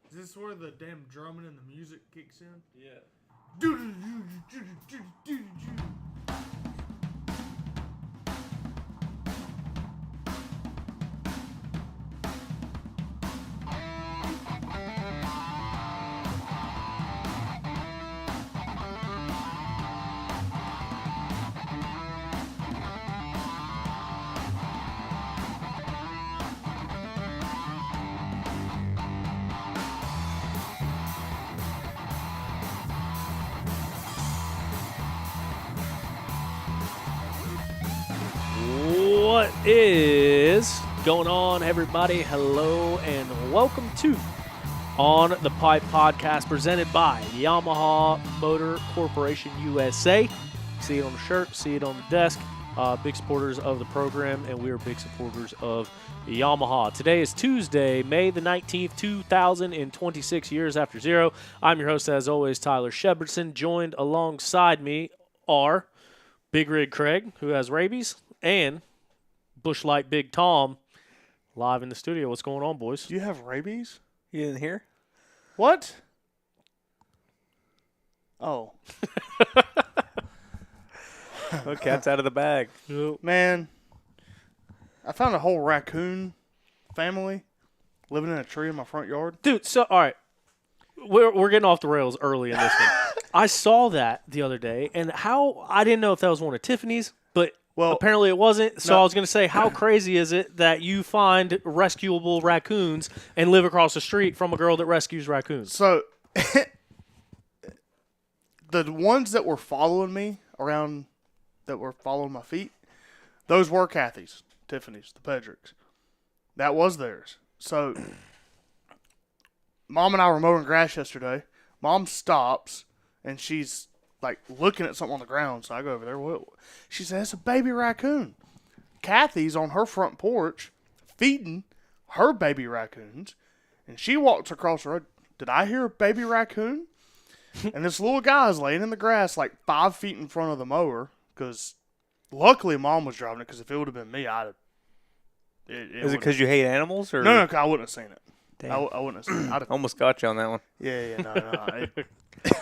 Is this where the damn drumming and the music kicks in? Yeah. What is going on, everybody? Hello and welcome to On the Pipe podcast presented by Yamaha Motor Corporation USA. See it on the shirt, see it on the desk. Big supporters of the program, and we are big supporters of Yamaha. Today is Tuesday, May the 19th, 2026, years after zero. I'm your host, as always, Tyler Shepardson. Joined alongside me are Big Rig Craig, who has rabies, and Bush Light Big Tom, live in the studio. What's going on, boys? You have rabies? You didn't hear? What? Oh. Oh, cat's out of the bag. Man, I found a whole raccoon family living in a tree in my front yard. Dude, so, all right. We're getting off the rails early in this one. I saw that the other day, and I didn't know if that was one of Tiffany's, but apparently it wasn't. So no. I was going to say, how crazy is it that you find rescuable raccoons and live across the street from a girl that rescues raccoons? So, the ones that were following me around, that were following my feet, those were Kathy's, Tiffany's, the Pedricks. That was theirs. So, Mom and I were mowing grass yesterday. Mom stops, and she's like looking at something on the ground. So I go over there. She says, it's a baby raccoon. Kathy's on her front porch feeding her baby raccoons, and she walks across the road. Did I hear a baby raccoon? And this little guy is laying in the grass like 5 feet in front of the mower, because luckily Mom was driving it, because if it would have been me, I'd have. Is it because you hate animals? Or? No, I wouldn't have seen it. Damn. I wouldn't have seen it. I'd almost got you on that one. Yeah, no.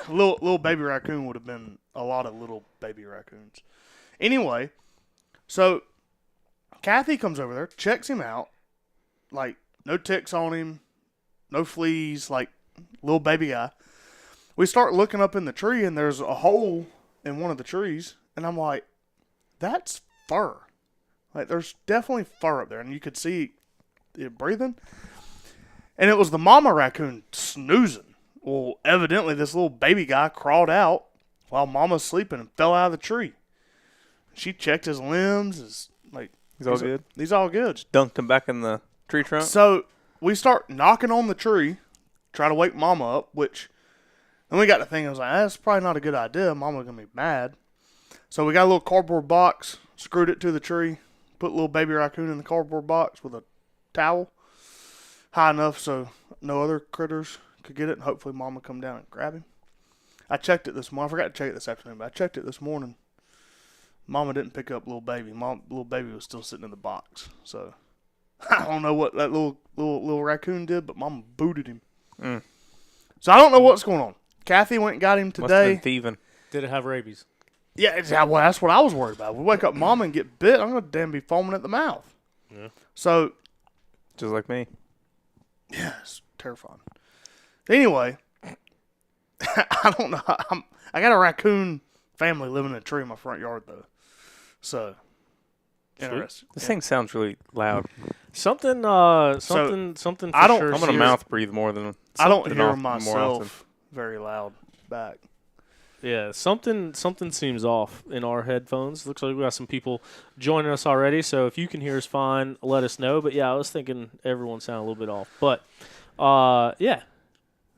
Little baby raccoon would have been a lot of little baby raccoons. Anyway, so Kathy comes over there, checks him out, like no ticks on him, no fleas, like little baby guy. We start looking up in the tree, and there's a hole in one of the trees, and I'm like, that's fur. Like, there's definitely fur up there, and you could see it breathing. And it was the mama raccoon snoozing. Well, evidently this little baby guy crawled out while Mama's sleeping and fell out of the tree. She checked his limbs. He's all good? He's all good. Just dunked him back in the tree trunk? So we start knocking on the tree, try to wake Mama up, then we got to thinking, I was like, that's probably not a good idea. Mama's going to be mad. So we got a little cardboard box, screwed it to the tree, put little baby raccoon in the cardboard box with a towel high enough so no other critters could get it, and hopefully Mama come down and grab him. I checked it this morning. I forgot to check it this afternoon, but I checked it this morning. Mama didn't pick up little baby. Little baby was still sitting in the box. So I don't know what that little raccoon did, but Mama booted him. So I don't know what's going on. Kathy went and got him today. Must have been thieving. Did it have rabies? Yeah, well, that's what I was worried about. We wake up Mama and get bit, I'm going to damn be foaming at the mouth. Yeah. So. Just like me. Yeah, it's terrifying. Anyway, I don't know. I got a raccoon family living in a tree in my front yard though. So interesting. This thing sounds really loud. Something for I don't- sure. I'm gonna serious. mouth breathe more than. I don't something hear off more myself very loud back. Yeah, something seems off in our headphones. Looks like we got some people joining us already. So if you can hear us fine, let us know. But yeah, I was thinking everyone sounded a little bit off. But yeah,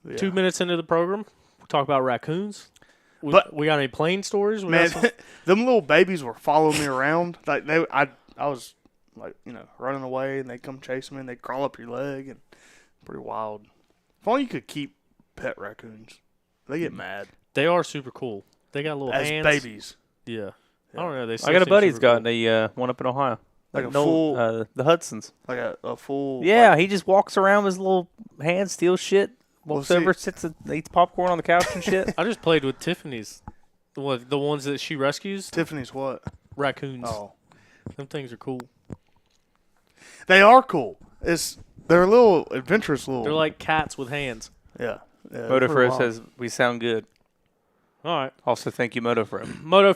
Yeah. 2 minutes into the program, we talk about raccoons. We got any plane stories? We Man, got some- them little babies were following me around. Like I was like running away, and they come chase me, and they crawl up your leg, and pretty wild. If only you could keep pet raccoons. They get mad they are super cool. They got little as hands. babies. Yeah. I don't know. They I still got a seem buddy who's super got a one up in Ohio. Like a no, full- the Hudsons. Like a full. Yeah, he just walks around with his little hands, steals shit, walks Well, see- over, sits, and eats popcorn on the couch and shit. I just played with Tiffany's. The ones that she rescues? Tiffany's what? Raccoons. Oh, Them things are cool. they are cool. They're a little adventurous little. They're like cats with hands. yeah. Moto pretty Fro wild. says we sound good. All right. Also, thank you, Moto Fro. Moto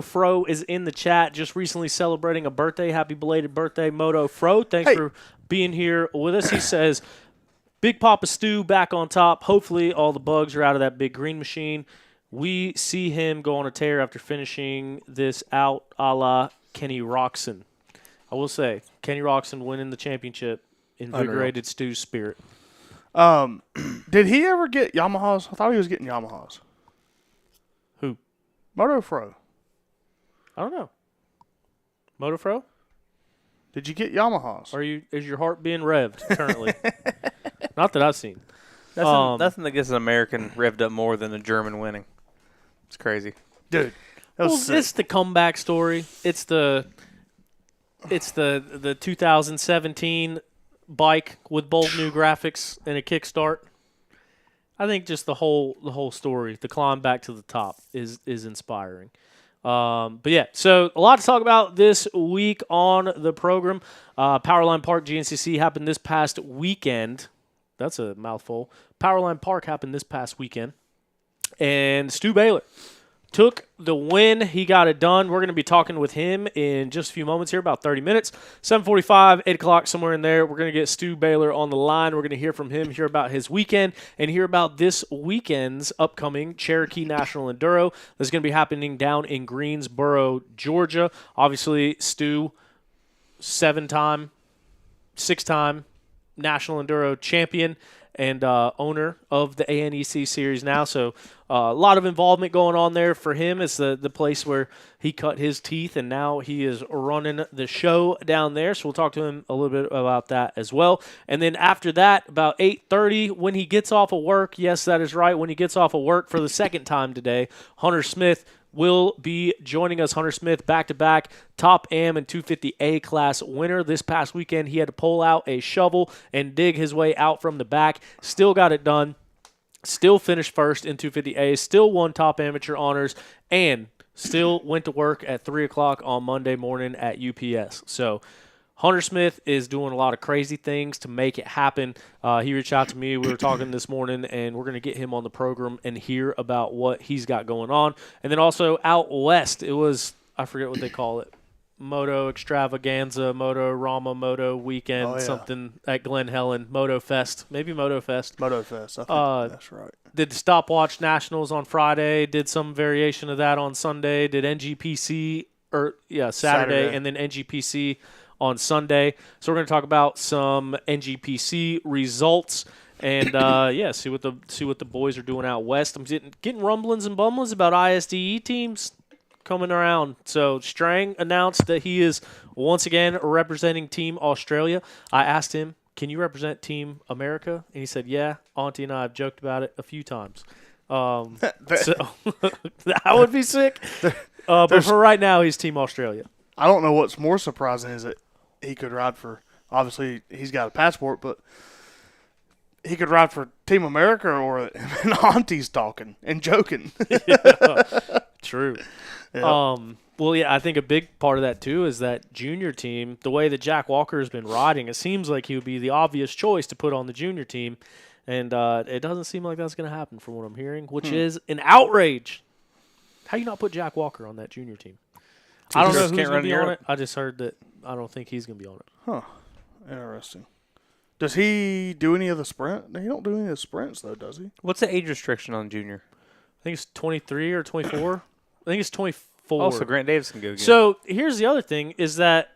Fro is in the chat, just recently celebrating a birthday. Happy belated birthday, Moto Fro. Thanks Hey. for being here with us. He says, Big Papa Stu back on top. Hopefully all the bugs are out of that big green machine. We see him go on a tear after finishing this out a la Kenny Roxon. I will say, Kenny Roxon winning the championship invigorated Stu's spirit. Did he ever get Yamahas? I thought he was getting Yamahas. Who? Moto Fro. I don't know. Moto Fro? Did you get Yamahas? Is your heart being revved currently? Not that I've seen. Nothing that gets an American revved up more than a German winning. It's crazy. Dude, that was Well, sick. it's the comeback story. It's the 2017 bike with bold new graphics and a kickstart. I think just the whole story, the climb back to the top, is inspiring. But yeah, so a lot to talk about this week on the program. Powerline Park GNCC happened this past weekend. That's a mouthful. Powerline Park happened this past weekend. And Stu Baylor took the win. He got it done. We're going to be talking with him in just a few moments here, about 30 minutes. 7:45, 8 o'clock, somewhere in there. We're going to get Stu Baylor on the line. We're going to hear from him, hear about his weekend, and hear about this weekend's upcoming Cherokee National Enduro. This is going to be happening down in Greensboro, Georgia. Obviously, Stu, 6-time National Enduro champion and owner of the ANEC series now. So a lot of involvement going on there for him. It's the place where he cut his teeth, and now he is running the show down there. So we'll talk to him a little bit about that as well. And then after that, about 8:30, when he gets off of work, yes, that is right, when he gets off of work for the second time today, Hunter Smith will be joining us. Hunter Smith, back-to-back top AM and 250A class winner. This past weekend, he had to pull out a shovel and dig his way out from the back. Still got it done. Still finished first in 250A. Still won top amateur honors. And still went to work at 3 o'clock on Monday morning at UPS. So Hunter Smith is doing a lot of crazy things to make it happen. He reached out to me. We were talking this morning, and we're going to get him on the program and hear about what he's got going on. And then also out west, it was, I forget what they call it, Moto Extravaganza, Moto Rama, Moto Weekend, something at Glen Helen, Moto Fest, maybe Moto Fest. Moto Fest. I think that's right. Did the Stopwatch Nationals on Friday, did some variation of that on Sunday, did NGPC, Saturday, and then NGPC on Sunday. So we're going to talk about some NGPC results and see what the boys are doing out west. I'm getting rumblings and bumblings about ISDE teams coming around. So Strang announced that he is once again representing Team Australia. I asked him, "Can you represent Team America?" And he said, "Yeah." Auntie and I have joked about it a few times. So that would be sick. But for right now, he's Team Australia. I don't know what's more surprising is that he could ride for, obviously he's got a passport, but he could ride for Team America, or and Auntie's talking and joking. True. Yep. Well, yeah, I think a big part of that, too, is that junior team, the way that Jack Walker has been riding, it seems like he would be the obvious choice to put on the junior team. And it doesn't seem like that's going to happen from what I'm hearing, which is an outrage. How you not put Jack Walker on that junior team? I don't know who's going to be on it. I just heard that I don't think he's going to be on it. Huh. Interesting. Does he do any of the sprint? He don't do any of the sprints, though, does he? What's the age restriction on junior? I think it's 23 or 24. I think it's 24. Oh, so Grant Davis can go again. So here's the other thing is that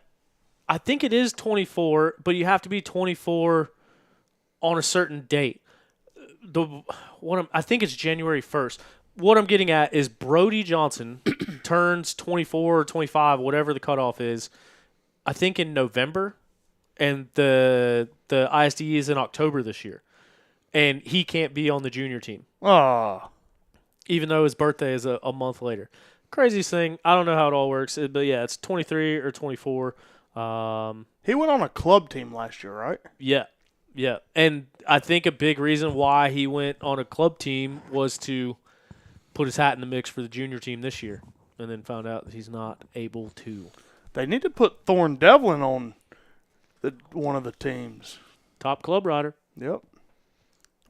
I think it is 24, but you have to be 24 on a certain date. I think it's January 1st. What I'm getting at is Brody Johnson turns 24 or 25, whatever the cutoff is, I think in November, and the ISD is in October this year. And he can't be on the junior team. Ah. Even though his birthday is a month later. Craziest thing. I don't know how it all works. But, yeah, it's 23 or 24. He went on a club team last year, right? Yeah. Yeah. And I think a big reason why he went on a club team was to put his hat in the mix for the junior team this year. And then found out that he's not able to. They need to put Thorne Devlin on one of the teams. Top club rider. Yep.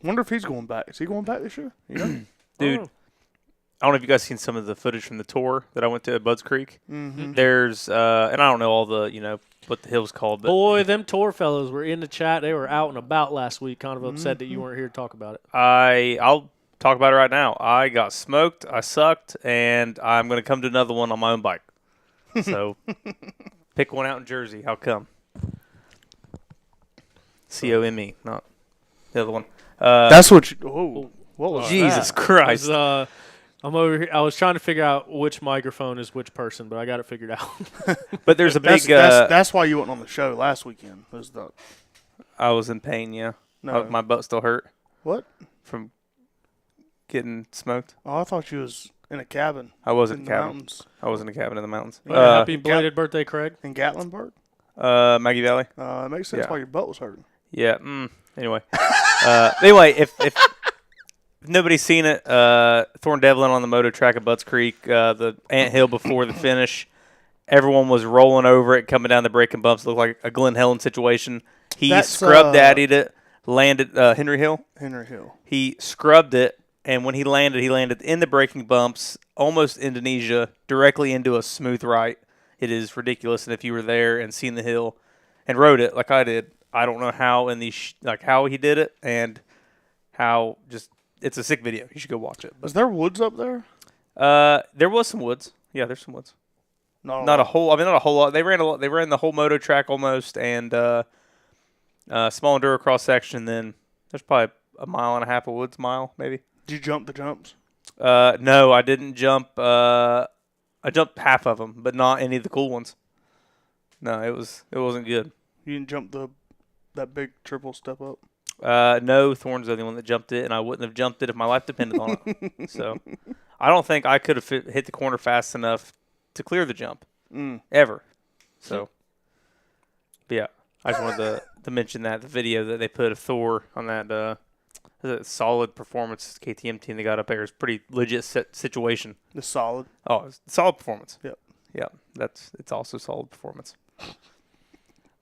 Wonder if he's going back. Is he going back this year? You know? Dude, I don't know if you guys seen some of the footage from the tour that I went to at Budds Creek. Mm-hmm. There's, and I don't know all the, what the hill's called. But Boy, them tour fellows were in the chat. They were out and about last week. Kind of upset that you weren't here to talk about it. I'll talk about it right now. I got smoked. I sucked, and I'm going to come to another one on my own bike. So pick one out in Jersey. How come? COME, not the other one. That's what you. Oh, what was Jesus that? Christ! I'm over here. I was trying to figure out which microphone is which person, but I got it figured out. But there's a big. That's why you went on the show last weekend. I was in pain. Yeah, No. my butt still hurt What? from getting smoked. Oh, I thought you was in a cabin. I was in in a the cabin. mountains I was in a cabin in the mountains. Happy belated birthday, Craig. in Gatlinburg. Maggie Valley. It makes sense Yeah. why your butt was hurting. Yeah. Anyway. Anyway, if nobody's seen it, Thorne Devlin on the moto track at Butts Creek, the ant hill before the finish, everyone was rolling over it, coming down the breaking bumps. It looked like a Glen Helen situation. He That's, scrub daddied it, landed Henry Hill. Henry Hill. He scrubbed it, and when he landed in the braking bumps, almost Indonesia, directly into a smooth right. It is ridiculous, and if you were there and seen the hill and rode it like I did, I don't know how how he did it and how it's a sick video. You should go watch it. Is there woods up there? There was some woods. Yeah, there's some woods. No, Not a whole lot. They ran a lot. They ran the whole moto track almost, and small enduro cross section. Then there's probably a mile and a half of woods, maybe. Did you jump the jumps? No, I didn't jump. I jumped half of them, but not any of the cool ones. No, it wasn't good. You didn't jump that big triple step up? No, Thorne's the only one that jumped it, and I wouldn't have jumped it if my life depended on it. So I don't think I could have hit the corner fast enough to clear the jump ever. So, but yeah, I just wanted to mention that the video that they put of Thor on that solid performance KTM team they got up there is pretty legit situation. The solid. Oh, it's solid performance. Yep. Yeah, it's also solid performance.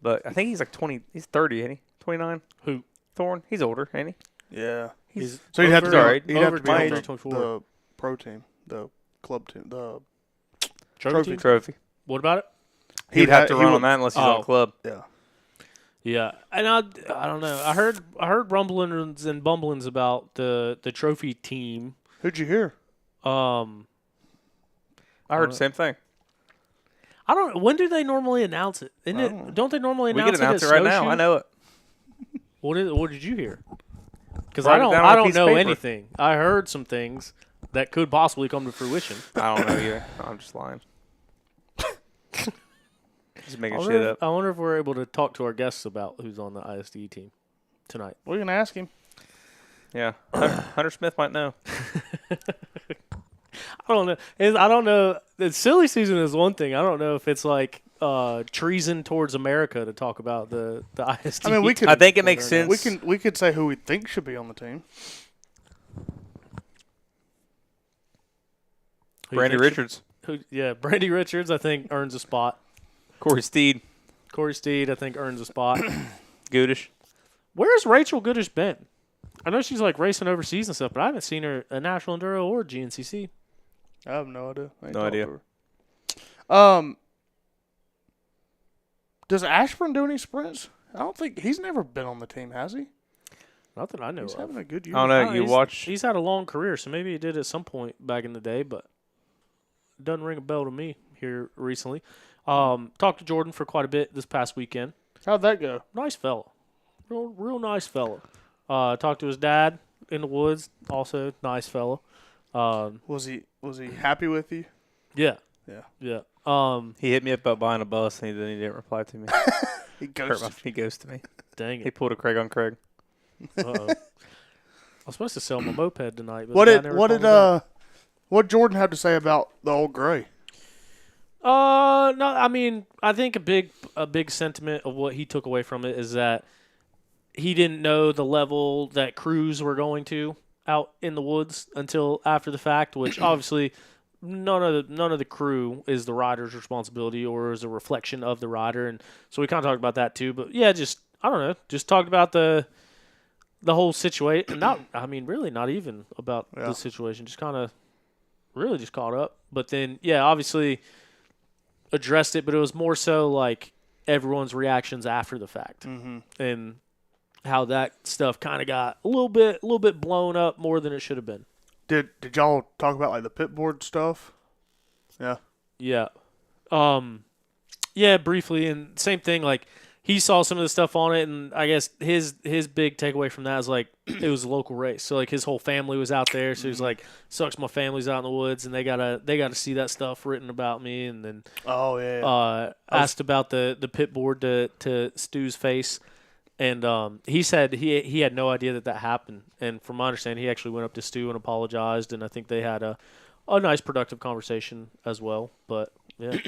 But I think he's like 20. He's 30, ain't he? 29. Who? Thorne. He's older, ain't he? Yeah. He's So you'd have to be, Sorry, you'd have to be over on 24. the pro team, the club team, the Trophy? Trophy. What about it? He'd have to run on that unless he's on Oh. club. Yeah. Yeah, and I don't know. I heard rumblings and bumblings about the trophy team. Who'd you hear? I heard the same thing. I don't. When do they normally announce it? Isn't it? Don't they normally We announce can announce it it right now. Snowshoe? I know it. What did you hear? Because Write I it don't down on a I don't piece of know paper. anything. I heard some things that could possibly come to fruition. I don't know either. I'm just lying. Just I making wonder, shit if, up. I wonder if we're able to talk to our guests about who's on the ISD team tonight. We're going to ask him. Yeah. Hunter Smith might know. I don't know. I don't know. The silly season is one thing. I don't know if it's like treason towards America to talk about the ISD. I mean, we could. I think it makes sense. We could say who we think should be on the team. Brandy Richards. Brandy Richards, I think, earns a spot. Corey Steed. Corey Steed, I think, earns a spot. Goodish. Where's Rachel Goodish been? I know she's like racing overseas and stuff, but I haven't seen her at National Enduro or GNCC. I have no idea. I ain't No talked idea. to her. Does Ashburn do any sprints? I don't think he's never been on the team, has he? Not that I know He's of. having a good year. I don't know. You watch. He's had a long career, so maybe he did at some point back in the day, but it doesn't ring a bell to me here recently. Talked to Jordan for quite a bit this past weekend. How'd that go? Nice fella. Real nice fella. Talked to his dad in the woods. Also, nice fella. Was he happy with you? Yeah. Yeah. Yeah. He hit me up about buying a bus, and then he didn't reply to me. He He ghosted me. Dang He it. pulled a Craig on Craig. Uh-oh. I was supposed to sell my moped tonight, but What the guy did never what called did me back. what Jordan have to say about the old gray? No, I mean, I think a big sentiment of what he took away from it is that he didn't know the level that crews were going to out in the woods until after the fact, which obviously none of the crew is the rider's responsibility or is a reflection of the rider, and so we kind of talked about that too. But yeah, just I don't know, just talked about the whole situation. Not, I mean, really not even about the situation. Just kind of really just caught up. But then, yeah, obviously addressed it, but it was more so like everyone's reactions after the fact and how that stuff kind of got a little bit blown up more than it should have been. Did y'all talk about like the pit board stuff? Yeah. Yeah. Yeah, briefly, and same thing, like he saw some of the stuff on it, and I guess his big takeaway from that is like it was a local race, so like his whole family was out there, so he was like, sucks my family's out in the woods and they gotta see that stuff written about me, and then asked about the pit board to Stu's face, and he said he had no idea that happened, and from my understanding he actually went up to Stu and apologized, and I think they had a nice productive conversation as well. But yeah.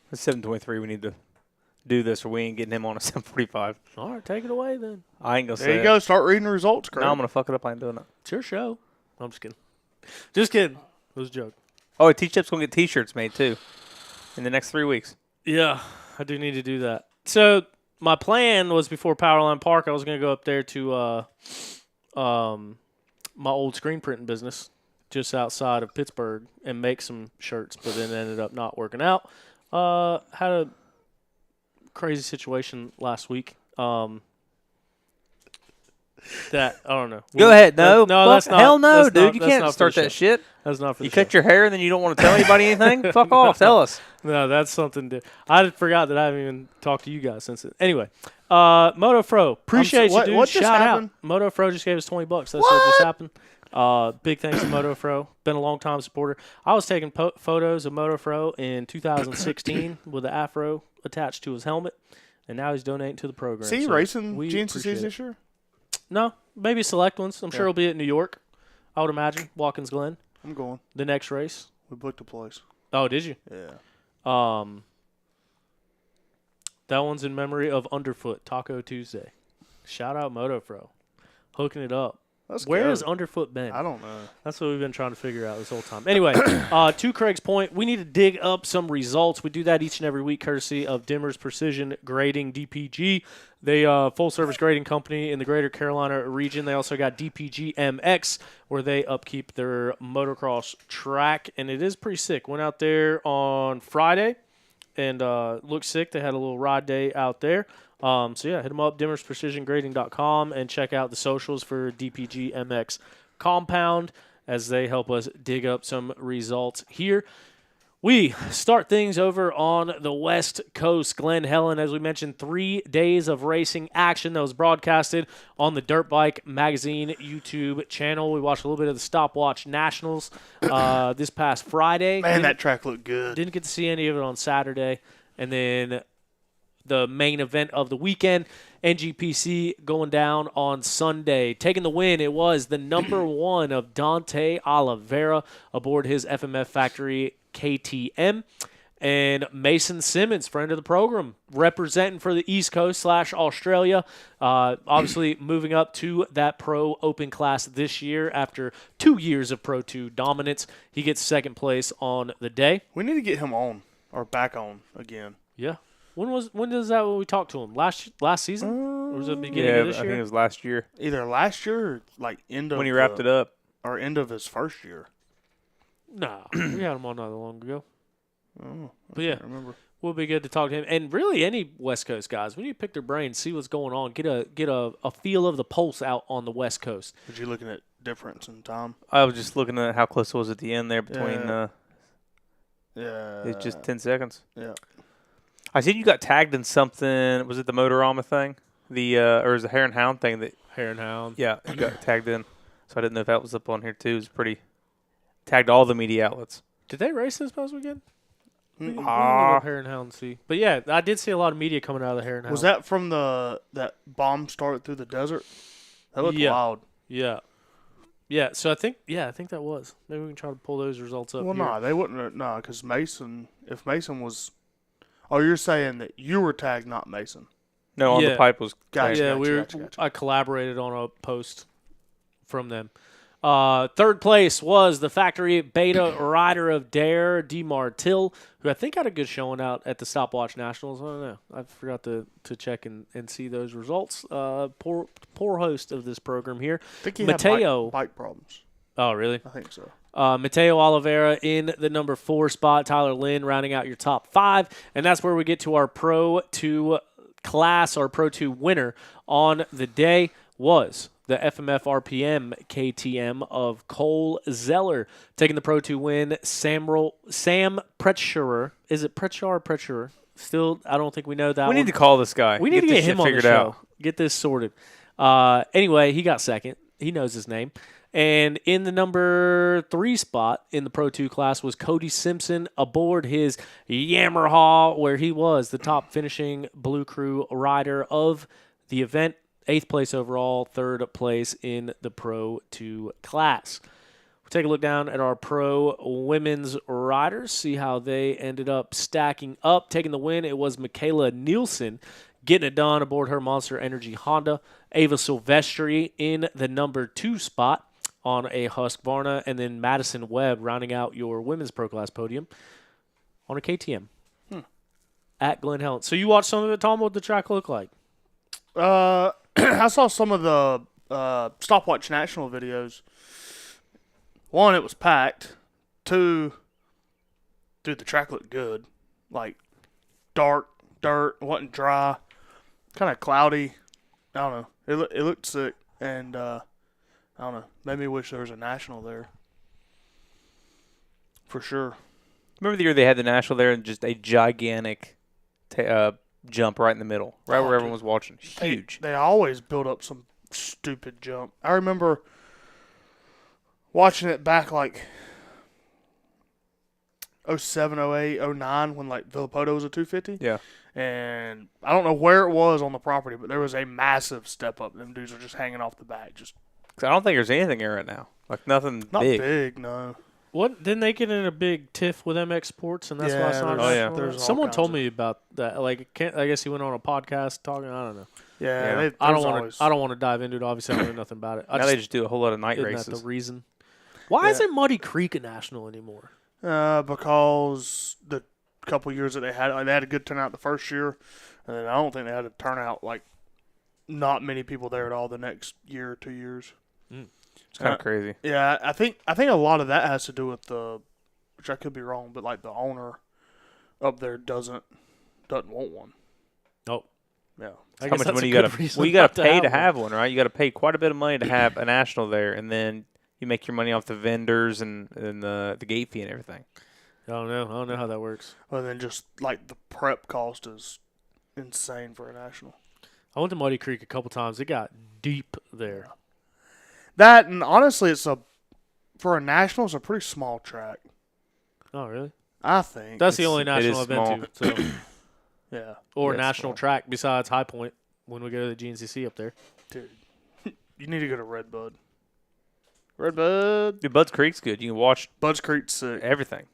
It's 7:23. We need to do this, or we ain't getting him on a 7:45. All right, take it away then. I ain't gonna say. There you go. Start reading the results, Craig. No, I'm gonna fuck it up. I ain't doing it. It's your show. I'm just kidding. Just kidding. It was a joke. Oh, T-Chip's gonna get T-shirts made too in the next 3 weeks. Yeah, I do need to do that. So my plan was before Powerline Park, I was going to go up there to my old screen printing business just outside of Pittsburgh and make some shirts, but then ended up not working out. Had a crazy situation last week. That I don't know. Go ahead. No, that's not. Hell no, that's dude. not- You that's can't not for start the that show. shit. That's not for You the show. cut your hair and then you don't want to tell anybody anything? Fuck off. Tell us. No, that's something. I forgot that I haven't even talked to you guys since it. Anyway, MotoFro, appreciate you, dude. what just Shout happened? out. MotoFro just gave us $20. That's what just happened. Big thanks to MotoFro. Been a long time supporter. I was taking photos of MotoFro in 2016 with an afro attached to his helmet, and now he's donating to the program. See, So racing we GNCCs appreciate this it. year? No, maybe select ones. I'm sure it'll be at New York. I would imagine Watkins Glen, I'm going. the next race. We booked a place. Oh, did you? Yeah. That one's in memory of Underfoot Taco Tuesday. Shout out MotoFro, hooking it up. Where has Underfoot been? I don't know. That's what we've been trying to figure out this whole time. Anyway, to Craig's point, we need to dig up some results. We do that each and every week, courtesy of Dimmer's Precision Grading, DPG. They full-service grading company in the Greater Carolina region. They also got DPG MX, where they upkeep their motocross track, and it is pretty sick. Went out there on Friday and looked sick. They had a little ride day out there. So yeah, hit them up, dimmersprecisiongrading.com, and check out the socials for DPG MX Compound as they help us dig up some results here. We start things over on the West Coast. Glen Helen, as we mentioned, 3 days of racing action that was broadcasted on the Dirt Bike Magazine YouTube channel. We watched a little bit of the Stopwatch Nationals this past Friday. Man, that track looked good. Didn't get to see any of it on Saturday. And then the main event of the weekend, NGPC going down on Sunday. Taking the win, it was the number one of Dante Oliveira aboard his FMF Factory KTM. And Mason Simmons, friend of the program, representing for the East Coast / Australia. Obviously moving up to that Pro Open class this year after 2 years of Pro 2 dominance. He gets second place on the day. We need to get him on or back on again. Yeah. When was that when we talked to him? Last season? was it the beginning of this I think year? it was last year Either last year or like end of when he wrapped it up. or end of his first year. Nah, we had him on not that long ago. Oh, But yeah, I remember. will be good to talk to him. And really, any West Coast guys, we need to pick their brains, see what's going on, get a feel of the pulse out on the West Coast. Was you looking at difference in time? I was just looking at how close it was at the end there between. Yeah. It's just 10 seconds. Yeah. I seen you got tagged in something. Was it the Motorama thing? Or is the Hare and Hound thing that? Hare and Hound. Yeah, you got tagged in. So I didn't know if that was up on here too. It was pretty. Tagged all the media outlets. Did they race this past weekend? Ah. Hare and Hound see. But yeah, I did see a lot of media coming out of the Hare and Hound. Was that from that bomb start through the desert? That looked wild. Yeah. Yeah, so I think that was. Maybe we can try to pull those results up. Well, here. no, they wouldn't. No, because Mason. If Mason was, oh, you're saying that you were tagged, not Mason. No, on Yeah. the pipe was. Gotcha. Yeah, gotcha. I collaborated on a post from them. Third place was the factory beta rider of Dare, DeMar Till, who I think had a good showing out at the Stopwatch Nationals. I don't know. I forgot to check and see those results. Poor host of this program here. I think he Mateo. had bike problems. Oh, really? I think so. Mateo Oliveira in the number 4 spot. Tyler Lynn rounding out your top 5. And that's where we get to our Pro 2 class. Our Pro 2 winner on the day was the FMF RPM KTM of Cole Zeller. Taking the Pro 2 win, Sam Pretscherer. Is it Pretscherer or Pretscherer? Still, I don't think we know that We one. need to call this guy. We need to this get shit him on the figured show. out. Get this sorted. Anyway, he got second. He knows his name. And in the number 3 spot in the Pro 2 class was Cody Simpson aboard his Yamaha, where he was the top finishing Blue Crew rider of the event. 8th place overall, 3rd place in the Pro 2 class. We'll take a look down at our Pro women's riders, see how they ended up stacking up. Taking the win, it was Michaela Nielsen getting it done aboard her Monster Energy Honda. Ava Silvestri in the number 2 spot on a Husqvarna, and then Madison Webb rounding out your women's Pro Class podium on a KTM at Glen Helen. So you watched some of it, Tom? What did the track look like? I saw some of the Stopwatch National videos. 1, it was packed. 2, dude, the track looked good. Like, dark, dirt, wasn't dry. Kind of cloudy. I don't know. It looked sick. And, I don't know. Made me wish there was a National there. For sure. Remember the year they had the National there and just a gigantic jump right in the middle, right where everyone was watching. Huge. They always build up some stupid jump. I remember watching it back like 07, 08, 09 when like Villapoto was a 250. Yeah. And I don't know where it was on the property, but there was a massive step up. Them dudes are just hanging off the back. Just 'Cause I don't think there's anything there right now. Like nothing not big. big, no. What didn't they get in a big tiff with MX Sports, and that's why it's not? there's- yeah. there's all Someone kinds told of- me about that. Like, I guess he went on a podcast talking. I don't know. Yeah, Yeah. I don't want to dive into it. Obviously, I don't know nothing about it. Now they just do a whole lot of night isn't races. that the reason? Why Yeah. isn't Muddy Creek a national anymore? because the couple years that they had a good turnout the first year, and then I don't think they had a turnout like not many people there at all the next year or 2 years. It's kind of crazy. Yeah, I think a lot of that has to do with which I could be wrong, but like the owner up there doesn't want one. Oh, Yeah, I How guess much that's money a you good got to? reason Well, you got not to pay to one. have one, right? You got to pay quite a bit of money to have a national there, and then you make your money off the vendors and the gate fee and everything. I don't know how that works. and then just like the prep cost is insane for a national. I went to Muddy Creek a couple times. It got deep there. That and honestly, for a national, it's a pretty small track. Oh, really? I think That's the It's- only it national is I've been to. So. yeah, Or Yes, national well. track besides High Point when we go to the GNCC up there. dude. You need to go to Redbud. Redbud, Dude, Bud's Creek's good. You can watch Bud's Creek's sick. everything.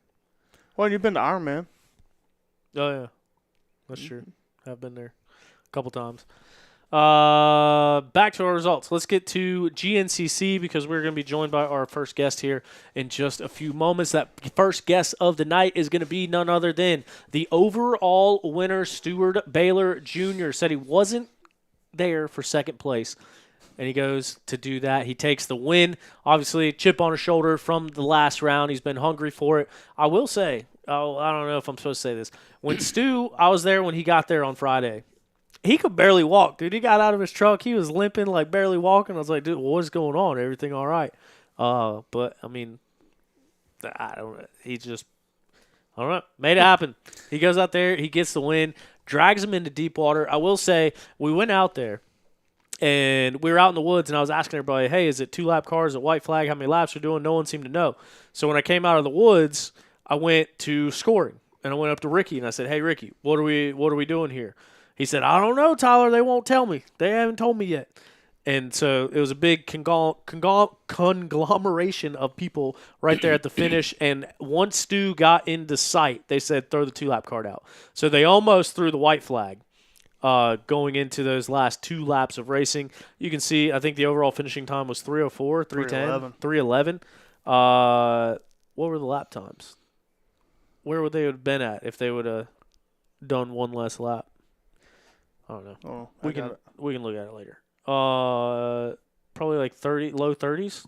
Well, you've been to Iron Man. Oh, yeah. That's true. I've been there a couple times. Back to our results. Let's get to GNCC because we're going to be joined by our first guest here in just a few moments. That first guest of the night is going to be none other than the overall winner, Steward Baylor Jr. Said he wasn't there for second place. And he goes to do that. He takes the win. Obviously, chip on his shoulder from the last round. He's been hungry for it. I will say, I don't know if I'm supposed to say this. When Stu, I was there when he got there on Friday. He could barely walk, dude. He got out of his truck. He was limping, like barely walking. I was like, dude, what's going on? Everything all right? But, I mean, I don't know. He just, I don't know. Made it happen. He goes out there. He gets the win. Drags him into deep water. I will say, we went out there, and we were out in the woods, and I was asking everybody, hey, is it 2-lap cars? Is it white flag? How many laps we're doing? No one seemed to know. So when I came out of the woods, I went to scoring, and I went up to Ricky, and I said, hey, Ricky, what are we doing here? He said, I don't know, Tyler. They won't tell me. They haven't told me yet. And so it was a big conglomeration of people right there at the finish. And once Stu got into sight, they said, throw the 2-lap card out. So they almost threw the white flag going into those last 2 laps of racing. You can see, I think the overall finishing time was 3:04, 3:10, 3:11. What were the lap times? Where would they have been at if they would have done one less lap? I don't know. Oh, we can look at it later. Probably like low 30s.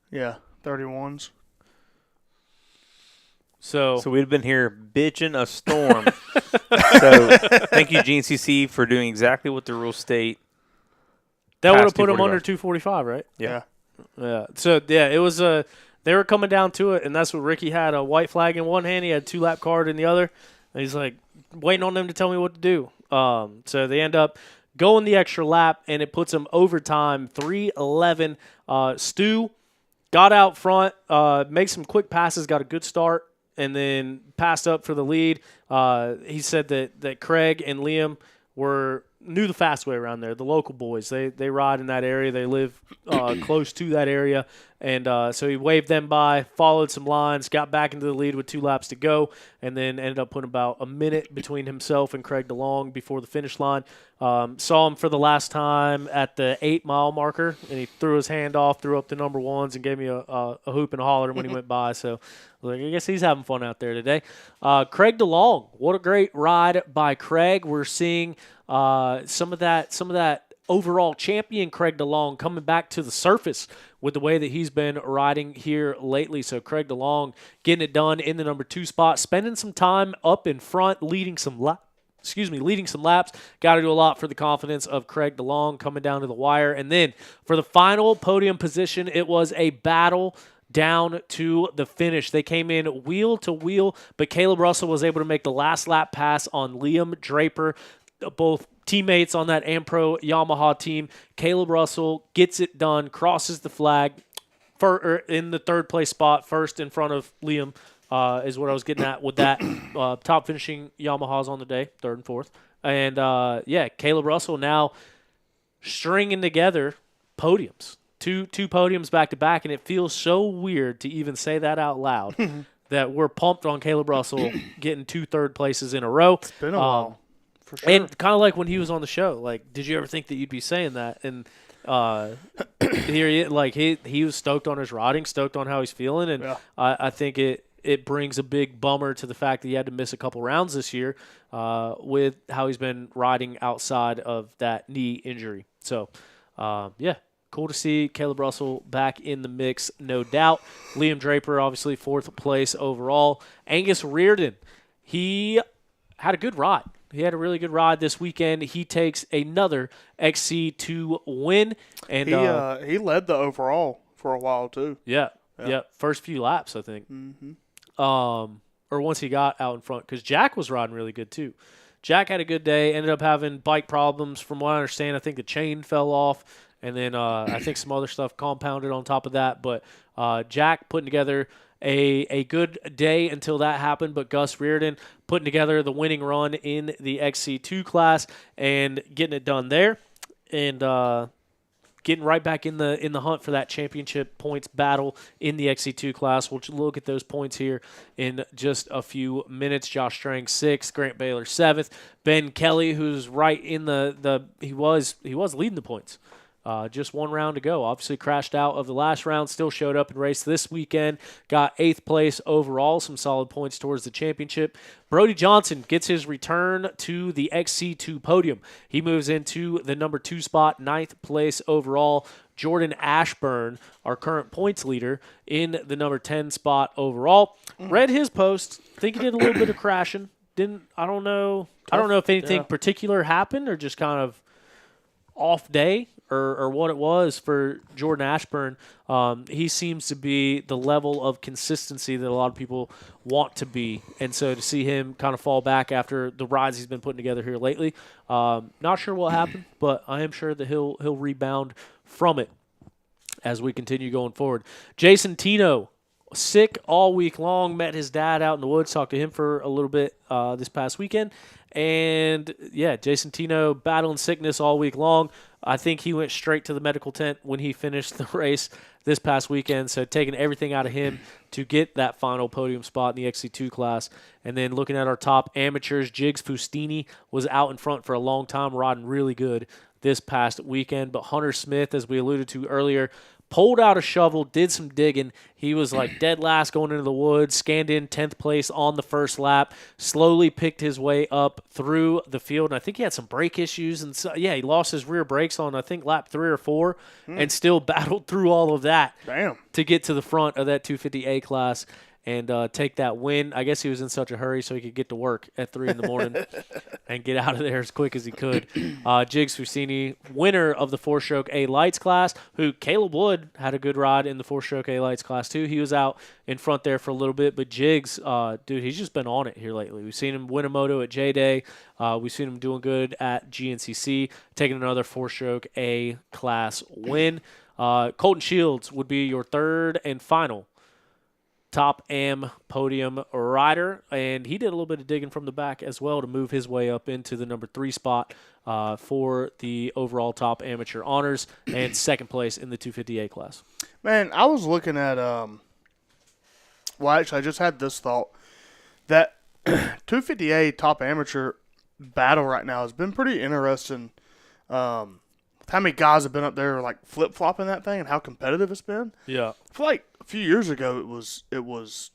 Yeah, 31s. So we'd have been here bitching a storm. So thank you, GNCC, for doing exactly what the rules state. that would have past put them 245. under 245, right? Yeah. Yeah. So yeah, it was they were coming down to it, and that's what Ricky had, a white flag in one hand, he had a 2-lap card in the other, and he's like waiting on them to tell me what to do. So they end up going the extra lap, and it puts them overtime 3:11. Stu got out front, made some quick passes, got a good start, and then passed up for the lead. He said that Craig and Liam knew the fast way around there. The local boys, they ride in that area. They live close to that area. And so he waved them by, followed some lines, got back into the lead with 2 laps to go, and then ended up putting about a minute between himself and Craig DeLong before the finish line. Saw him for the last time at the 8-mile marker, and he threw his hand off, threw up the number ones, and gave me a hoop and a holler when he went by. So I guess he's having fun out there today. Craig DeLong, what a great ride by Craig. We're seeing some of that overall champion Craig DeLong coming back to the surface with the way that he's been riding here lately. So Craig DeLong getting it done in the number 2 spot, spending some time up in front, leading some laps. Got to do a lot for the confidence of Craig DeLong coming down to the wire. And then for the final podium position, it was a battle down to the finish. They came in wheel to wheel, but Caleb Russell was able to make the last lap pass on Liam Draper, both teammates on that Ampro Yamaha team. Caleb Russell gets it done, crosses the flag in the 3rd place spot, first in front of Liam, is what I was getting at with that. Top finishing Yamahas on the day, 3rd and 4th. And, Caleb Russell now stringing together podiums. Two podiums back-to-back, and it feels so weird to even say that out loud that we're pumped on Caleb Russell getting 2 third places in a row. It's been a while. For sure. And kind of like when he was on the show, like, did you ever think that you'd be saying that? And he was stoked on his riding, stoked on how he's feeling, and Yeah. I think it brings a big bummer to the fact that he had to miss a couple rounds this year with how he's been riding outside of that knee injury. So, cool to see Caleb Russell back in the mix, no doubt. Liam Draper, obviously 4th place overall. Angus Reardon, he had a good ride. He had a really good ride this weekend. He takes another XC2 win. And he led the overall for a while, too. Yeah. First few laps, I think. Mm-hmm. Or once he got out in front, because Jack was riding really good, too. Jack had a good day, ended up having bike problems. From what I understand, I think the chain fell off. And then I think some other stuff compounded on top of that. But Jack putting together a good day until that happened. But Gus Reardon putting together the winning run in the XC2 class and getting it done there. And getting right back in the hunt for that championship points battle in the XC2 class. We'll look at those points here in just a few minutes. Josh Strang 6th, Grant Baylor 7th, Ben Kelly, who's right in he was leading the points. Just one round to go. Obviously crashed out of the last round, still showed up and raced this weekend. Got 8th place overall, some solid points towards the championship. Brody Johnson gets his return to the XC2 podium. He moves into the number 2 spot, 9th place overall. Jordan Ashburn, our current points leader, in the number 10 spot overall. Read his post. Think he did a little bit of crashing. I don't know if anything particular happened or just kind of off day or what it was for Jordan Ashburn. He seems to be the level of consistency that a lot of people want to be. And so to see him kind of fall back after the rides he's been putting together here lately, not sure what happened, but I am sure that he'll rebound from it as we continue going forward. Jason Tino, sick all week long, met his dad out in the woods, talked to him for a little bit this past weekend. And, yeah, Jason Tino battling sickness all week long. I think he went straight to the medical tent when he finished the race this past weekend, so taking everything out of him to get that final podium spot in the XC2 class. And then looking at our top amateurs, Jigs Fustini was out in front for a long time, riding really good this past weekend. But Hunter Smith, as we alluded to earlier, pulled out a shovel, did some digging. He was like dead last going into the woods, scanned in 10th place on the first lap, slowly picked his way up through the field. And I think he had some brake issues. And so, yeah, he lost his rear brakes on, I think, lap 3 or 4 and still battled through all of that to get to the front of that 250A class and take that win. I guess he was in such a hurry so he could get to work at 3 in the morning and get out of there as quick as he could. Jigs Fustini, winner of the 4-stroke A Lights class, who Caleb Wood had a good ride in the 4-stroke A Lights class too. He was out in front there for a little bit, but Jigs, dude, he's just been on it here lately. We've seen him win a moto at J-Day. We've seen him doing good at GNCC, taking another 4-stroke A class win. Colton Shields would be your third and final top AM podium rider, and he did a little bit of digging from the back as well to move his way up into the number 3 spot for the overall top amateur honors and second place in the 250A class. Man, I was looking at actually I just had this thought that 250A top amateur battle right now has been pretty interesting. How many guys have been up there like flip-flopping that thing and how competitive it's been. Yeah. I feel like a few years ago it was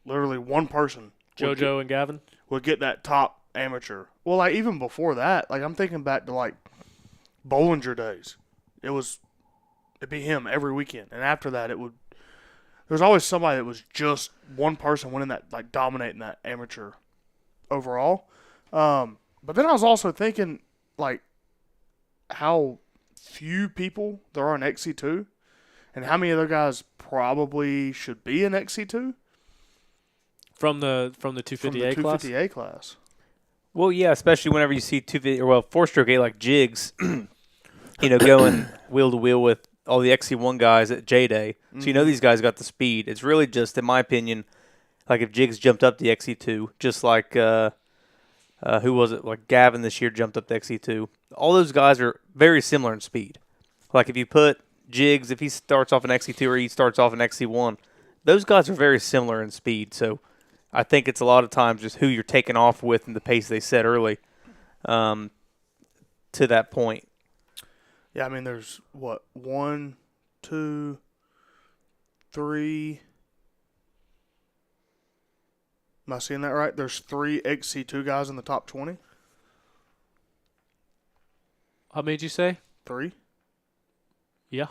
literally one person. JoJo and Gavin? Would get that top amateur. Well, like even before that, like I'm thinking back to like Bollinger days. It'd be him every weekend. And after that there was always somebody that was just one person winning that, like dominating that amateur overall. But then I was also thinking like how few people there are in XC2 and how many other guys probably should be in XC2 from the 250A class. 250A class. Well, yeah, especially whenever you see 4-stroke A like Jigs, going wheel to wheel with all the XC1 guys at J-Day. So these guys got the speed. It's really just, in my opinion, like if Jigs jumped up the XC2, just like who was it? Like Gavin this year jumped up the XC2. All those guys are very similar in speed. Like if you put Jigs, if he starts off an XC2 or he starts off an XC1, those guys are very similar in speed. So I think it's a lot of times just who you're taking off with and the pace they set early to that point. Yeah, I mean, there's, 1, 2, 3. Am I seeing that right? There's 3 XC2 guys in the top 20. How many did you say? 3. Yeah.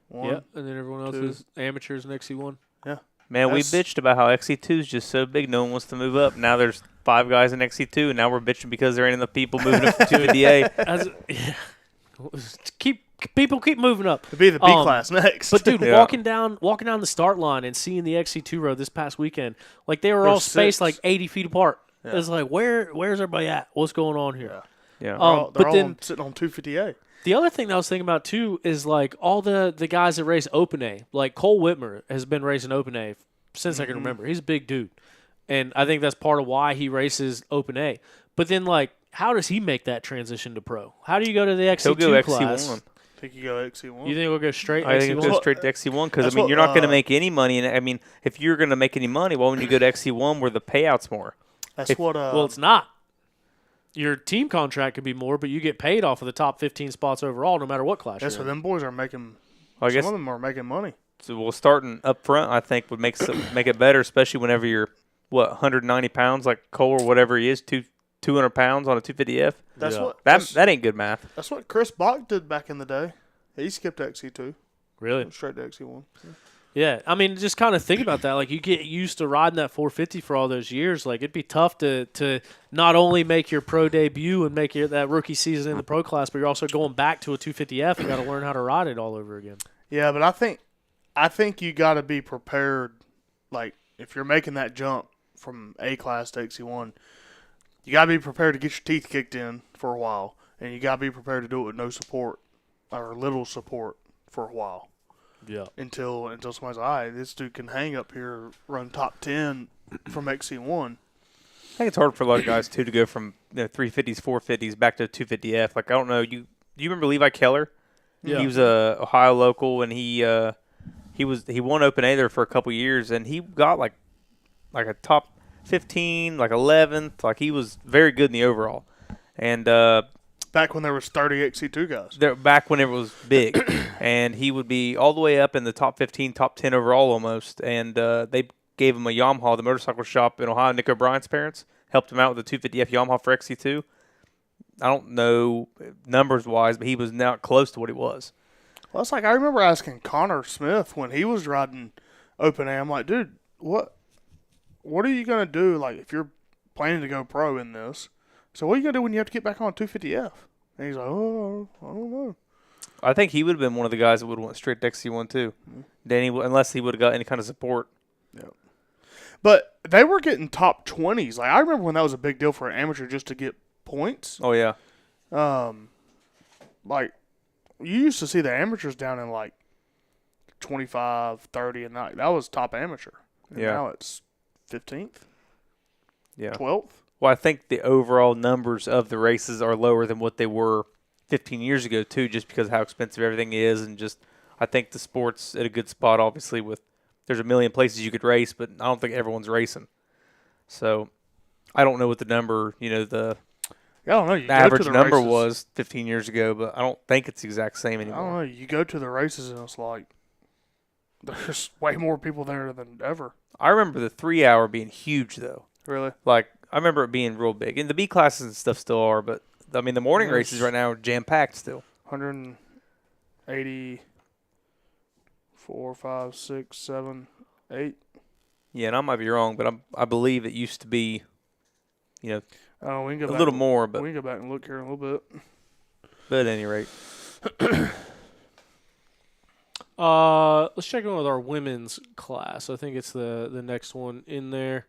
1, yeah, and then everyone else 2. is amateurs in XC1. Yeah. Man, we bitched about how XC2 is just so big, no one wants to move up. Now there's 5 guys in XC2, and now we're bitching because there ain't enough people moving up to 250A. Keep moving up. To be the B class next. But dude, walking down the start line and seeing the XC2 road this past weekend, like they were all spaced like 80 feet apart. Yeah. It's like where's everybody at? What's going on here? Yeah. They're all sitting on 250A. The other thing that I was thinking about too is like all the guys that race Open A. Like Cole Whitmer has been racing Open A since I can remember. He's a big dude, and I think that's part of why he races Open A. But then like, how does he make that transition to pro? How do you go to the XC2 He'll go class? XC1. I think you go XC1. You think we'll go straight? I think he'll go straight to XC1 because you're not going to make any money. And I mean, if you're going to make any money, why wouldn't you go to XC1 where the payout's more? That's well, it's not. your team contract could be more, but you get paid off of the top 15 spots overall, no matter what class Yeah, you're so in. them boys are making. I guess Some of them are making money. so. Well, starting up front, I think would make it better, especially whenever you're 190 pounds, like Cole or whatever he is, 200 pounds on a 250F. That's Yeah. what That ain't good math. That's what Chris Bach did back in the day. He skipped XC2, Really? went straight to XC1. Yeah. I mean, just kind of think about that. Like, you get used to riding that 450 for all those years. Like, it'd be tough to not only make your pro debut and make that rookie season in the pro class, but you're also going back to a 250F. You got to learn how to ride it all over again. Yeah, but I think you got to be prepared. Like, if you're making that jump from A class to XC1, you got to be prepared to get your teeth kicked in for a while, and you got to be prepared to do it with no support or little support for a while. Yeah. Until somebody's like, all right, this dude can hang up here, run top 10 from XC1. I think it's hard for a lot of guys too to go from 350s, 450s back to 250F. Like I don't know, do you remember Levi Keller? Yeah. He was a Ohio local, and he won Open A there for a couple years, and he got like a top 15, like 11th. Like he was very good in the overall. And Back when there was 30 XC2 guys. back when it was big, and he would be all the way up in the top 15, top 10 overall almost. And they gave him a Yamaha, the motorcycle shop in Ohio. Nick O'Brien's parents helped him out with a 250F Yamaha for XC2. I don't know numbers-wise, but he was not close to what he was. Well, it's like I remember asking Connor Smith when he was riding Open A. I'm like, dude, what are you going to do, like, if you're planning to go pro in this? So what are you going to do when you have to get back on 250F? And he's like, oh, I don't know. I think he would have been one of the guys that would have went straight to XC1 too. Danny, unless he would have got any kind of support. Yeah. But they were getting top 20s. Like, I remember when that was a big deal for an amateur just to get points. Oh, yeah. Like, you used to see the amateurs down in, like, 25, 30, and that was top amateur. And Yeah. now it's 15th, Yeah. 12th. Well, I think the overall numbers of the races are lower than what they were 15 years ago, too, just because of how expensive everything is. And just, I think the sport's at a good spot, obviously, there's a million places you could race, but I don't think everyone's racing. So, I don't know what the number, I don't know. You the go average to the number races, was 15 years ago, but I don't think it's the exact same I don't anymore. know. You go to the races and it's like there's way more people there than ever. I remember the 3-hour being huge, though. Really? Like, I remember it being real big. And the B classes and stuff still are, but, I mean, the morning Yes. races right now are jam-packed still. 184, 5, 6, 7, 8. Yeah, and I might be wrong, but I believe it used to be, Oh, we can go a back little and- more, but we can go back and look here in a little bit. at any rate. Let's check in with our women's class. I think it's the next one in there.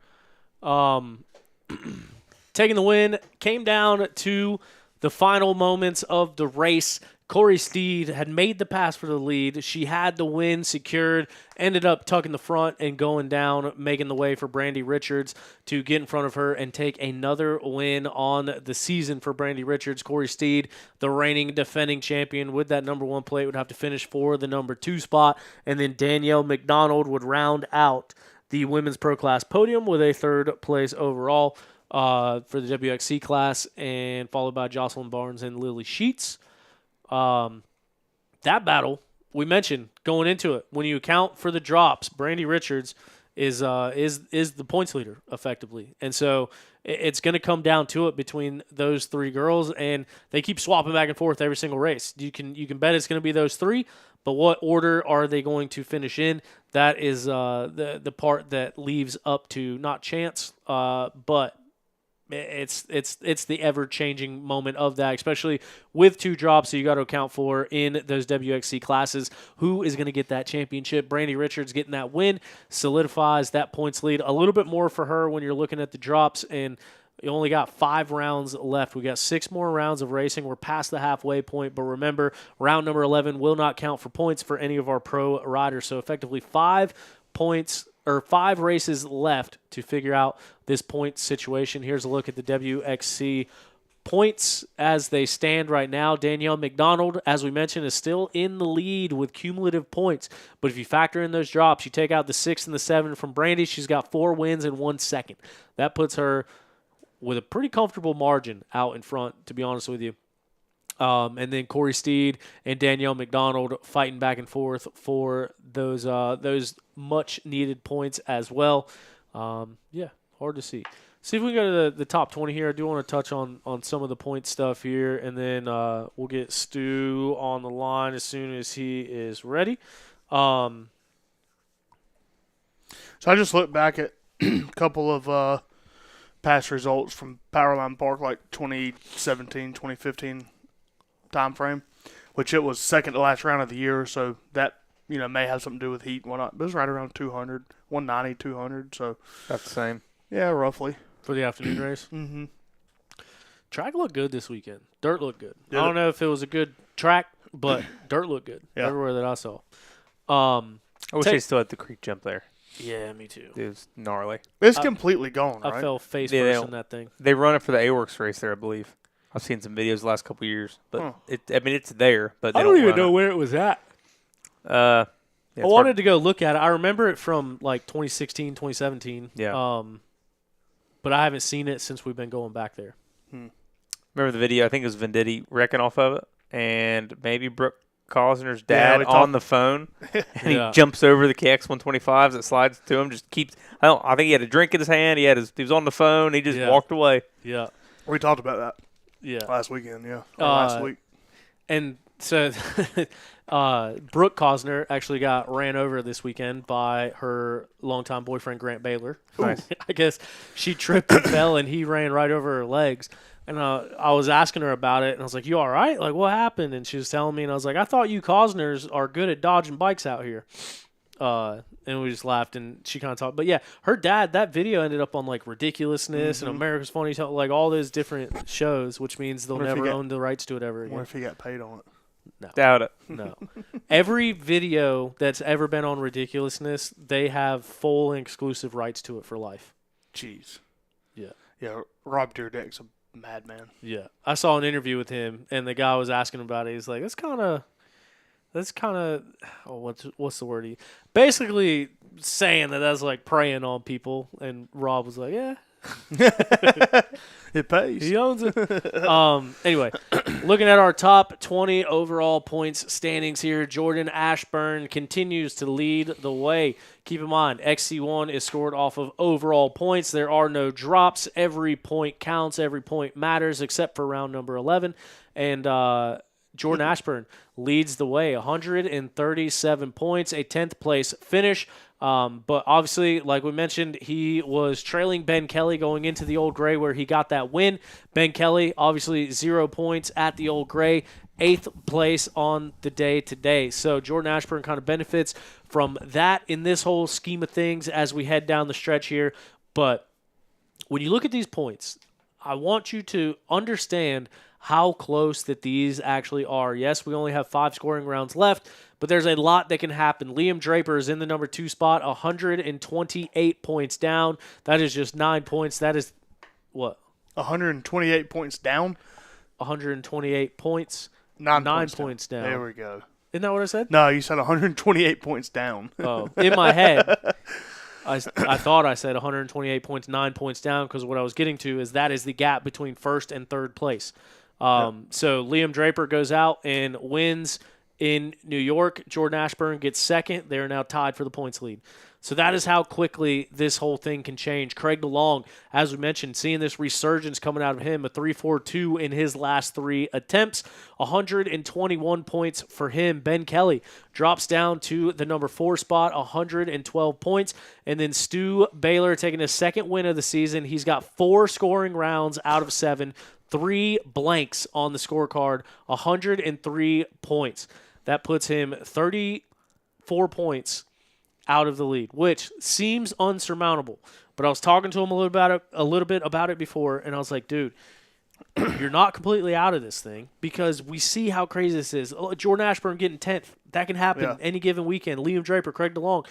Taking the win, came down to the final moments of the race. Corey Steed had made the pass for the lead. She had the win secured, ended up tucking the front and going down, making the way for Brandy Richards to get in front of her and take another win on the season for Brandy Richards. Corey Steed, the reigning defending champion with that number 1 plate, would have to finish for the number 2 spot. And then Danielle McDonald would round out the women's pro class podium with a 3rd place overall for the WXC class, and followed by Jocelyn Barnes and Lily Sheets. That battle we mentioned going into it, when you account for the drops, Brandy Richards is the points leader effectively, and so it's going to come down to it between those 3 girls, and they keep swapping back and forth every single race. You can bet it's going to be those 3, but what order are they going to finish in? That is the part that leaves up to not chance, but it's the ever-changing moment of that, especially with 2 drops that you got to account for in those WXC classes. Who is going to get that championship? Brandy Richards getting that win solidifies that points lead a little bit more for her when you're looking at the drops, and you only got 5 rounds left. We got 6 more rounds of racing. We're past the halfway point, but remember, round number 11 will not count for points for any of our pro riders, so effectively 5 points or 5 races left to figure out this point situation. Here's a look at the WXC points as they stand right now. Danielle McDonald, as we mentioned, is still in the lead with cumulative points. But if you factor in those drops, you take out the 6 and the 7 from Brandy, she's got 4 wins and 1 second. That puts her with a pretty comfortable margin out in front, to be honest with you. And then Corey Steed and Danielle McDonald fighting back and forth for those much needed points as well. Yeah, hard to see. See if we can go to the top 20 here. I do want to touch on some of the point stuff here, and then we'll get Stu on the line as soon as he is ready. So I just looked back at a couple of past results from Powerline Park, like 2017, 2015 time frame, which it was second to last round of the year, so that may have something to do with heat and whatnot. But it was right around 200, 190, 200. So That's the same. Yeah, roughly. For the afternoon race? Mm-hmm. Track looked good this weekend. Dirt looked good. Did I don't know if it was a good track, but dirt looked good Yeah. everywhere that I saw. I wish they still had the creek jump there. Yeah, me too. It was gnarly. It's completely gone, right? I fell face Yeah, first in that thing. They run it for the A-Works race there, I believe. I've seen some videos the last couple of years, but it's there. But they I don't even run know it. where it was at. Yeah, I wanted to go look at it. I remember it from like 2016, 2017. Yeah. But I haven't seen it since we've been going back there. Remember the video? I think it was Venditti wrecking off of it, and maybe Brooke Cosner's Yeah, dad we on the phone, and Yeah. he jumps over the KX 125s that slides to him. Just keeps. I think he had a drink in his hand. He was on the phone. He just Yeah. walked away. Yeah. We talked about that Yeah. last weekend, yeah. Or last week. And so Brooke Cosner actually got ran over this weekend by her longtime boyfriend, Grant Baylor. Nice. I guess she tripped and fell, and he ran right over her legs. And I was asking her about it, and I was like, "You all right? Like, what happened?" And she was telling me, and I was like, "I thought you Cosners are good at dodging bikes out here." And we just laughed, and she kind of talked. But yeah, her dad, that video ended up on like Ridiculousness and America's Funniest, like all those different shows, which means they'll Wonder if he never got- own the rights to it ever What again. if he got paid on it? Doubt it. No. Every video that's ever been on Ridiculousness, they have full and exclusive rights to it for life. Jeez. Yeah. Yeah, Rob Deerdeck's a madman. Yeah. I saw an interview with him, and the guy was asking about it. He's like, that's kind of, what's the word? Basically saying that's like preying on people. And Rob was like, yeah. It pays. He owns it. Anyway, looking at our top 20 overall points standings here, Jordan Ashburn continues to lead the way. Keep in mind, XC1 is scored off of overall points. There are no drops. Every point counts. Every point matters except for round number 11. And Jordan Ashburn leads the way, 137 points, a 10th place finish. But obviously, like we mentioned, he was trailing Ben Kelly going into the Old Gray where he got that win. Ben Kelly, obviously 0 points at the Old Gray, 8th place on the day today. So Jordan Ashburn kind of benefits from that in this whole scheme of things as we head down the stretch here. But when you look at these points, I want you to understand how close that these actually are. Yes, we only have 5 scoring rounds left, but there's a lot that can happen. Liam Draper is in the number 2 spot, 128 points down. That is just 9 points. That is what? 128 points down? 128 points. 9 points down. There we go. Isn't that what I said? No, you said 128 points down. Oh, in my head, I thought I said 128 points, 9 points down, because what I was getting to is that is the gap between first and third place. So Liam Draper goes out and wins in New York. Jordan Ashburn gets second. They're now tied for the points lead. So that is how quickly this whole thing can change. Craig DeLong, as we mentioned, seeing this resurgence coming out of him, a 3.42 in his last 3 attempts, 121 points for him. Ben Kelly drops down to the number 4 spot, 112 points. And then Stu Baylor taking his second win of the season. He's got 4 scoring rounds out of 7, 3 blanks on the scorecard, 103 points. That puts him 34 points out of the lead, which seems unsurmountable. But I was talking to him a little bit about it before, and I was like, dude, you're not completely out of this thing because we see how crazy this is. Jordan Ashburn getting 10th. That can happen any given weekend. Liam Draper, Craig DeLong.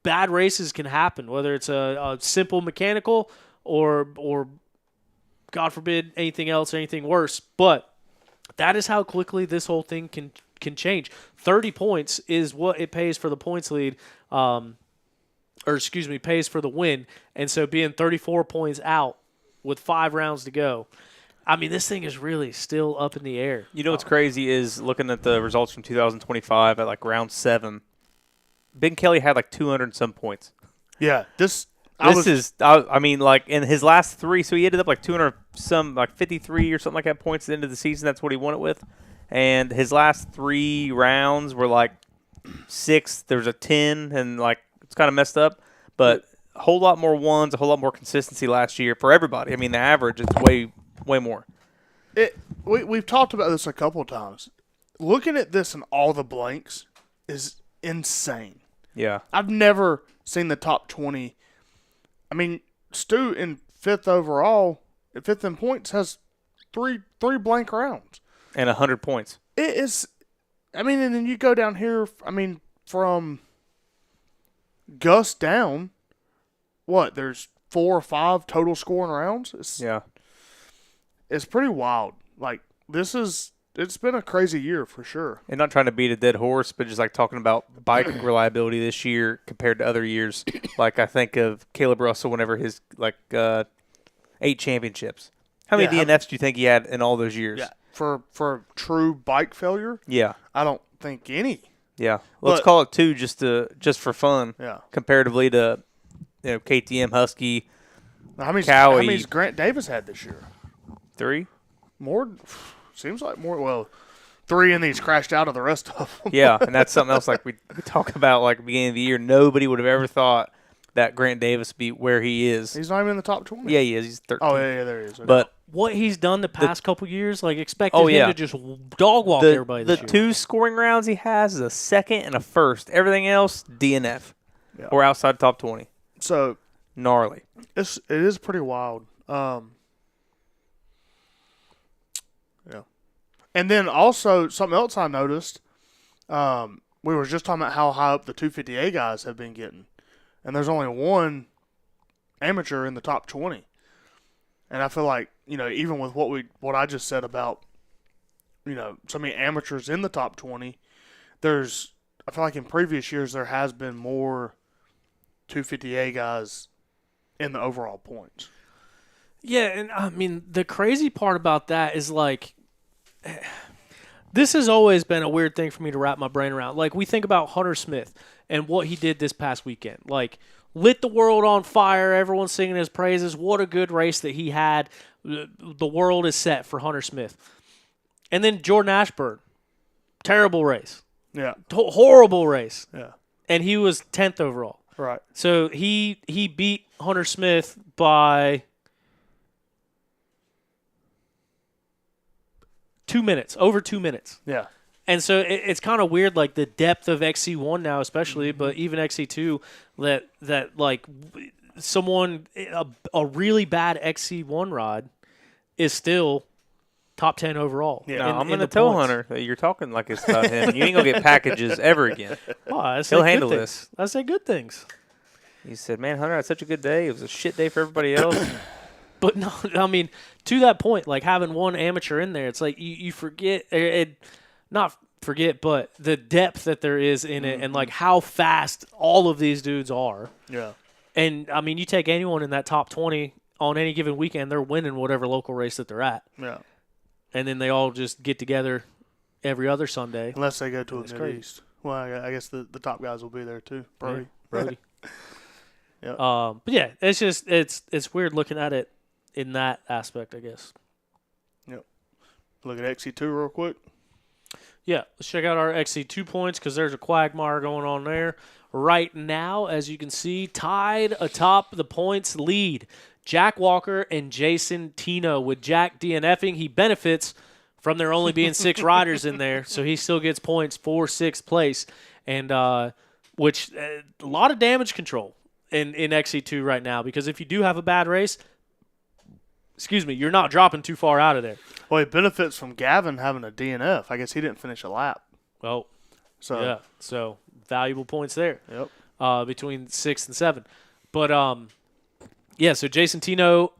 Bad races can happen, whether it's a simple mechanical or God forbid, anything else or anything worse. But that is how quickly this whole thing can change. 30 points is what it pays for the points lead, pays for the win. And so being 34 points out with 5 rounds to go. I mean, this thing is really still up in the air. You know what's crazy is looking at the results from 2025 at like round 7. Ben Kelly had like 200 and some points. Yeah, I mean, like in his last 3, so he ended up like 200 some, like 53 or something like that points at the end of the season. That's what he won it with. And his last 3 rounds were like 6. There was a 10, and like it's kind of messed up. But a whole lot more ones, a whole lot more consistency last year for everybody. I mean, the average is way more. We've talked about this a couple of times. Looking at this and all the blanks is insane. Yeah. I've never seen the top 20. I mean, Stu in 5th overall, 5th in points, has three blank rounds. And 100 points. It is, I mean, and then you go down here, I mean, from Gus down, there's 4 or 5 total scoring rounds? It's pretty wild. Like, it's been a crazy year for sure. And not trying to beat a dead horse, but just like talking about bike reliability this year compared to other years. Like I think of Caleb Russell whenever his 8 championships. How many DNFs do you think he had in all those years? Yeah, for true bike failure. Yeah, I don't think any. Yeah, let's call it 2 just for fun. Yeah, comparatively to KTM, Husky, how many's Grant Davis had this year? 3. More. Seems like more. Well, 3 and he's crashed out of the rest of them. Yeah, and that's something else like we talk about like beginning of the year. Nobody would have ever thought that Grant Davis be where he is. He's not even in the top 20. Yeah, he is. He's 13. Oh, yeah, there he is. Okay. But what he's done the past couple years, like expected him to just dog walk everybody this year. The 2 scoring rounds he has is a 2nd and a 1st. Everything else, DNF. Yeah. Or outside top 20. So gnarly. It is pretty wild. And then also something else I noticed, we were just talking about how high up the 250A guys have been getting, and there's only 1 amateur in the top 20. And I feel like even with what I just said about so many amateurs in the top 20, I feel like in previous years there has been more 250A guys in the overall points. Yeah, and I mean the crazy part about that is like. This has always been a weird thing for me to wrap my brain around. Like, we think about Hunter Smith and what he did this past weekend. Like, lit the world on fire. Everyone's singing his praises. What a good race that he had. The world is set for Hunter Smith. And then Jordan Ashburn. Terrible race. Yeah. Horrible race. Yeah. And he was 10th overall. Right. So he beat Hunter Smith by 2 minutes, over 2 minutes. Yeah. And so it's kind of weird, like the depth of XC1 now, especially, but even XC2, that like someone, a really bad XC1 rod is still top 10 overall. Yeah, I'm going to tell Hunter that you're talking like it's about him. You ain't going to get packages ever again. Oh, he'll handle this. I say good things. He said, man, Hunter had such a good day. It was a shit day for everybody else. But no, I mean, to that point, like having 1 amateur in there, it's like you forget, not forget, but the depth that there is in it and like how fast all of these dudes are. Yeah. And, I mean, you take anyone in that top 20 on any given weekend, they're winning whatever local race that they're at. Yeah. And then they all just get together every other Sunday. Unless they go to a Mid-East. Well, I guess the top guys will be there too. Brody. Yeah. But, yeah, it's just it's weird looking at it in that aspect, I guess. Yep. Look at XC2 real quick. Yeah, let's check out our XC2 points because there's a quagmire going on there. Right now, as you can see, tied atop the points lead. Jack Walker and Jason Tino. With Jack DNFing, he benefits from there only being 6 riders in there, so he still gets points for 6th place, and which a lot of damage control in XC2 right now because if you do have a bad race, you're not dropping too far out of there. Well, he benefits from Gavin having a DNF. I guess he didn't finish a lap. Oh, so valuable points there. Yep. Between 6th and 7th. But, so Jason Tino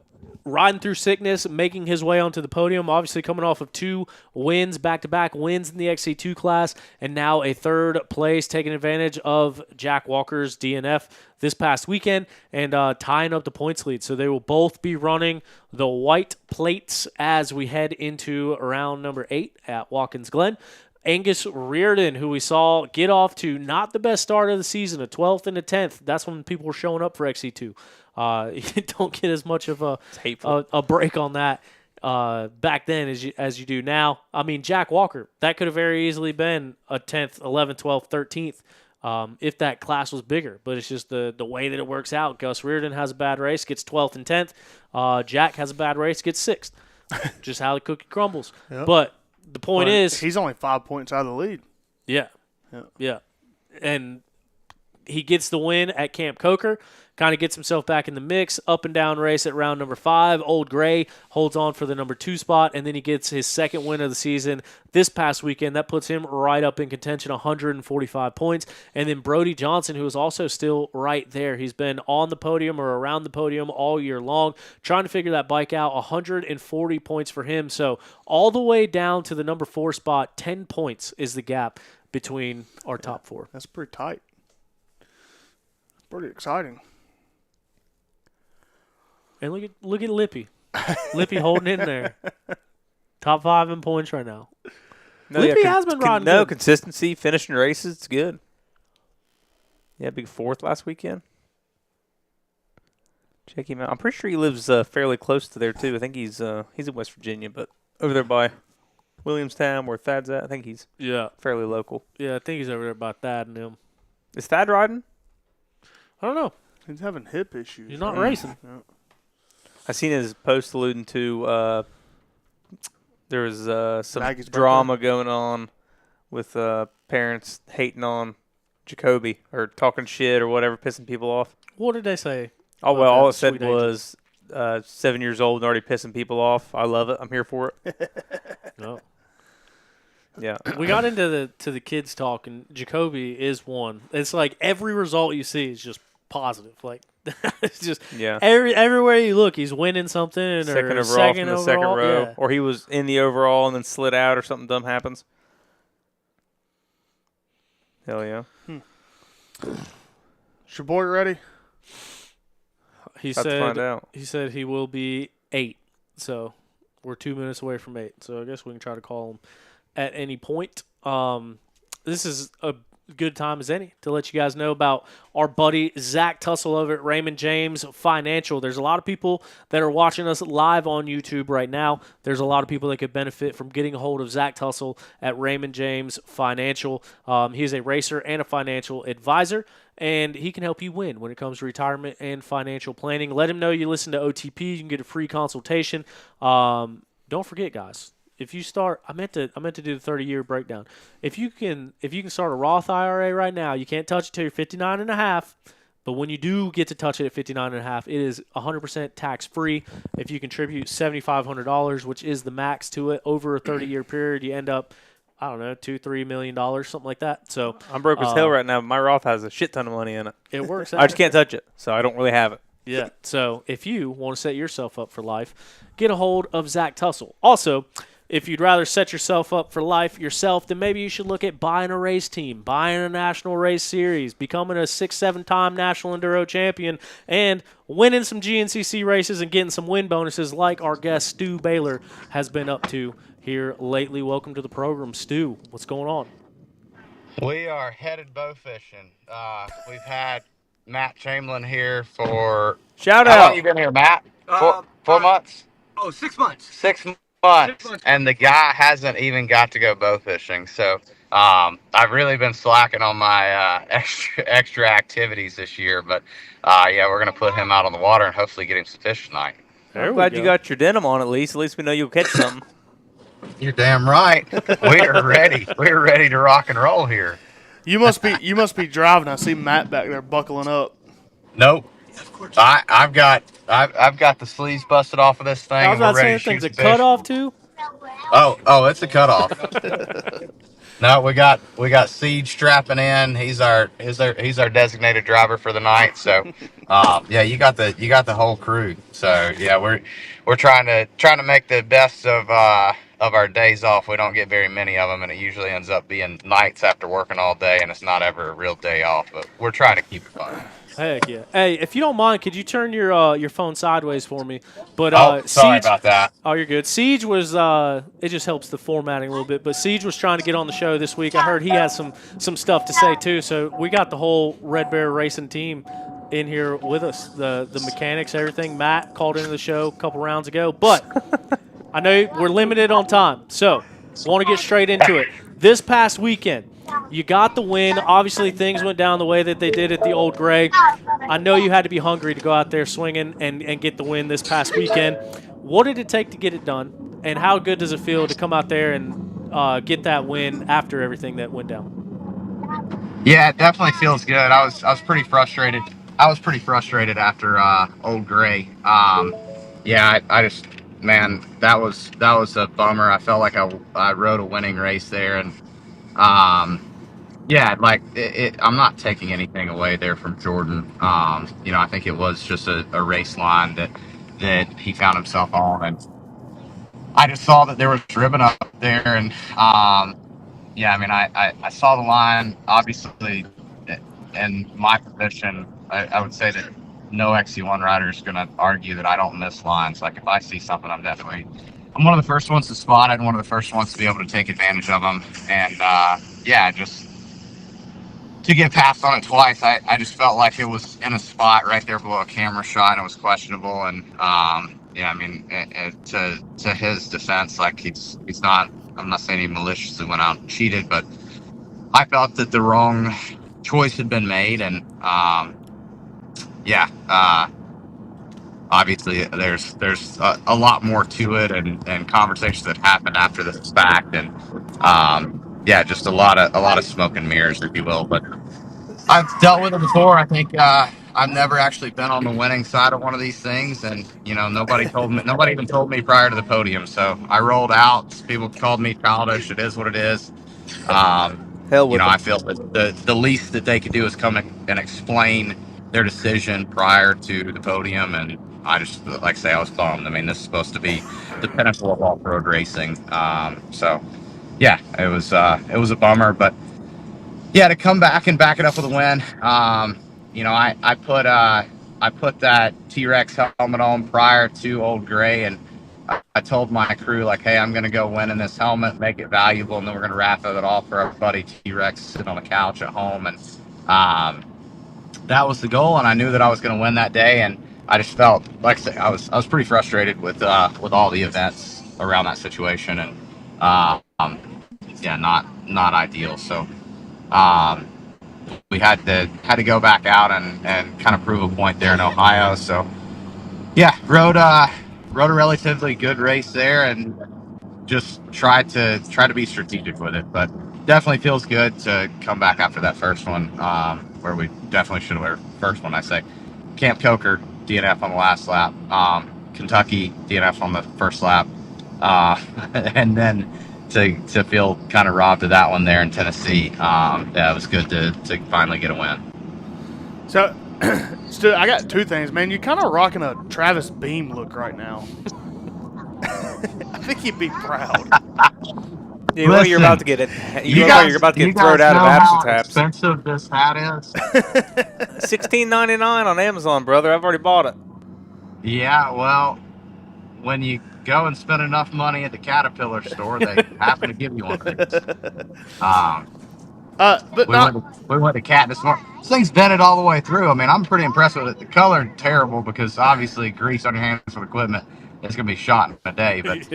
riding through sickness, making his way onto the podium, obviously coming off of 2 wins, back-to-back wins in the XC2 class, and now a 3rd place, taking advantage of Jack Walker's DNF this past weekend and tying up the points lead. So they will both be running the white plates as we head into round number 8 at Watkins Glen. Angus Reardon, who we saw get off to not the best start of the season, a 12th and a 10th. That's when people were showing up for XC2. You don't get as much of a break on that back then as you do now. I mean, Jack Walker, that could have very easily been a 10th, 11th, 12th, 13th if that class was bigger. But it's just the way that it works out. Gus Reardon has a bad race, gets 12th and 10th. Jack has a bad race, gets 6th. Just how the cookie crumbles. Yep. But the point is, he's only 5 points out of the lead. Yeah. And he gets the win at Camp Coker, kind of gets himself back in the mix, up and down race at round number 5. Old Gray holds on for the number 2 spot, and then he gets his 2nd win of the season this past weekend. That puts him right up in contention, 145 points. And then Brody Johnson, who is also still right there. He's been on the podium or around the podium all year long, trying to figure that bike out. 140 points for him. So all the way down to the number 4 spot, 10 points is the gap between our top 4. That's pretty tight. Pretty exciting. And look at Lippy. Lippy holding in there. Top 5 in points right now. Lippy has been riding good. Consistency, finishing races, it's good. Yeah, big 4th last weekend. Check him out. I'm pretty sure he lives fairly close to there too. I think he's in West Virginia, but over there by Williamstown where Thad's at. I think he's fairly local. Yeah, I think he's over there by Thad and him. Is Thad riding? I don't know. He's having hip issues. He's not racing. Yeah. I seen his post alluding to there was some Maggie's drama going on with parents hating on Jacoby or talking shit or whatever, pissing people off. What did they say? Oh, well, all it said was 7 years old and already pissing people off. I love it. I'm here for it. No. Yeah. We got into the kids talk, and Jacoby is one. It's like every result you see is just positive. Like it's just everywhere you look, he's winning something. Second or overall from the second row, yeah. or he was in the overall and then slid out, or something dumb happens. Hell yeah! Is your boy ready? He About to find said out. he said he will be 8. So we're 2 minutes away from 8. So I guess we can try to call him at any point. This is a good time as any to let you guys know about our buddy Zach Tussle over at Raymond James Financial. There's a lot of people that are watching us live on YouTube right now. There's a lot of people that could benefit from getting a hold of Zach Tussle at Raymond James Financial. He's a racer and a financial advisor, and he can help you win when it comes to retirement and financial planning. Let him know you listen to OTP. You can get a free consultation. Don't forget, guys. If you start, I meant to do the 30-year breakdown. If you can start a Roth IRA right now, you can't touch it till you're 59 and a half. But when you do get to touch it at 59 and a half, it is 100% tax-free. If you contribute $7,500, which is the max to it, over a 30-year period, you end up, I don't know, $2-3 million, something like that. So I'm broke as hell right now. But my Roth has a shit ton of money in it. It works out. I just can't touch it, so I don't really have it. Yeah. So if you want to set yourself up for life, get a hold of Zach Tussle. Also, if you'd rather set yourself up for life yourself, then maybe you should look at buying a race team, buying a national race series, becoming a 6-7-time national enduro champion, and winning some GNCC races and getting some win bonuses like our guest Stu Baylor has been up to here lately. Welcome to the program, Stu. What's going on? We are headed bow fishing. We've had Matt Chamberlain here for... Shout How out. long you been here, Matt? 4 months? 6 months. 6 months. And the guy hasn't even got to go bow fishing. So I've really been slacking on my extra activities this year. But yeah, we're going to put him out on the water and hopefully get him some fish tonight. I'm glad you got your denim on at least. At least we know you'll catch something. You're damn right. We are ready. We're ready to rock and roll here. You must be driving. I see Matt back there buckling up. Nope. I've got the sleeves busted off of this thing. I was about to say, thing's a cutoff too. Oh, it's a cutoff. No, we got Siege strapping in. He's our designated driver for the night. So, yeah, you got the whole crew. So yeah, we're trying to make the best of our days off. We don't get very many of them, and it usually ends up being nights after working all day, and it's not ever a real day off. But we're trying to keep it fun. Heck yeah. Hey, if you don't mind, could you turn your phone sideways for me? But Sorry Siege, about that. Oh, you're good. Siege was it just helps the formatting a little bit, but Siege was trying to get on the show this week. I heard he has some stuff to say too. So we got the whole Red Bear Racing team in here with us. The mechanics, everything. Matt called into the show a couple rounds ago, but I know we're limited on time. So want to get straight into it. This past weekend, you got the win. Obviously, things went down the way that they did at the Old Gray. I know you had to be hungry to go out there swinging and get the win this past weekend. What did it take to get it done, and how good does it feel to come out there and get that win after everything that went down? Yeah, it definitely feels good. I was pretty frustrated. I was pretty frustrated after Old Gray. Yeah, I just, man, that was a bummer. I felt like I rode a winning race there, and yeah, like I'm not taking anything away there from Jordan. I think it was just a race line that he found himself on, and I just saw that there was ribbon up there, and yeah, I mean, I saw the line. Obviously, in my position, I would say that no XC1 rider is going to argue that I don't miss lines. Like, if I see something, I'm one of the first ones to spot it and one of the first ones to be able to take advantage of them. And, yeah, just to get passed on it twice, I just felt like it was in a spot right there below a camera shot, and it was questionable. And, yeah, I mean, to his defense, like, he's not, I'm not saying he maliciously went out and cheated, but I felt that the wrong choice had been made, and yeah, obviously there's a lot more to it, and conversations that happened after the fact, and yeah, just a lot of smoke and mirrors, if you will. But I've dealt with it before. I think I've never actually been on the winning side of one of these things, and nobody even told me prior to the podium. So I rolled out. People called me childish. It is what it is. Hell with them. I feel that the least that they could do is come and explain their decision prior to the podium, and I just, like I say, I was bummed. I mean, this is supposed to be the pinnacle of off-road racing. So yeah, it was a bummer, but yeah, to come back and back it up with a win. I put that T-Rex helmet on prior to Old Gray, and I told my crew, like, hey, I'm going to go win in this helmet, make it valuable, and then we're going to wrap it off for our buddy T-Rex sitting on the couch at home. And that was the goal, and I knew that I was going to win that day. And I just felt, like I say, I was pretty frustrated with all the events around that situation, and yeah, not ideal. So we had to go back out and kind of prove a point there in Ohio. So yeah, rode a relatively good race there, and just try to be strategic with it. But definitely feels good to come back after that first one, where we definitely should have first one. I say Camp Coker DNF on the last lap, Kentucky DNF on the first lap, and then to feel kind of robbed of that one there in Tennessee. Yeah, it was good to finally get a win. So, Stu, I got two things, man. You're kind of rocking a Travis Beam look right now. I think you'd be proud. You know you're about to get it. You're about to get thrown out of absence tabs. Expensive this hat is. $16.99 on Amazon, brother. I've already bought it. Yeah, well, when you go and spend enough money at the Caterpillar store, they happen to give you one of these. We went to Cat this morning. This thing's vented all the way through. I mean, I'm pretty impressed with it. The color terrible, because obviously grease on your hands with equipment is going to be shot in a day. But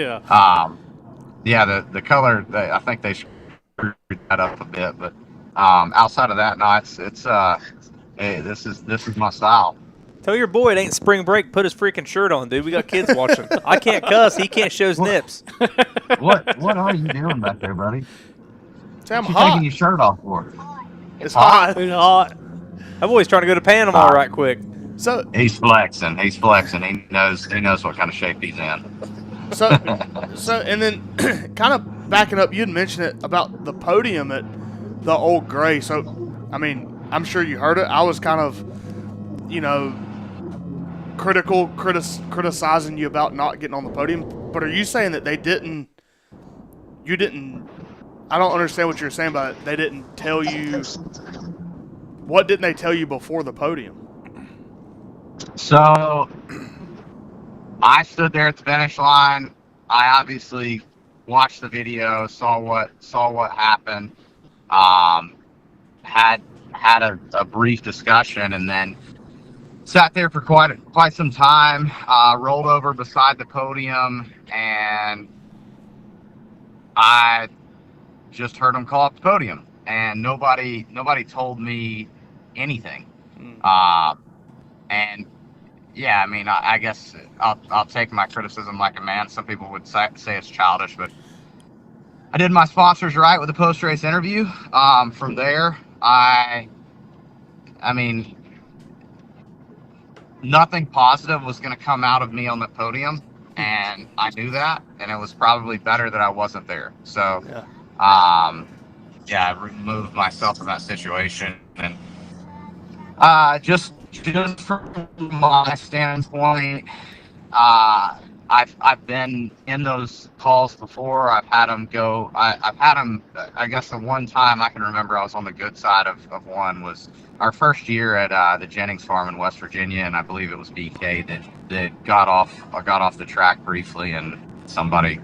yeah, the color, I think they screwed that up a bit. But outside of that, no, it's hey, this is my style. Tell your boy it ain't spring break. Put his freaking shirt on, dude. We got kids watching. I can't cuss. He can't show his nips. What are you doing back there, buddy? I'm What you hot. taking your shirt off for? It's hot. It's hot. I'm always trying to go to Panama right quick. So He's flexing. He knows what kind of shape he's in. So and then kind of backing up, you'd mentioned it about the podium at the Old Gray. So, I mean, I'm sure you heard it. I was kind of, criticizing you about not getting on the podium. But are you saying that they didn't? You didn't. I don't understand what you're saying about it. They didn't tell you. What didn't they tell you before the podium? So I stood there at the finish line. I obviously watched the video, saw what happened. Had a brief discussion, and then sat there for quite some time. Rolled over beside the podium, and I just heard them call up the podium, and nobody told me anything. And yeah, I mean, I guess I'll take my criticism like a man. Some people would say it's childish, but I did my sponsors right with the post-race interview. From there, I mean, nothing positive was going to come out of me on the podium, and I knew that, and it was probably better that I wasn't there. So, I removed myself from that situation, and just from my standpoint, I've been in those calls before. I've had them go. I've had them. I guess the one time I can remember I was on the good side of one was our first year at the Jennings Farm in West Virginia, and I believe it was BK that got off the track briefly, and somebody,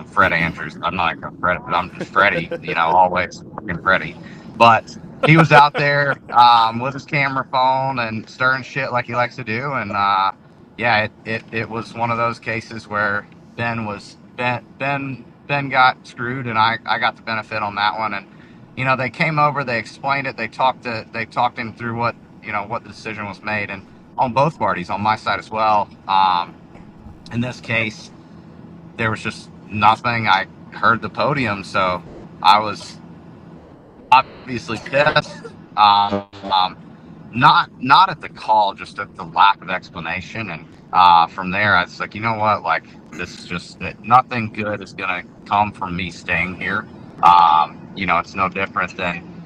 Fred Andrews. I'm not like Fred, but I'm just Freddie. Always fucking Freddie. But he was out there with his camera phone and stirring shit like he likes to do, and it was one of those cases where Ben got screwed, and I got the benefit on that one. And they came over, they explained it, they talked him through what the decision was made, and on both parties, on my side as well. In this case, there was just nothing. I heard the podium, so I was obviously pissed. Not at the call, just at the lack of explanation. And from there, I was like, you know what? Like, this is just nothing good is gonna come from me staying here. It's no different than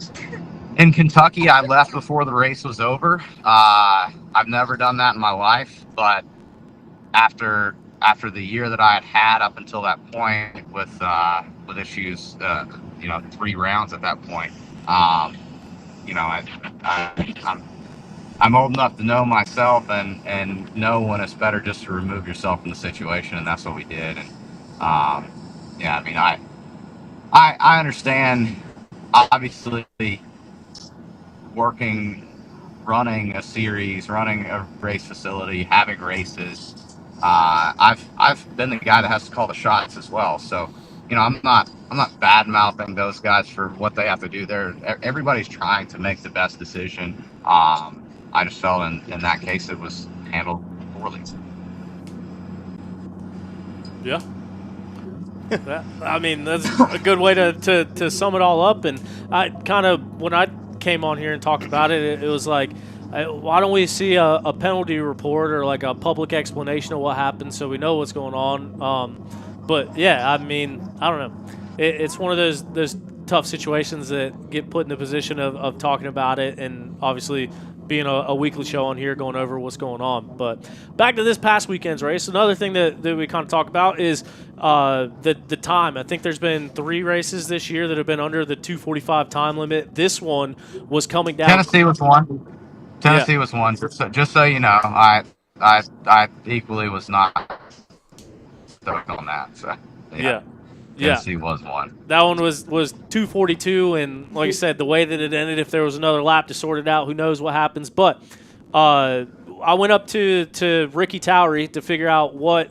in Kentucky. I left before the race was over. I've never done that in my life, but after the year that I had up until that point with issues, 3 rounds at that point. I'm old enough to know myself and know when it's better just to remove yourself from the situation, and that's what we did. And I understand, obviously, running a series, running a race facility, having races. I've been the guy that has to call the shots as well. So, I'm not bad mouthing those guys for what they have to do. Everybody's trying to make the best decision. I just felt in that case it was handled poorly. Yeah. I mean, that's a good way to sum it all up. And I kind of, when I came on here and talked about it, it was like, why don't we see a penalty report or like a public explanation of what happened so we know what's going on? But yeah, I mean, I don't know. It's one of those tough situations that get put in the position of talking about it, and obviously being a weekly show on here going over what's going on. But back to this past weekend's race, another thing that we kind of talk about is the time. I think there's been 3 races this year that have been under the 2:45 time limit. This one was coming down. Tennessee was one. Tennessee was one. Just so you know, I equally was not stoked on that. So yeah. Tennessee was one. That one was 2:42, and like I said, the way that it ended, if there was another lap to sort it out, who knows what happens. But I went up to Ricky Towery to figure out what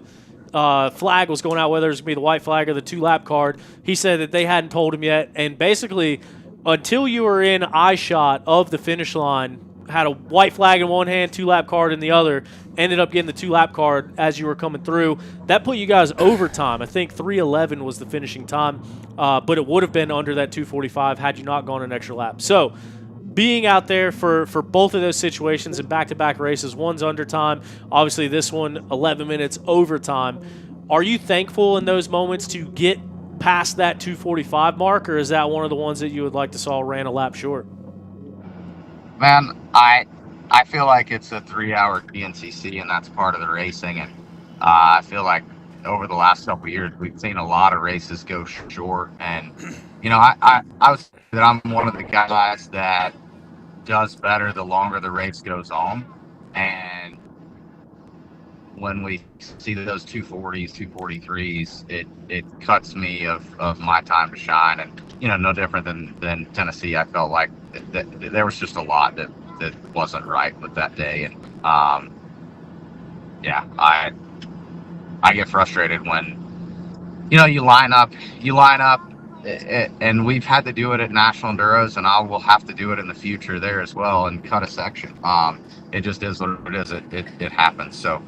flag was going out, whether it was going to be the white flag or the 2-lap card. He said that they hadn't told him yet, and basically until you were in eye shot of the finish line, had a white flag in one hand, 2-lap card in the other, ended up getting the 2-lap card as you were coming through. That put you guys overtime. I think 3:11 was the finishing time, but it would have been under that 2:45 had you not gone an extra lap. So being out there for both of those situations in back-to-back races, one's undertime, obviously this one 11 minutes overtime. Are you thankful in those moments to get past that 2:45 mark, or is that one of the ones that you would like to saw ran a lap short? Man, I feel like it's a 3-hour GNCC, and that's part of the racing. And I feel like over the last couple of years, we've seen a lot of races go short. And I would say that I'm one of the guys that does better the longer the race goes on. And when we see those 240s, 243s, it cuts me of my time to shine. And no different than Tennessee. I felt like there was just a lot that wasn't right with that day. And I get frustrated when you line up, and we've had to do it at National Enduros, and I will have to do it in the future there as well, and cut a section. It just is what it is. It happens. So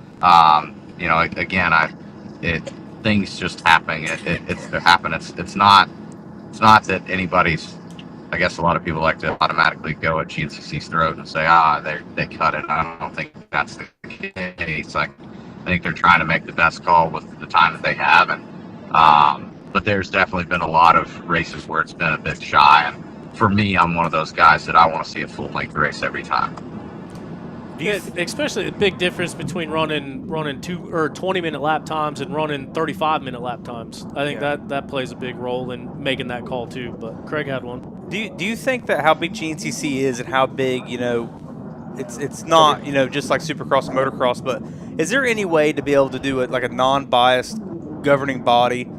again, things just happen. It happen. It's not that anybody's. I guess a lot of people like to automatically go at GNCC's throat and say, they cut it. I don't think that's the case. I think they're trying to make the best call with the time that they have. And but there's definitely been a lot of races where it's been a bit shy. And for me, I'm one of those guys that I want to see a full length race every time. Especially the big difference between running 20-minute lap times and running 35-minute lap times. I think that plays a big role in making that call too. But Craig had one. Do you think that how big GNCC is and how big it's not just like Supercross and Motocross, but is there any way to be able to do it like a non-biased governing body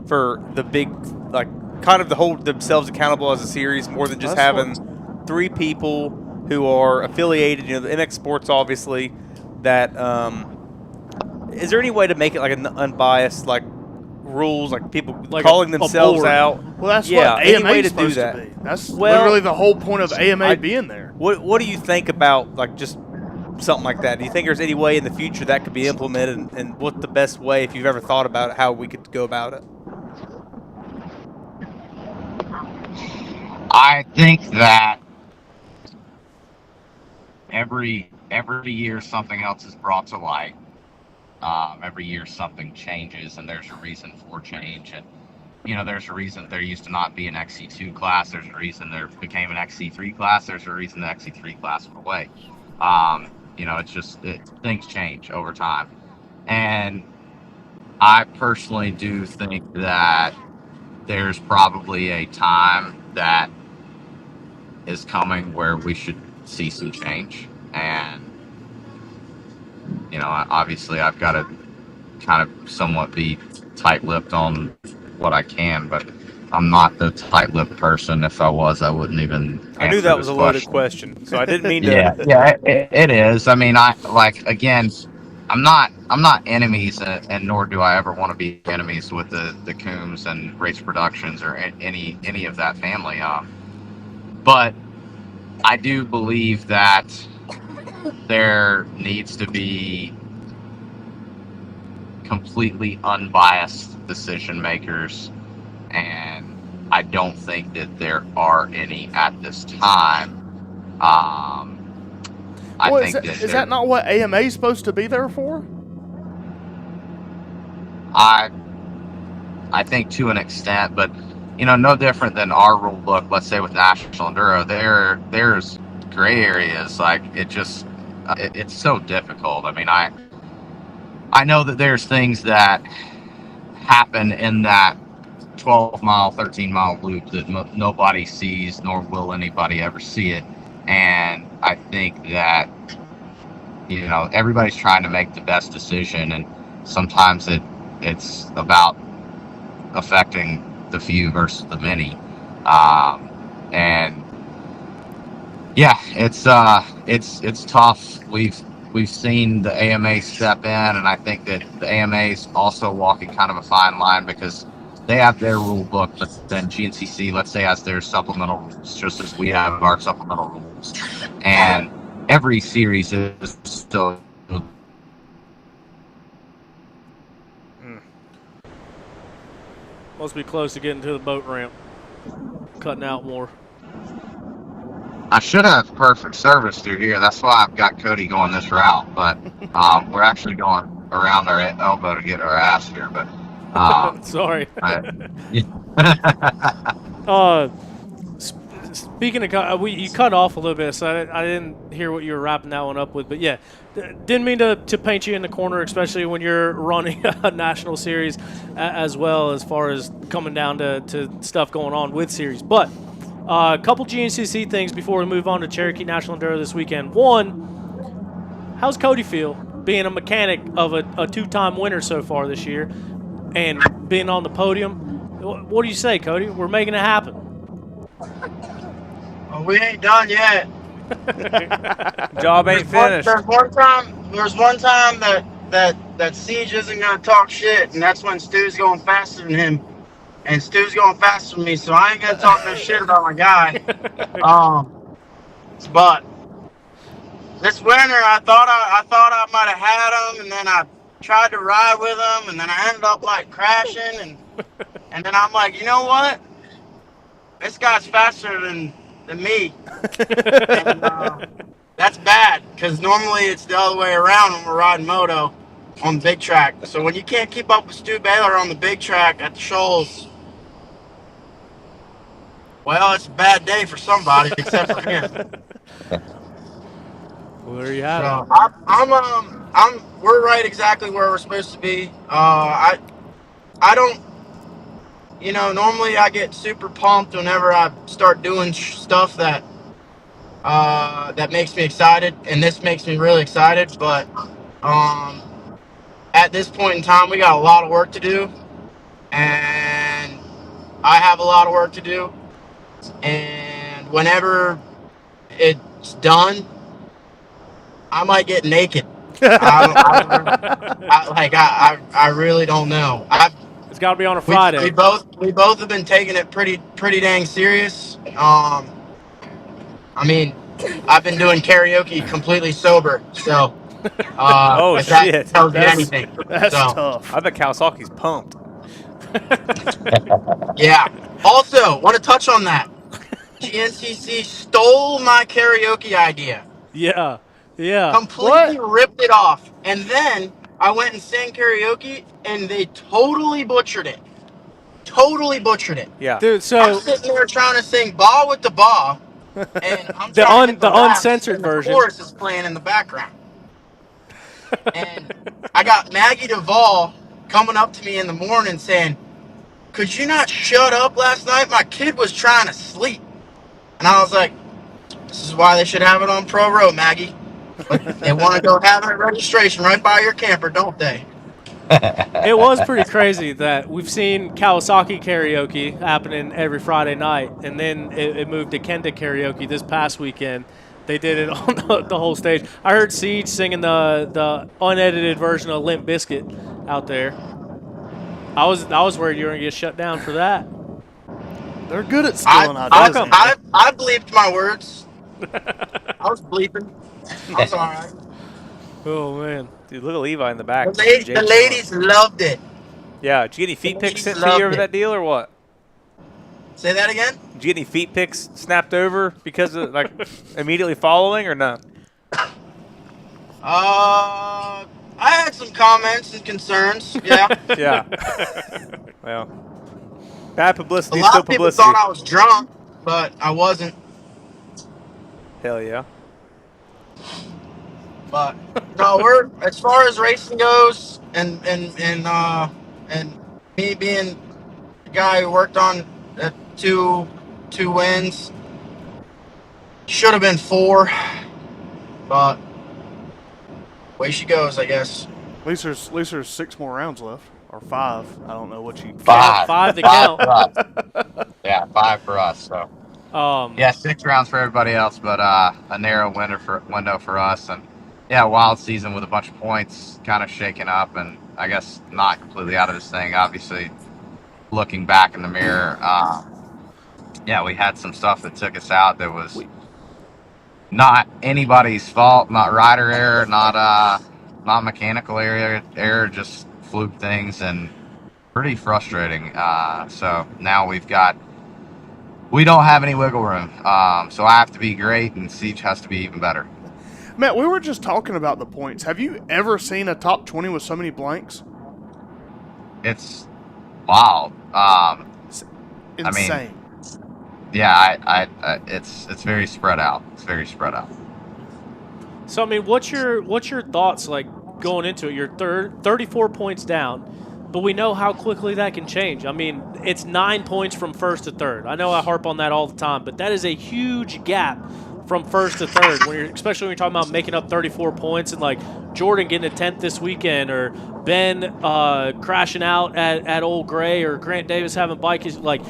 for the big, like, kind of to hold themselves accountable as a series more than just having 3 people who are affiliated, the MX Sports obviously, that is there any way to make it like an unbiased, like, rules, like people like calling themselves out? Well, that's what AMA is supposed to be. That's literally the whole point of AMA being there. What do you think about, like, just something like that? Do you think there's any way in the future that could be implemented, and what's the best way, if you've ever thought about it, how we could go about it? I think that every year something else is brought to light. Every year something changes, and there's a reason for change. And there's a reason there used to not be an XC2 class. There's a reason there became an XC3 class. There's a reason the XC3 class went away. It's just things change over time. And I personally do think that there's probably a time that is coming where we should see some change. And obviously I've got to kind of somewhat be tight-lipped on what I can, but I'm not the tight-lipped person. If I was, I wouldn't even. I knew that was a loaded question, so I didn't mean to. Yeah, it is. I mean, I'm not enemies, and nor do I ever want to be enemies with the Coombs and Race Productions or any of that family. But I do believe that there needs to be completely unbiased decision makers, and I don't think that there are any at this time. Is that not what AMA is supposed to be there for? I think to an extent, but no different than our rule book. Let's say with National Enduro, there's gray areas. Like it's so difficult. I mean, I know that there's things that happen in that 12-mile, 13-mile loop that nobody sees, nor will anybody ever see it. And I think that everybody's trying to make the best decision, and sometimes it's about affecting the few versus the many. And yeah, it's tough. We've seen the AMA step in, and I think that the AMA is also walking kind of a fine line because they have their rule book, but then GNCC, let's say, has their supplemental rules, just as we have our supplemental rules. And every series is still. Must be close to getting to the boat ramp. Cutting out more. I should have perfect service through here. That's why I've got Cody going this route. But we're actually going around our elbow to get our ass here. But Sorry. Speaking of, you cut off a little bit, so I didn't hear what you were wrapping that one up with. But yeah, didn't mean to paint you in the corner, especially when you're running a national series as well, as far as coming down to stuff going on with series. But a couple GNCC things before we move on to Cherokee National Enduro this weekend. One, how's Cody feel being a mechanic of a two-time winner so far this year and being on the podium? What do you say, Cody? We're making it happen. Well, we ain't done yet. Job ain't finished. There's one time that Siege isn't gonna talk shit, and that's when Stu's going faster than him, and Stu's going faster than me. So I ain't gonna talk no shit about my guy. But this winter, I thought I might have had him, and then I tried to ride with him, and then I ended up like crashing, and then I'm like, you know what? This guy's faster than me. And, that's bad, because normally it's the other way around when we're riding moto on the big track. So when you can't keep up with Stu Baylor on the big track at the shoals, well, it's a bad day for somebody except for him. Well, there you have So we're right exactly where we're supposed to be. I don't, normally I get super pumped whenever I start doing stuff that makes me excited, and this makes me really excited. But at this point in time, we got a lot of work to do, and I have a lot of work to do. And whenever it's done, I might get naked. I really don't know. It's got to be on a Friday. We both have been taking it pretty dang serious. I mean, I've been doing karaoke completely sober, so Oh if that shit! tells you anything. That's So, tough. I bet Kawasaki's pumped. yeah. Also, want to touch on that. GNCC stole my karaoke idea. Yeah. Completely ripped it off. And then I went and sang karaoke, and they totally butchered it. Yeah. Dude, I'm so sitting there trying to sing "Ba with the Ba," and I'm The trying to hit the raps, uncensored and version. The chorus is playing in the background. And I got Maggie Duvall coming up to me in the morning saying, "Could you not shut up last night? My kid was trying to sleep." And I was like, "This is why they should have it on Pro Road, Maggie. They want to go have a registration right by your camper, don't they?" it was pretty crazy that we've seen Kawasaki karaoke happening every Friday night, and then it moved to Kenda karaoke this past weekend. They did it on the whole stage. I heard Siege singing the unedited version of Limp Bizkit out there. I was worried you were gonna get shut down for that. They're good at stealing ideas. I bleeped my words. I was bleeping. I was all right. Oh man, Dude, look at Levi in the back. The ladies loved it. Yeah, did you get any feet pics ladies sent to you over loved that deal or what? Say that again? Did you get any feet pics snapped over because of like immediately following or not? I had some comments and concerns. Yeah. Yeah. Well, bad publicity, A lot still of people publicity. thought I was drunk, but I wasn't. Hell yeah. But no, we're as far as racing goes, and me being the guy who worked on two wins, should have been 4, but way she goes, I guess. At least there's 6 more rounds left, or 5. I don't know what you. 5. 5 to count. For us. Yeah, 5 for us. So yeah, 6 rounds for everybody else, but a narrow window for us, and yeah, wild season with a bunch of points, kind of shaken up, and I guess not completely out of this thing. Obviously, looking back in the mirror, yeah, we had some stuff that took us out that was not anybody's fault, not rider error, not mechanical error, just fluke things, and pretty frustrating. So now we don't have any wiggle room. So I have to be great, and Siege has to be even better. Matt, we were just talking about the points. Have you ever seen a top 20 with so many blanks? It's Wow. Insane. I mean, yeah, I it's very spread out. It's very spread out. So I mean, what's your thoughts like going into it? You're 34 points down, but we know how quickly that can change. I mean, it's 9 points from first to third. I know I harp on that all the time, but that is a huge gap from first to third. Especially when you're talking about making up 34 points and like Jordan getting a 10th this weekend, or Ben crashing out at Old Gray, or Grant Davis having bike issues. Like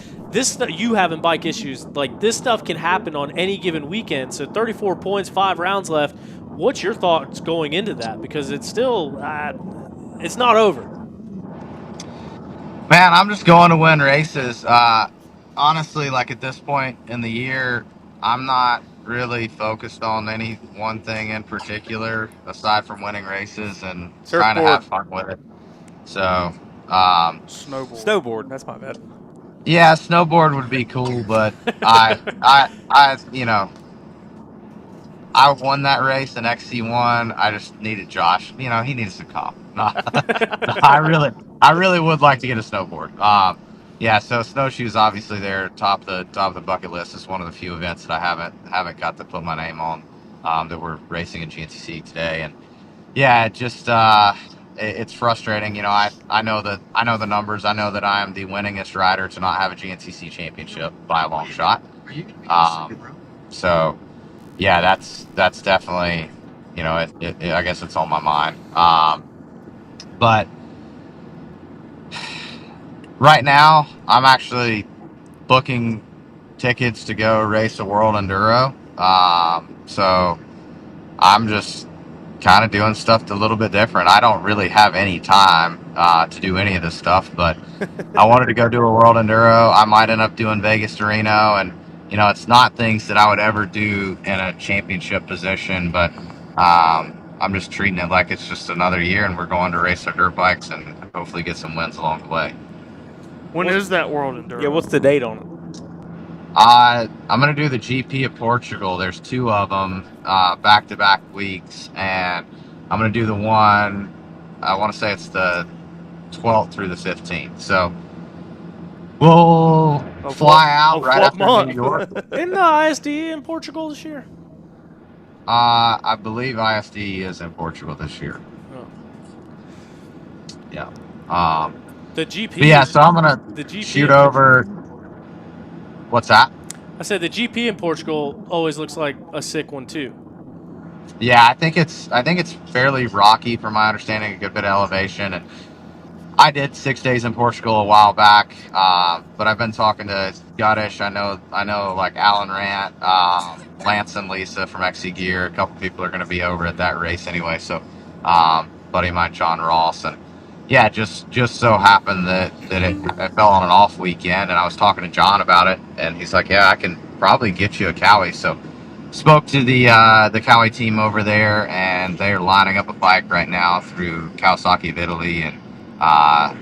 you having bike issues. Like this stuff can happen on any given weekend. So 34 points, 5 rounds left. What's your thoughts going into that? Because it's still, it's not over. Man, I'm just going to win races. Honestly, like at this point in the year, I'm not really focused on any one thing in particular aside from winning races and trying to have fun with it. So, Snowboard. That's my bad. yeah, snowboard would be cool, but you know, I won that race in XC1. I just needed Josh. You know, he needs to come. I really would like to get a snowboard. Yeah. So snowshoes, obviously, they're top of the bucket list. It's one of the few events that I haven't got to put my name on. That we're racing in GNCC today, and yeah, it's frustrating. You know, I know the numbers. I know that I am the winningest rider to not have a GNCC championship by a long shot. So. Yeah, that's definitely, you know, I guess it's on my mind. But right now, I'm actually booking tickets to go race a World Enduro. So I'm just kind of doing stuff a little bit different. I don't really have any time to do any of this stuff, but I wanted to go do a World Enduro. I might end up doing Vegas to Reno, and you know, it's not things that I would ever do in a championship position, but I'm just treating it like it's just another year, and we're going to race our dirt bikes and hopefully get some wins along the way. When is that World Enduro? Yeah, what's the date on it? I'm going to do the GP of Portugal. There's 2 of them, back-to-back weeks, and I'm going to do the one, I want to say it's the 12th through the 15th. So we'll fly out right after New York. Isn't the ISD in Portugal this year? I believe ISD is in Portugal this year. Oh. Yeah. The GP. But yeah, so I'm gonna shoot over. What's that? I said the GP in Portugal always looks like a sick one too. Yeah, I think it's fairly rocky from my understanding, a good bit of elevation, and I did 6 days in Portugal a while back, but I've been talking to Scottish. I know like Alan Rant, Lance and Lisa from XC Gear. A couple people are going to be over at that race anyway. So, buddy of mine, John Ross, and yeah, just so happened that it fell on an off weekend, and I was talking to John about it, and he's like, "Yeah, I can probably get you a Cowie." So, spoke to the Cowie team over there, and they're lining up a bike right now through Kawasaki of Italy, and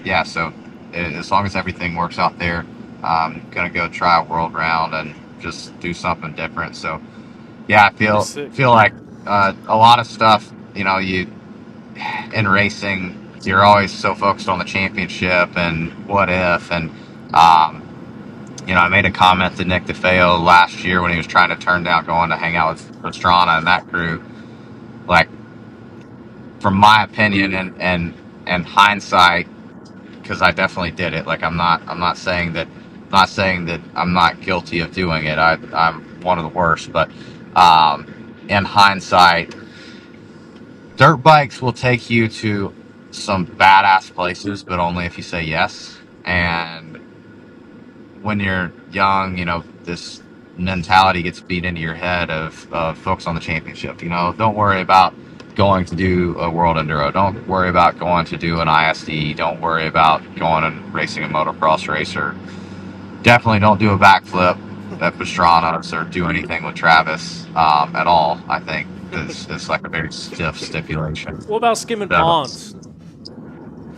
yeah, so as long as everything works out there, I'm gonna go try a world round and just do something different. So yeah, I feel like a lot of stuff, you know, in racing, you're always so focused on the championship and what if, and you know, I made a comment to Nick DeFeo last year when he was trying to turn down going to hang out with Pastrana and that crew. Like, from my opinion and hindsight, because I definitely did it. Like, I'm not saying that I'm not guilty of doing it. I'm one of the worst, but in hindsight, dirt bikes will take you to some badass places, but only if you say yes. And when you're young, you know, this mentality gets beat into your head of focus on the championship. You know, don't worry about going to do a World Enduro. Don't worry about going to do an ISD. Don't worry about going and racing a motocross racer. Definitely don't do a backflip at Pastrana's or do anything with Travis at all. I think it's like a very stiff stipulation. What about skimming ponds?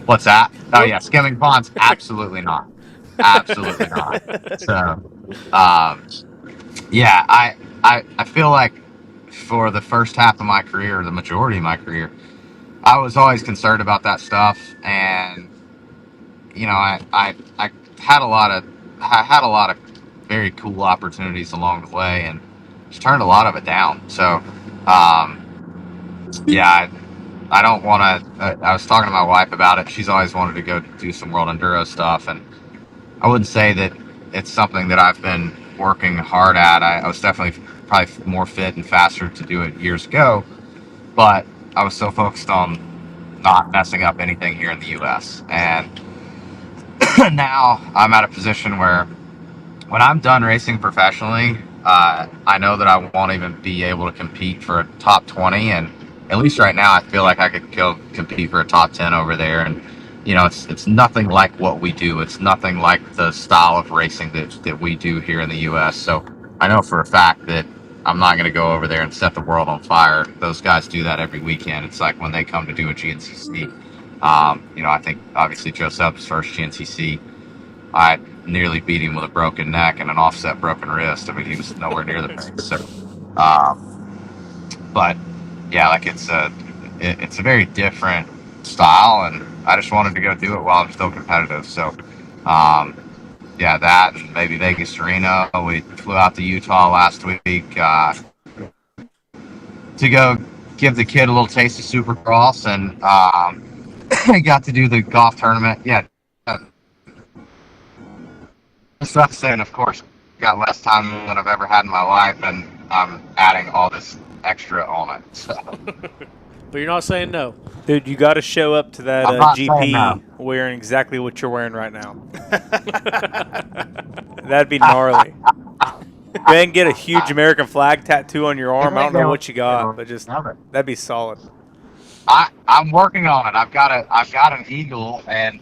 What's that? Oh yeah, skimming ponds. Absolutely not. Absolutely not. So, yeah, I feel like for the first half of my career, the majority of my career, I was always concerned about that stuff, and I had a lot of very cool opportunities along the way, and just turned a lot of it down. So, yeah, I don't want to. I was talking to my wife about it. She's always wanted to go do some world enduro stuff, and I wouldn't say that it's something that I've been working hard at. I was definitely probably more fit and faster to do it years ago, but I was so focused on not messing up anything here in the U.S. And now I'm at a position where when I'm done racing professionally, I know that I won't even be able to compete for a top 20. And at least right now, I feel like I could go compete for a top 10 over there. And, it's nothing like what we do. It's nothing like the style of racing that we do here in the U.S. So I know for a fact that I'm not going to go over there and set the world on fire. Those guys do that every weekend. It's like when they come to do a GNCC. I think obviously Joe Sub's first GNCC, I nearly beat him with a broken neck and an offset broken wrist. I mean, he was nowhere near the pace. So, but yeah, like it's a very different style, and I just wanted to go do it while I'm still competitive. So, yeah, that and maybe Vegas to Reno. We flew out to Utah last week to go give the kid a little taste of Supercross, and got to do the golf tournament. Yeah. Stuff saying, of course, got less time than I've ever had in my life, and I'm adding all this extra on it. So. But you're not saying no. Dude, you got to show up to that GP wearing exactly what you're wearing right now. That'd be gnarly. Go ahead and get a huge American flag tattoo on your arm. I don't know what you got, but just that'd be solid. I'm working on it. I've got an eagle, and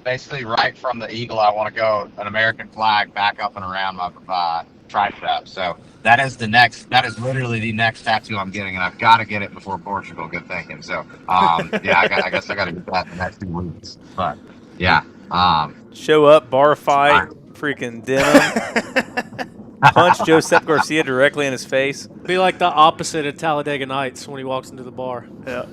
basically right from the eagle, I want to go an American flag back up and around my tricep. So that is literally the next tattoo I'm getting, and I've got to get it before Portugal. Good thinking. So yeah, I guess I got to get that in the next 2 weeks. But yeah, show up, bar fight, freaking denim. Punch Josep Garcia directly in his face. Be like the opposite of Talladega Nights when he walks into the bar. Yeah.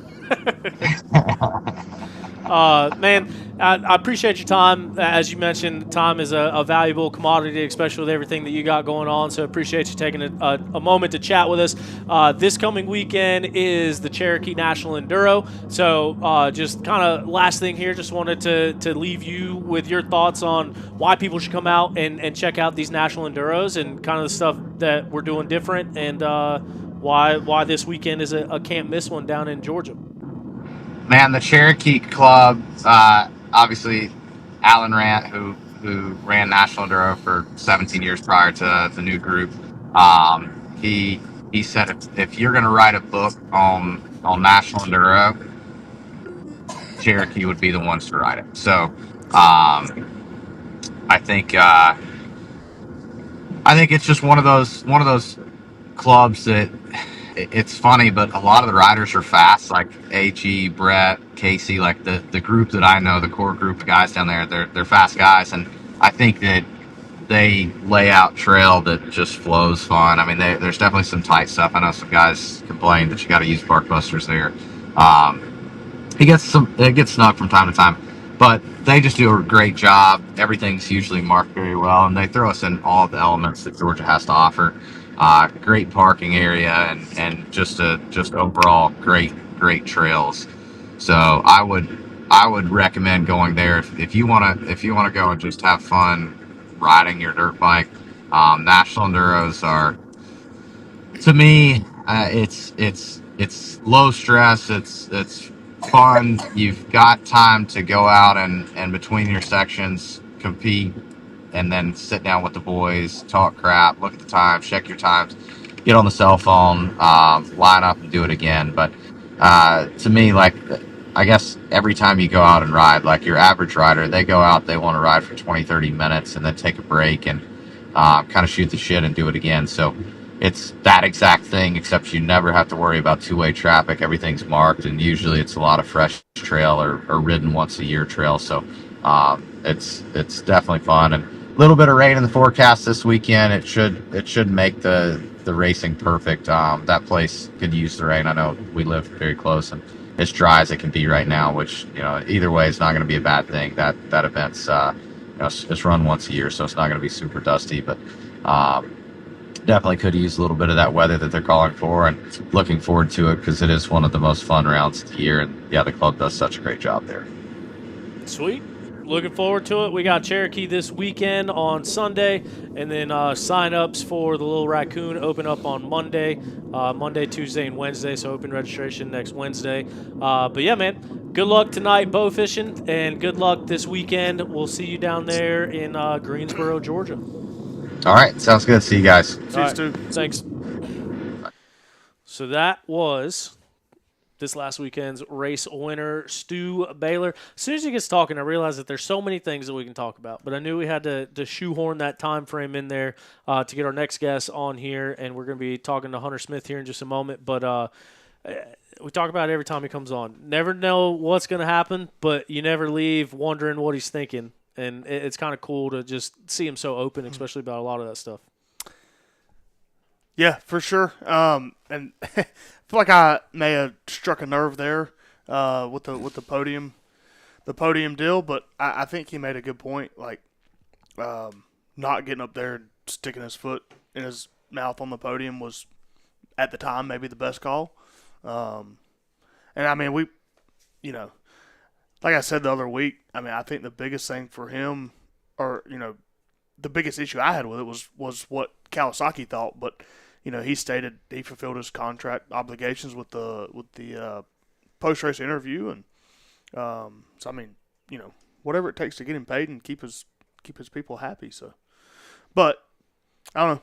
Man, I appreciate your time. As you mentioned, time is a valuable commodity, especially with everything that you got going on. So appreciate you taking a moment to chat with us. This coming weekend is the Cherokee National Enduro. So just kind of last thing here, just wanted to leave you with your thoughts on why people should come out and check out these National Enduros and kind of the stuff that we're doing different, and why this weekend is a can't miss one down in Georgia. Man, the Cherokee Club, obviously Alan Rant, who ran National Enduro for 17 years prior to the new group, he said if you're going to write a book on National Enduro, Cherokee would be the ones to write it. So I think it's just one of those clubs that it's funny, but a lot of the riders are fast, like AG, Brett, Casey, like the group that I know, the core group of guys down there, they're fast guys, and I think that they lay out trail that just flows fun. I mean, there's definitely some tight stuff. I know some guys complain that you got to use bark busters there. It gets snug from time to time, but they just do a great job. Everything's usually marked very well, and they throw us in all the elements that Georgia has to offer. Great parking area, and just overall great trails. So I would recommend going there if you want to go and just have fun riding your dirt bike. National Enduros are, to me, it's low stress. It's fun. You've got time to go out and between your sections compete, and then sit down with the boys, talk crap, look at the times, check your times, get on the cell phone, line up and do it again. But to me, like, I guess every time you go out and ride, like your average rider, they go out, they want to ride for 20, 30 minutes and then take a break and kind of shoot the shit and do it again. So it's that exact thing, except you never have to worry about two-way traffic. Everything's marked, and usually it's a lot of fresh trail or ridden once a year trail. So it's definitely fun. And a little bit of rain in the forecast this weekend. It should make the racing perfect. That place could use the rain. I know we live very close, and as dry as it can be right now, which, either way is not going to be a bad thing. That event's it's run once a year, so it's not going to be super dusty, but definitely could use a little bit of that weather that they're calling for, and looking forward to it because it is one of the most fun rounds of the year, and the club does such a great job there. Sweet. Looking forward to it. We got Cherokee this weekend on Sunday, and then sign-ups for the Little Raccoon open up on Monday, Tuesday, and Wednesday, so open registration next Wednesday. But yeah, man, good luck tonight bow fishing, and good luck this weekend. We'll see you down there in Greensboro, Georgia. All right, sounds good. See you guys. See you, Stu. Thanks. So that was this last weekend's race winner, Stu Baylor. As soon as he gets talking, I realized that there's so many things that we can talk about, but I knew we had to shoehorn that time frame in there to get our next guest on here, and we're going to be talking to Hunter Smith here in just a moment, but we talk about it every time he comes on. Never know what's going to happen, but you never leave wondering what he's thinking, and it's kind of cool to just see him so open, especially about a lot of that stuff. Yeah, for sure. And I feel like I may have struck a nerve there with the podium deal, but I think he made a good point. Like not getting up there and sticking his foot in his mouth on the podium was at the time maybe the best call. And I mean like I said the other week, I mean I think the biggest thing for him, or the biggest issue I had with it was what Kawasaki thought, but he stated he fulfilled his contract obligations with the post race interview, and so I mean whatever it takes to get him paid and keep his people happy. So, but I don't know.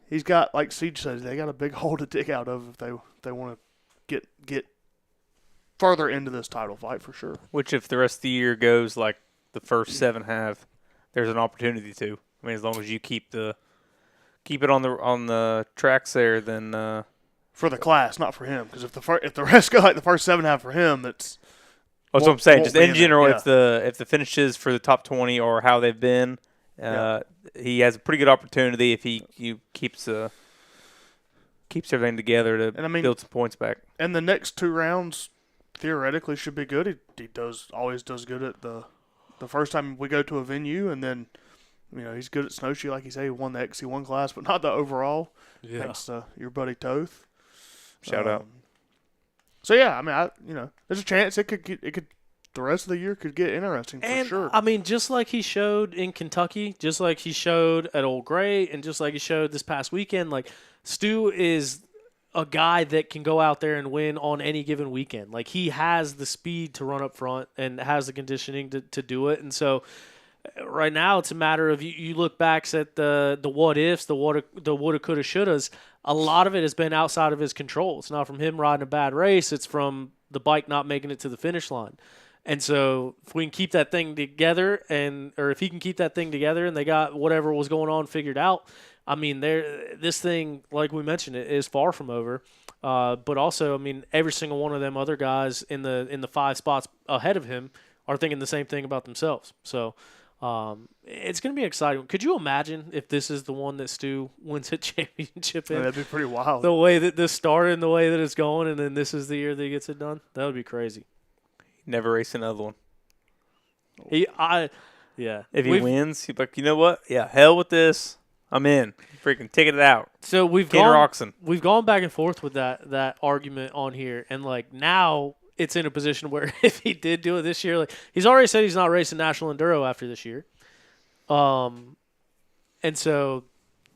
He's got, like Siege says, they got a big hole to dig out of if they want to get further into this title fight for sure. Which, if the rest of the year goes like the first 7 have, there's an opportunity to. I mean, as long as you keep it on the tracks there, then for the class, not for him. Because if the rest go like the first 7 have for him, it's that's what I'm saying. Just in general, yeah. if the finishes for the top 20 or how they've been, he has a pretty good opportunity if he keeps everything together to build some points back. And the next 2 rounds theoretically should be good. He always does good at the first time we go to a venue, and then he's good at snowshoe, like you say. He won the XC1 class, but not the overall. Yeah. Thanks to your buddy Toth. Shout out. So yeah, I mean, there's a chance it could the rest of the year could get interesting for sure. I mean, just like he showed in Kentucky, just like he showed at Old Gray, and just like he showed this past weekend, like Stu is a guy that can go out there and win on any given weekend. Like he has the speed to run up front and has the conditioning to do it, and so. Right now, it's a matter of you look back at the what ifs, the woulda, coulda, shouldas. A lot of it has been outside of his control. It's not from him riding a bad race. It's from the bike not making it to the finish line. And so, if we can keep that thing together, or if he can keep that thing together, and they got whatever was going on figured out, I mean, this thing, like we mentioned, it is far from over. But also, I mean, every single one of them other guys in the 5 spots ahead of him are thinking the same thing about themselves. So. It's going to be exciting. Could you imagine if this is the one that Stu wins a championship in? That'd be pretty wild. The way that this started and the way that it's going, and then this is the year that he gets it done? That would be crazy. Never race another one. If he wins, he'd be like, you know what? Yeah, hell with this. I'm in. Freaking ticket it out. So we've gone back and forth with that argument on here, and like now it's in a position where if he did do it this year, like he's already said he's not racing National Enduro after this year. And so,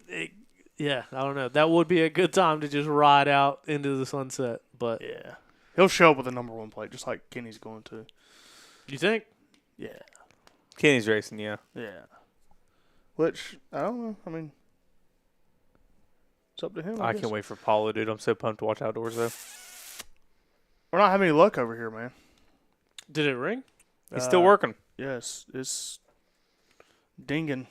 I don't know. That would be a good time to just ride out into the sunset. But yeah, he'll show up with a number 1 plate, just like Kenny's going to. You think? Yeah. Kenny's racing, yeah. Yeah. Which, I don't know. I mean, it's up to him. I can't wait for Paulo, dude. I'm so pumped to watch outdoors, though. We're not having any luck over here, man. Did it ring? He's still working. Yes, it's dinging.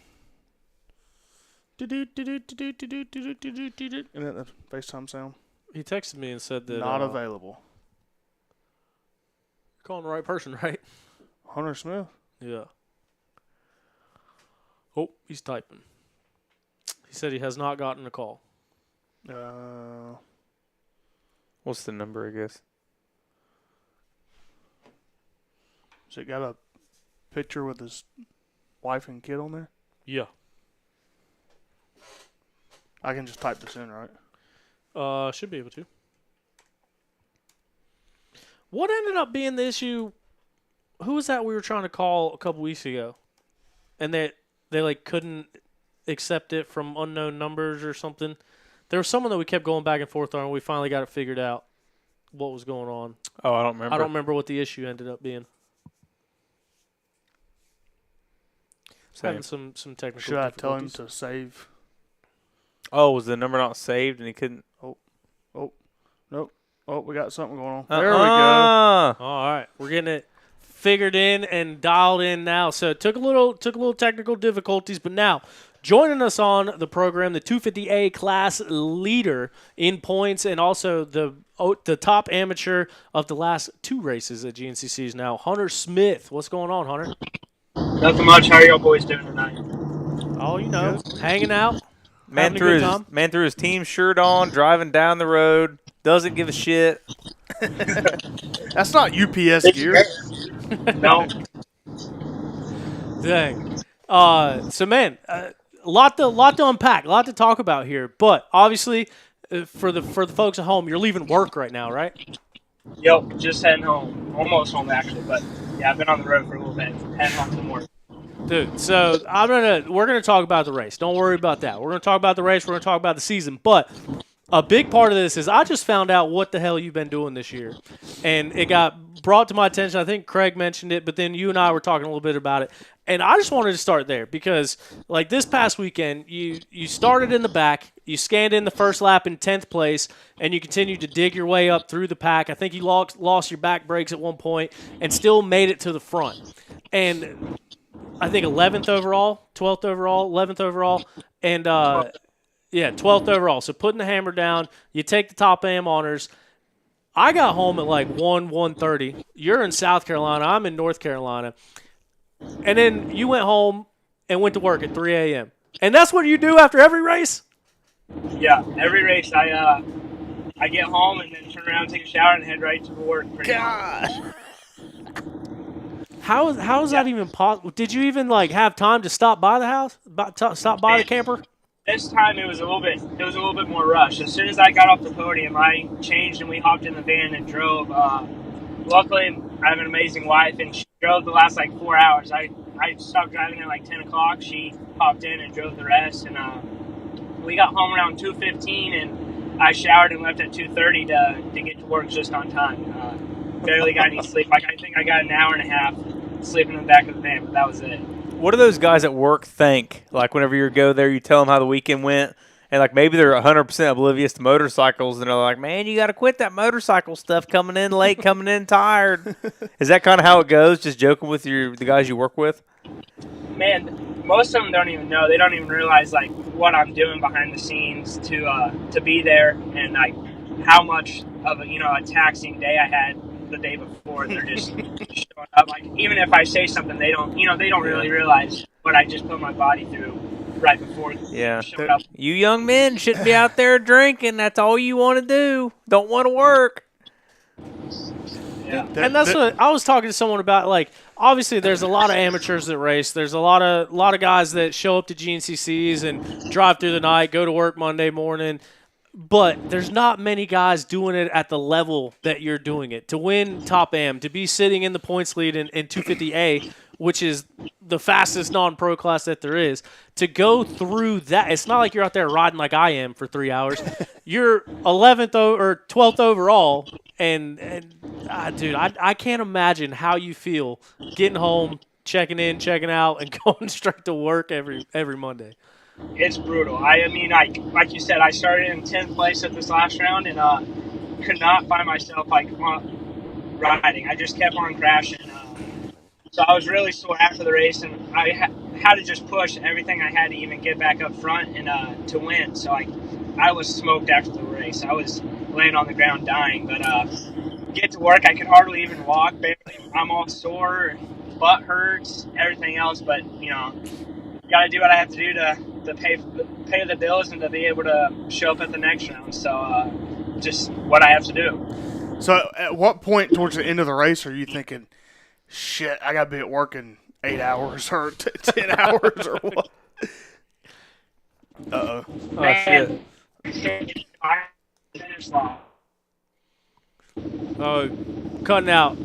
And then the FaceTime sound. He texted me and said that not available. You're calling the right person, right? Hunter Smith. Yeah. Oh, he's typing. He said he has not gotten a call. What's the number, I guess? Has it got a picture with his wife and kid on there? Yeah. I can just type this in, right? Should be able to. What ended up being the issue? Who was that we were trying to call a couple weeks ago? And they like couldn't accept it from unknown numbers or something. There was someone that we kept going back and forth on, and we finally got it figured out what was going on. Oh, I don't remember. I don't remember what the issue ended up being. Having some technical Should I tell him difficulties. to save? Oh, was the number not saved and he couldn't? Nope. Oh, we got something going on. There we go. All right, we're getting it figured in and dialed in now. So it took a little technical difficulties, but now joining us on the program, the 250A class leader in points and also the top amateur of the last 2 races at GNCC's now, Hunter Smith. What's going on, Hunter? Nothing much. How are y'all boys doing tonight? Oh, hanging out. Man threw his team shirt on, driving down the road, doesn't give a shit. That's not UPS gear. No. Dang. So, man, a lot to unpack, a lot to talk about here. But obviously, for the folks at home, you're leaving work right now, right? Yep, just heading home. Almost home, actually. But, yeah, I've been on the road for a little bit. Heading home from work. Dude, so we're gonna talk about the race. Don't worry about that. We're gonna talk about the race. We're gonna talk about the season. But a big part of this is I just found out what the hell you've been doing this year, and it got brought to my attention. I think Craig mentioned it, but then you and I were talking a little bit about it, and I just wanted to start there because, like this past weekend, you started in the back, you scanned in the first lap in 10th place, and you continued to dig your way up through the pack. I think you lost your back brakes at one point, and still made it to the front, and I think 11th overall, 12th overall, 11th overall, and 12th overall. So putting the hammer down, you take the top AM honors. I got home at like 1:30. You're in South Carolina. I'm in North Carolina. And then you went home and went to work at 3 a.m. And that's what you do after every race? Yeah, every race I get home and then turn around, take a shower, and head right to work. God. How is that even possible? Did you even have time to stop by the house? Stop by the camper? This time it was a little bit more rushed. As soon as I got off the podium, I changed and we hopped in the van and drove. Luckily, I have an amazing wife, and she drove the last 4 hours. I stopped driving at 10 o'clock. She hopped in and drove the rest, and we got home around 2:15, and I showered and left at 2:30 to get to work just on time. Barely got any sleep. I think I got an hour and a half sleeping in the back of the van, but that was it. What do those guys at work think? Whenever you go there, you tell them how the weekend went, and maybe they're 100% oblivious to motorcycles, and they're like, "Man, you got to quit that motorcycle stuff. Coming in late, coming in tired." Is that kind of how it goes? Just joking with the guys you work with? Man, most of them don't even know. They don't even realize what I'm doing behind the scenes to be there, and how much of a taxing day I had the day before. They're just showing up. Even if I say something, they don't really realize what I just put my body through right before. Yeah. Showing up. You young men shouldn't be out there drinking. That's all you want to do. Don't want to work. Yeah. And that's what I was talking to someone about. Obviously, there's a lot of amateurs that race. There's a lot of guys that show up to GNCCs and drive through the night, go to work Monday morning. But there's not many guys doing it at the level that you're doing it. To win Top Am, to be sitting in the points lead in 250A, which is the fastest non-pro class that there is, to go through that, it's not like you're out there riding like I am for 3 hours. You're 11th or 12th overall, and dude, I can't imagine how you feel getting home, checking in, checking out, and going straight to work every Monday. It's brutal. I mean, like you said, I started in 10th place at this last round and could not find myself riding. I just kept on crashing. So I was really sore after the race, and I had to just push everything I had to even get back up front and to win. So I was smoked after the race. I was laying on the ground dying. But get to work, I could hardly even walk. Barely. I'm all sore, butt hurts, everything else. But got to do what I have to do to pay the bills and to be able to show up at the next round. So just what I have to do. So at what point towards the end of the race are you thinking, shit, I gotta be at work in 8 hours or 10 hours or what. Uh-oh. Oh, shit. Oh, cutting out.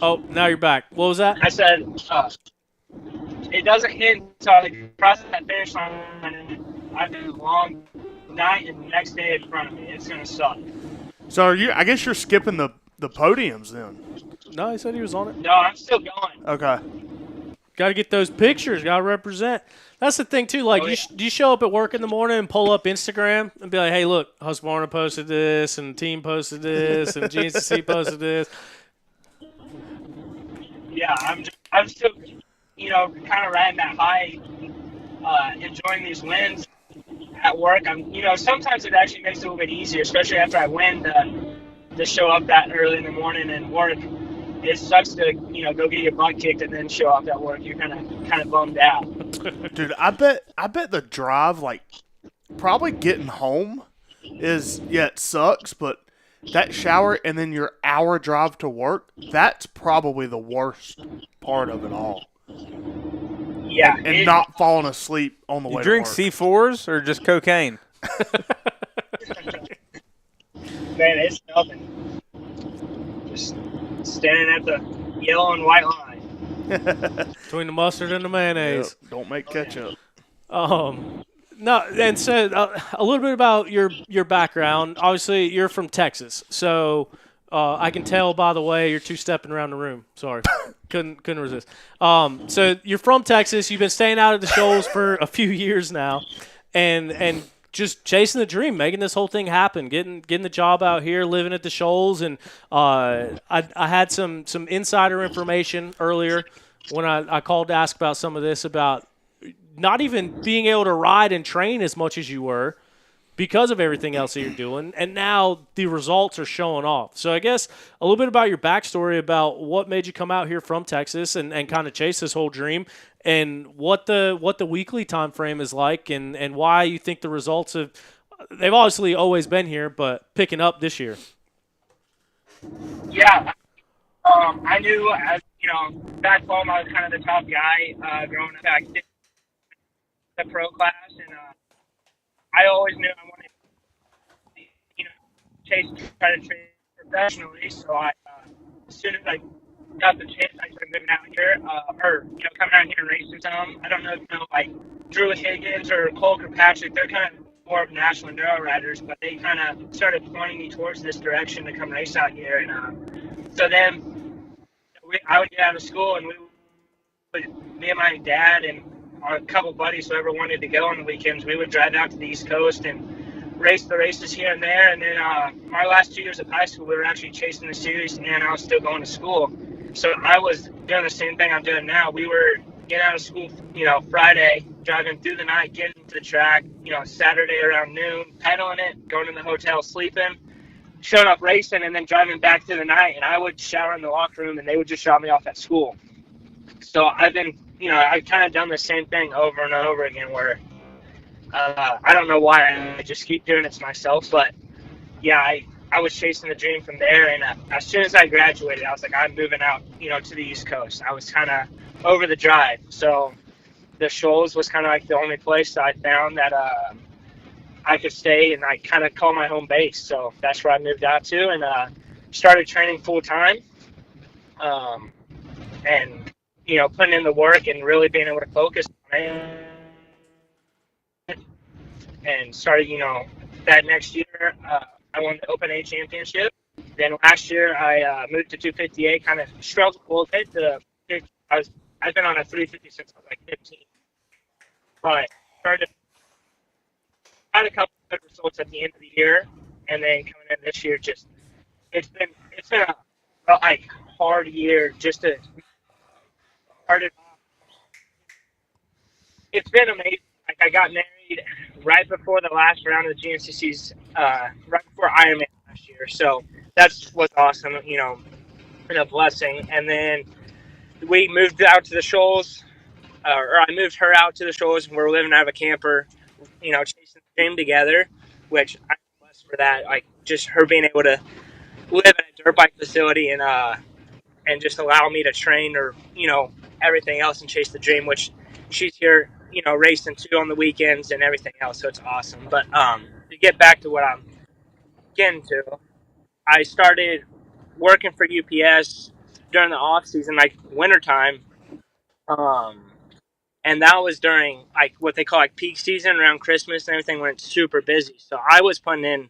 Oh, now you're back. What was that? I said, it doesn't hit until I cross that finish line, and I do a long night, and the next day in front of me. It's gonna suck. So I guess you're skipping the podiums then. No, he said he was on it. No, I'm still going. Okay. Got to get those pictures. Got to represent. That's the thing too. Like, you show up at work in the morning and pull up Instagram and be like, "Hey, look, Husqvarna posted this, and team posted this, and GNCC posted this." Yeah, I'm still, kind of riding that high, enjoying these wins at work. Sometimes it actually makes it a little bit easier, especially after I win, to show up that early in the morning and work. It sucks to, go get your butt kicked and then show up at work. You're kind of bummed out. Dude, I bet the drive, like, probably getting home it sucks, but that shower and then your hour drive to work, that's probably the worst part of it all. Yeah. And not falling asleep on the way You drink to work. C4s or just cocaine? Man, it's nothing. Just staring at the yellow and white line. Between the mustard and the mayonnaise. Yep, don't make ketchup. No, and so a little bit about your background. Obviously, you're from Texas, so I can tell by the way you're two-stepping around the room. Sorry, couldn't resist. So you're from Texas. You've been staying out at the shoals for a few years now, and just chasing the dream, making this whole thing happen, getting the job out here, living at the shoals. And I had some insider information earlier when I called to ask about some of this, about not even being able to ride and train as much as you were because of everything else that you're doing, and now the results are showing off. So I guess a little bit about your backstory, about what made you come out here from Texas and kind of chase this whole dream, and what the weekly time frame is like, and why you think the results they've obviously always been here, but picking up this year. Yeah. I knew, as back home, I was kind of the top guy growing up. I did the pro class, and I always knew I wanted to try to train professionally. So as soon as I got the chance, I started moving out here, coming out here and racing some. I don't know if like Drew Higgins or Cole Kirkpatrick, they're kind of more of national enduro riders, but they kind of started pointing me towards this direction to come race out here. And so then I would get out of school, and me and my dad and a couple buddies, whoever wanted to go on the weekends, we would drive out to the East Coast and race the races here and there. And then my last 2 years of high school, we were actually chasing the series, and I was still going to school. So I was doing the same thing I'm doing now. We were getting out of school, Friday, driving through the night, getting to the track, Saturday around noon, pedaling it, going to the hotel, sleeping, showing up racing, and then driving back through the night. And I would shower in the locker room, and they would just drop me off at school. So I've been, I've kind of done the same thing over and over again, where I don't know why I just keep doing it to myself, but yeah, I was chasing the dream from there. And as soon as I graduated, I was like, I'm moving out, to the East Coast. I was kind of over the drive. So the Shoals was kind of like the only place that I found that I could stay, and I kind of call my home base. So that's where I moved out to, and started training full time. And putting in the work and really being able to focus on it. And started, that next year, I won the Open A championship. Then last year, I moved to 258, kind of struggled a little bit. I've been on a 350 since I was like 15. But had a couple of good results at the end of the year, and then coming in this year, it's been a hard year just to. It's been amazing. Like, I got married right before the last round of the GNCC's, right before Ironman last year. So that was awesome, and a blessing. And then we moved out to the Shoals, or I moved her out to the Shoals, and we're living out of a camper, chasing the dream together, which I'm blessed for that. Like, just her being able to live at a dirt bike facility and and just allow me to train or, everything else and chase the dream, which she's here, racing too on the weekends and everything else. So it's awesome. But to get back to what I'm getting to, I started working for UPS during the off season, like wintertime. And that was during like what they call like peak season around Christmas and everything when it's super busy. So I was putting in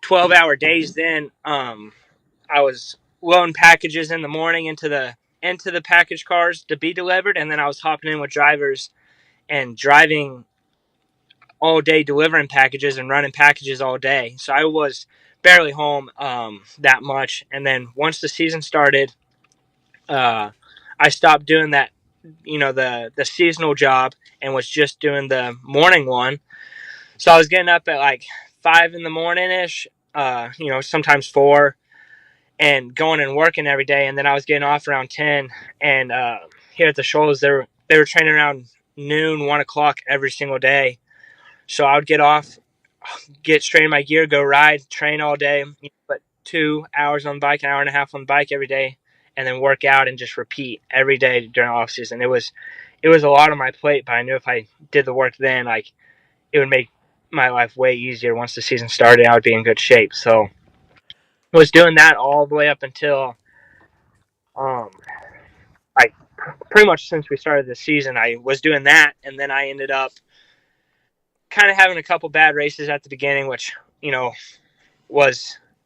12-hour days then. I was loading packages in the morning into the package cars to be delivered, and then I was hopping in with drivers and driving all day delivering packages and running packages all day. So I was barely home that much. And then once the season started, I stopped doing that, the seasonal job and was just doing the morning one. So I was getting up at like 5 in the morning ish, sometimes 4, and going and working every day. And then I was getting off around 10. And here at the Shoals, they were training around noon, 1 o'clock every single day. So I would get off, get straight in my gear, go ride, train all day, but 2 hours on the bike, an hour and a half on the bike every day, and then work out and just repeat every day during off season. It was a lot on my plate, but I knew if I did the work then, like, it would make my life way easier. Once the season started, I would be in good shape. So I was doing that all the way up until, like, pretty much since we started the season, I was doing that, and then I ended up kind of having a couple bad races at the beginning, which,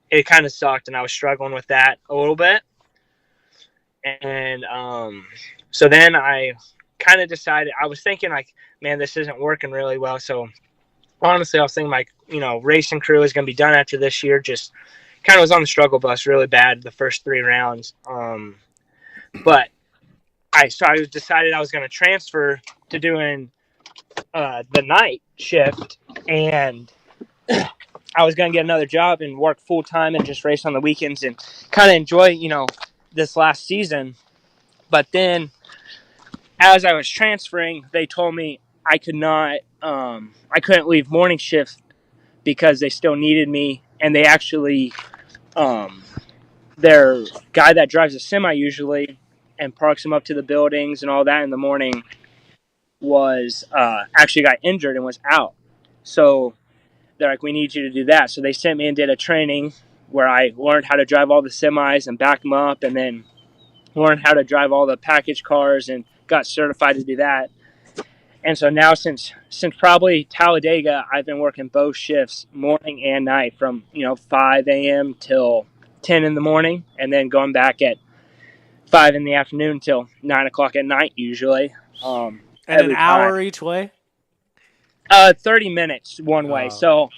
it kind of sucked, and I was struggling with that a little bit. And so then I kind of decided, I was thinking like, man, this isn't working really well. So honestly, I was thinking like, racing crew is going to be done after this year. Just kind of was on the struggle bus really bad the first 3 rounds. But I decided I was going to transfer to doing the night shift, and I was going to get another job and work full time and just race on the weekends and kind of enjoy, this last season. But then as I was transferring, they told me I couldn't leave morning shift because they still needed me. And they actually, their guy that drives a semi usually and parks them up to the buildings and all that in the morning was actually got injured and was out. So they're like, we need you to do that. So they sent me and did a training where I learned how to drive all the semis and back them up, and then learned how to drive all the package cars and got certified to do that. And so now since probably Talladega, I've been working both shifts, morning and night, from 5 a.m. till 10 in the morning, and then going back at 5 in the afternoon till 9 o'clock at night usually. And an hour time. Each way? 30 minutes one way. So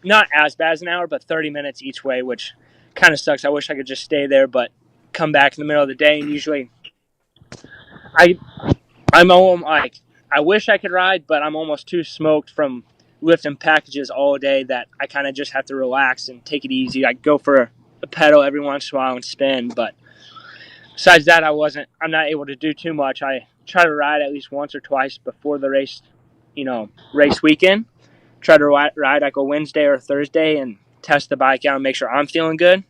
not as bad as an hour, but 30 minutes each way, which kind of sucks. I wish I could just stay there, but come back in the middle of the day. And usually I'm almost like, I wish I could ride, but I'm almost too smoked from lifting packages all day that I kind of just have to relax and take it easy. I go for a pedal every once in a while and spin, but besides that, I'm not able to do too much. I try to ride at least once or twice before the race, race weekend. Try to ride like a Wednesday or Thursday and test the bike out and make sure I'm feeling good,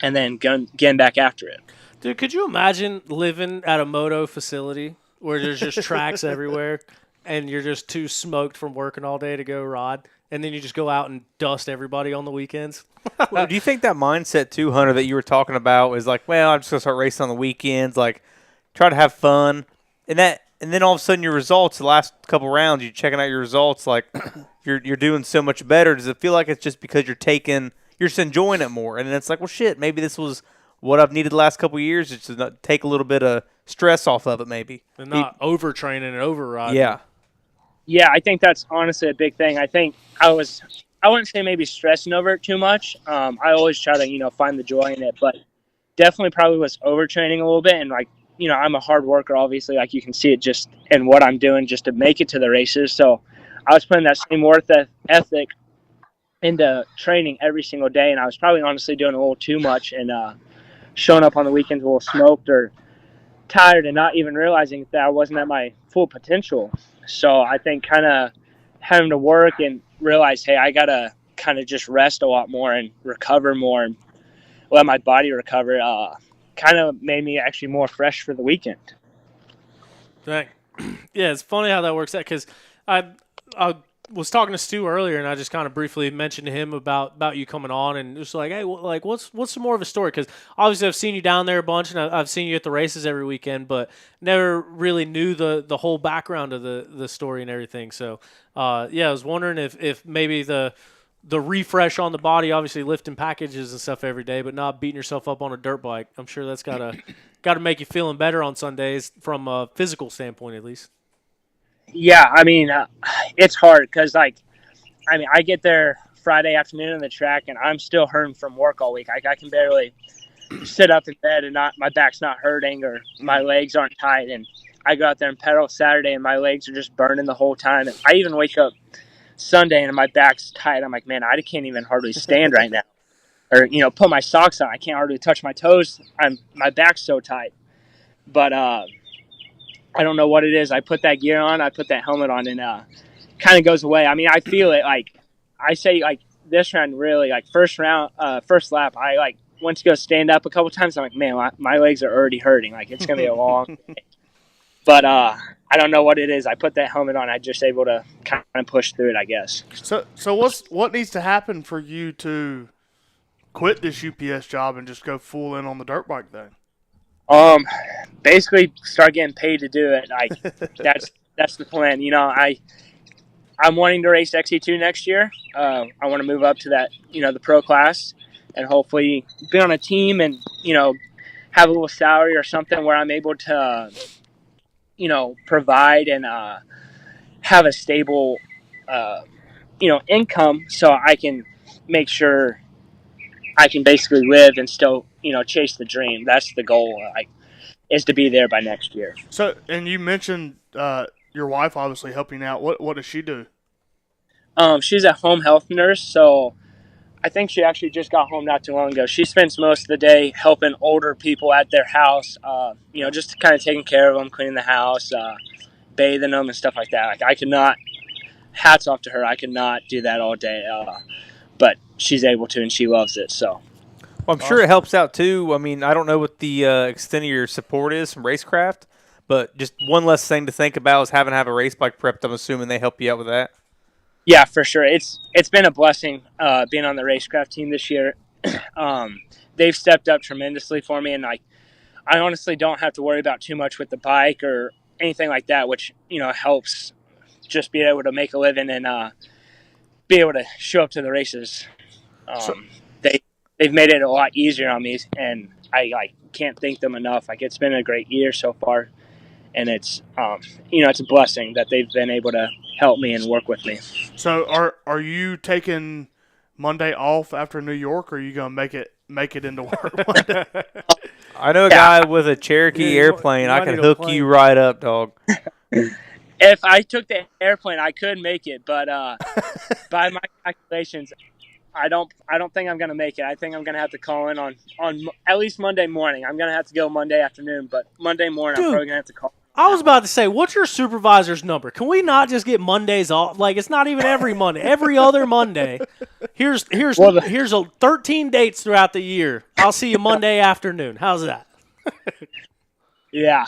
and then getting back after it. Dude, could you imagine living at a moto facility where there's just tracks everywhere and you're just too smoked from working all day to go ride, and then you just go out and dust everybody on the weekends? Well, do you think that mindset too, Hunter, that you were talking about is like, well, I'm just going to start racing on the weekends, like try to have fun, and then all of a sudden your results, the last couple rounds, you're checking out your results, like you're doing so much better. Does it feel like it's just because you're just enjoying it more? And then it's like, well, shit, maybe this was what I've needed the last couple of years, is to not take a little bit of stress off of it, maybe. And not overtraining and overriding. Yeah. Yeah, I think that's honestly a big thing. I think I wouldn't say maybe stressing over it too much. I always try to, find the joy in it, but definitely probably was overtraining a little bit. And like, I'm a hard worker, obviously, like you can see it just in what I'm doing just to make it to the races. So I was putting that same work ethic into training every single day. And I was probably honestly doing a little too much and showing up on the weekends a little smoked or tired and not even realizing that I wasn't at my full potential. So I think kind of having to work and realize, hey, I got to kind of just rest a lot more and recover more and let my body recover. kind of made me actually more fresh for the weekend. Dang. Yeah, it's funny how that works out because I was talking to Stu earlier, and I just kind of briefly mentioned to him about you coming on, and just like, hey, what's some more of a story? Because obviously I've seen you down there a bunch, and I've seen you at the races every weekend, but never really knew the whole background of the story and everything. So, yeah, I was wondering if maybe the refresh on the body, obviously lifting packages and stuff every day, but not beating yourself up on a dirt bike. I'm sure that's gotta make you feeling better on Sundays from a physical standpoint, at least. Yeah, I mean, it's hard because, I get there Friday afternoon on the track, and I'm still hurting from work all week. I can barely sit up in bed and my back's not hurting or my legs aren't tight. And I go out there and pedal Saturday, and my legs are just burning the whole time. And I even wake up Sunday and my back's tight. I'm like, man, I can't even hardly stand right now. Or, put my socks on. I can't hardly touch my toes. My back's so tight. But I don't know what it is. I put that gear on, I put that helmet on, and kind of goes away. I mean, I feel it. Like I say, like this round, really, like first lap, I went to go stand up a couple times. I'm like, man, my legs are already hurting. Like it's gonna be a long day. But I don't know what it is. I put that helmet on. I'm just able to kind of push through it, I guess. So what needs to happen for you to quit this UPS job and just go full in on the dirt bike thing? Basically start getting paid to do it. That's the plan. I'm wanting to race XC2 next year. I want to move up to that, the pro class, and hopefully be on a team and, have a little salary or something where I'm able to, provide and, have a stable, income so I can make sure I can basically live and still, chase the dream. That's the goal, is to be there by next year. So, and you mentioned your wife obviously helping out. What does she do? She's a home health nurse, so I think she actually just got home not too long ago. She spends most of the day helping older people at their house, just kind of taking care of them, cleaning the house, bathing them and stuff like that. Like I could not, hats off to her, I could not do that all day, but she's able to, and she loves it, so. Well, I'm sure it helps out, too. I mean, I don't know what the extent of your support is from Racecraft, but just one less thing to think about is having to have a race bike prepped. I'm assuming they help you out with that. Yeah, for sure. It's been a blessing being on the Racecraft team this year. They've stepped up tremendously for me, and I honestly don't have to worry about too much with the bike or anything like that, which, helps just be able to make a living and be able to show up to the races. They've made it a lot easier on me, and I can't thank them enough. Like it's been a great year so far, and it's it's a blessing that they've been able to help me and work with me. So are you taking Monday off after New York, or are you gonna make it into work Monday? I know a guy with a Cherokee airplane. I can hook you right up, dog. If I took the airplane, I could make it, but by my calculations, I don't think I'm gonna make it. I think I'm gonna have to call in on at least Monday morning. I'm gonna have to go Monday afternoon, but Monday morning I'm probably gonna have to call. I was about to say, what's your supervisor's number? Can we not just get Mondays off? Like it's not even every Monday, every other Monday. Here's 13 dates throughout the year. I'll see you Monday afternoon. How's that? Yeah.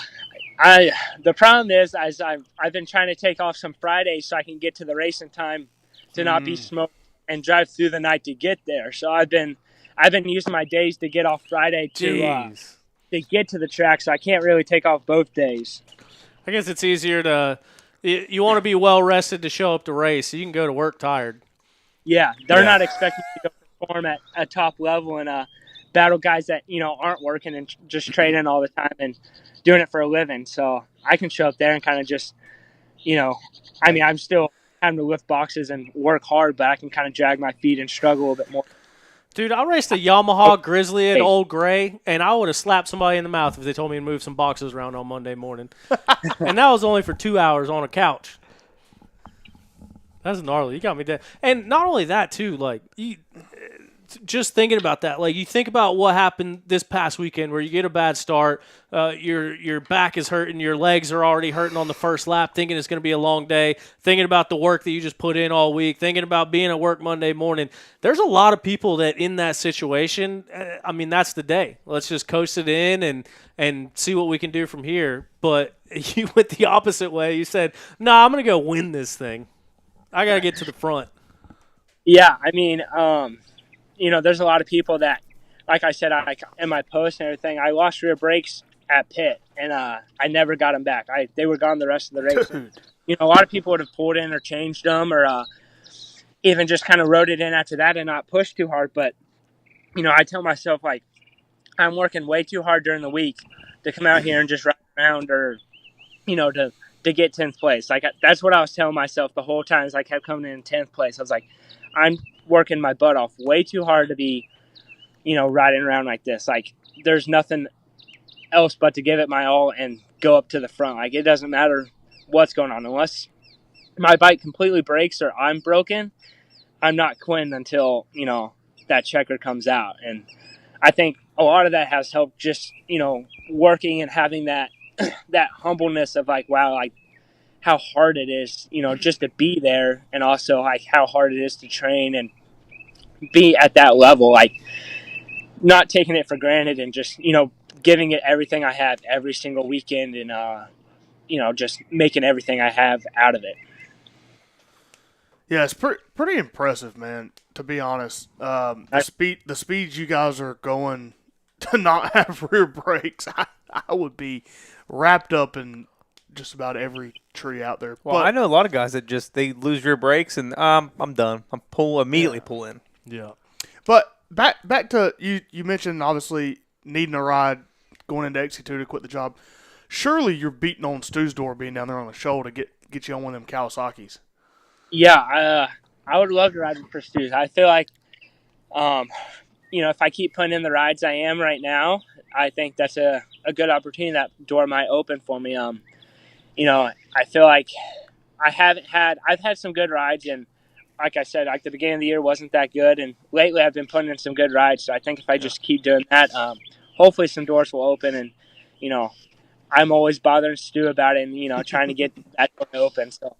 The problem is I've been trying to take off some Fridays so I can get to the race in time to not be smoked and drive through the night to get there. So I've been using my days to get off Friday to get to the track, so I can't really take off both days. I guess it's easier to you want to be well rested to show up to race, so you can go to work tired. Yeah, they're not expecting me to perform at a top level and battle guys that aren't working and just training all the time and doing it for a living. So I can show up there and kind of just I'm still having to lift boxes and work hard, but I can kind of drag my feet and struggle a little bit more. Dude, I raced a Yamaha Grizzly at Old Gray, and I would have slapped somebody in the mouth if they told me to move some boxes around on Monday morning. And that was only for 2 hours on a couch. That's gnarly. You got me dead. And not only that, too, like, just thinking about that, like you think about what happened this past weekend where you get a bad start, your back is hurting, your legs are already hurting on the first lap, thinking it's going to be a long day, thinking about the work that you just put in all week, thinking about being at work Monday morning. There's a lot of people that in that situation, I mean, that's the day. Let's just coast it in and see what we can do from here. But you went the opposite way. You said, "Nah, I'm going to go win this thing. I got to get to the front." Yeah, I mean, there's a lot of people that, like I said, in my post and everything, I lost rear brakes at pit, and I never got them back. They were gone the rest of the race. And, a lot of people would have pulled in or changed them, or even just kind of rode it in after that and not pushed too hard. But, I tell myself, like, I'm working way too hard during the week to come out here and just ride around or, to get 10th place. Like, that's what I was telling myself the whole time as I kept coming in 10th place. I was like, I'm working my butt off way too hard to be, riding around like this. Like, there's nothing else but to give it my all and go up to the front. Like, it doesn't matter what's going on. Unless my bike completely breaks or I'm broken, I'm not quitting until, that checker comes out. And I think a lot of that has helped just, working and having that that humbleness of like, wow, like, how hard it is, just to be there, and also like how hard it is to train and be at that level, like not taking it for granted and just, giving it everything I have every single weekend and, just making everything I have out of it. Yeah, it's pretty impressive, man, to be honest. The speeds you guys are going to not have rear brakes, I would be wrapped up in just about every tree out there. Well, I know a lot of guys that they lose rear brakes and I'm done. I'm immediately pull in. Yeah. But back to you mentioned obviously needing a ride going into XC2 to quit the job. Surely you're beating on Stu's door being down there on the shoulder to get you on one of them Kawasaki's. Yeah, I would love to ride for Stu's. I feel like, if I keep putting in the rides I am right now, I think that's a good opportunity. That door might open for me. I feel like I've had some good rides, and like I said, like the beginning of the year wasn't that good, and lately I've been putting in some good rides. So I think if I just keep doing that, hopefully some doors will open, and I'm always bothering Stu about it, and trying to get that door open. So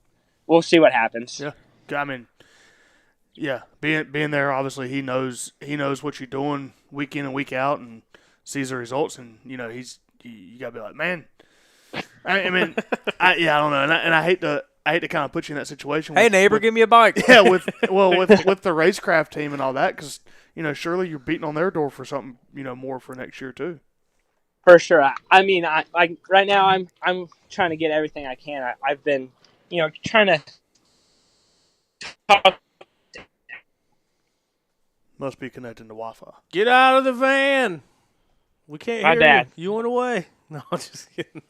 we'll see what happens. Yeah, I mean, yeah, being there, obviously he knows what you're doing week in and week out, and sees the results, and you gotta be like, man. I mean, I don't know, and I hate to kind of put you in that situation. Hey, neighbor, give me a bike. Yeah, with the racecraft team and all that, because surely you're beating on their door for something more for next year too. For sure. I mean, right now I'm trying to get everything I can. I've been, trying to talk. Must be connecting to Wi-Fi. Get out of the van. We can't My hear bad. you. You went away. No, I'm just kidding.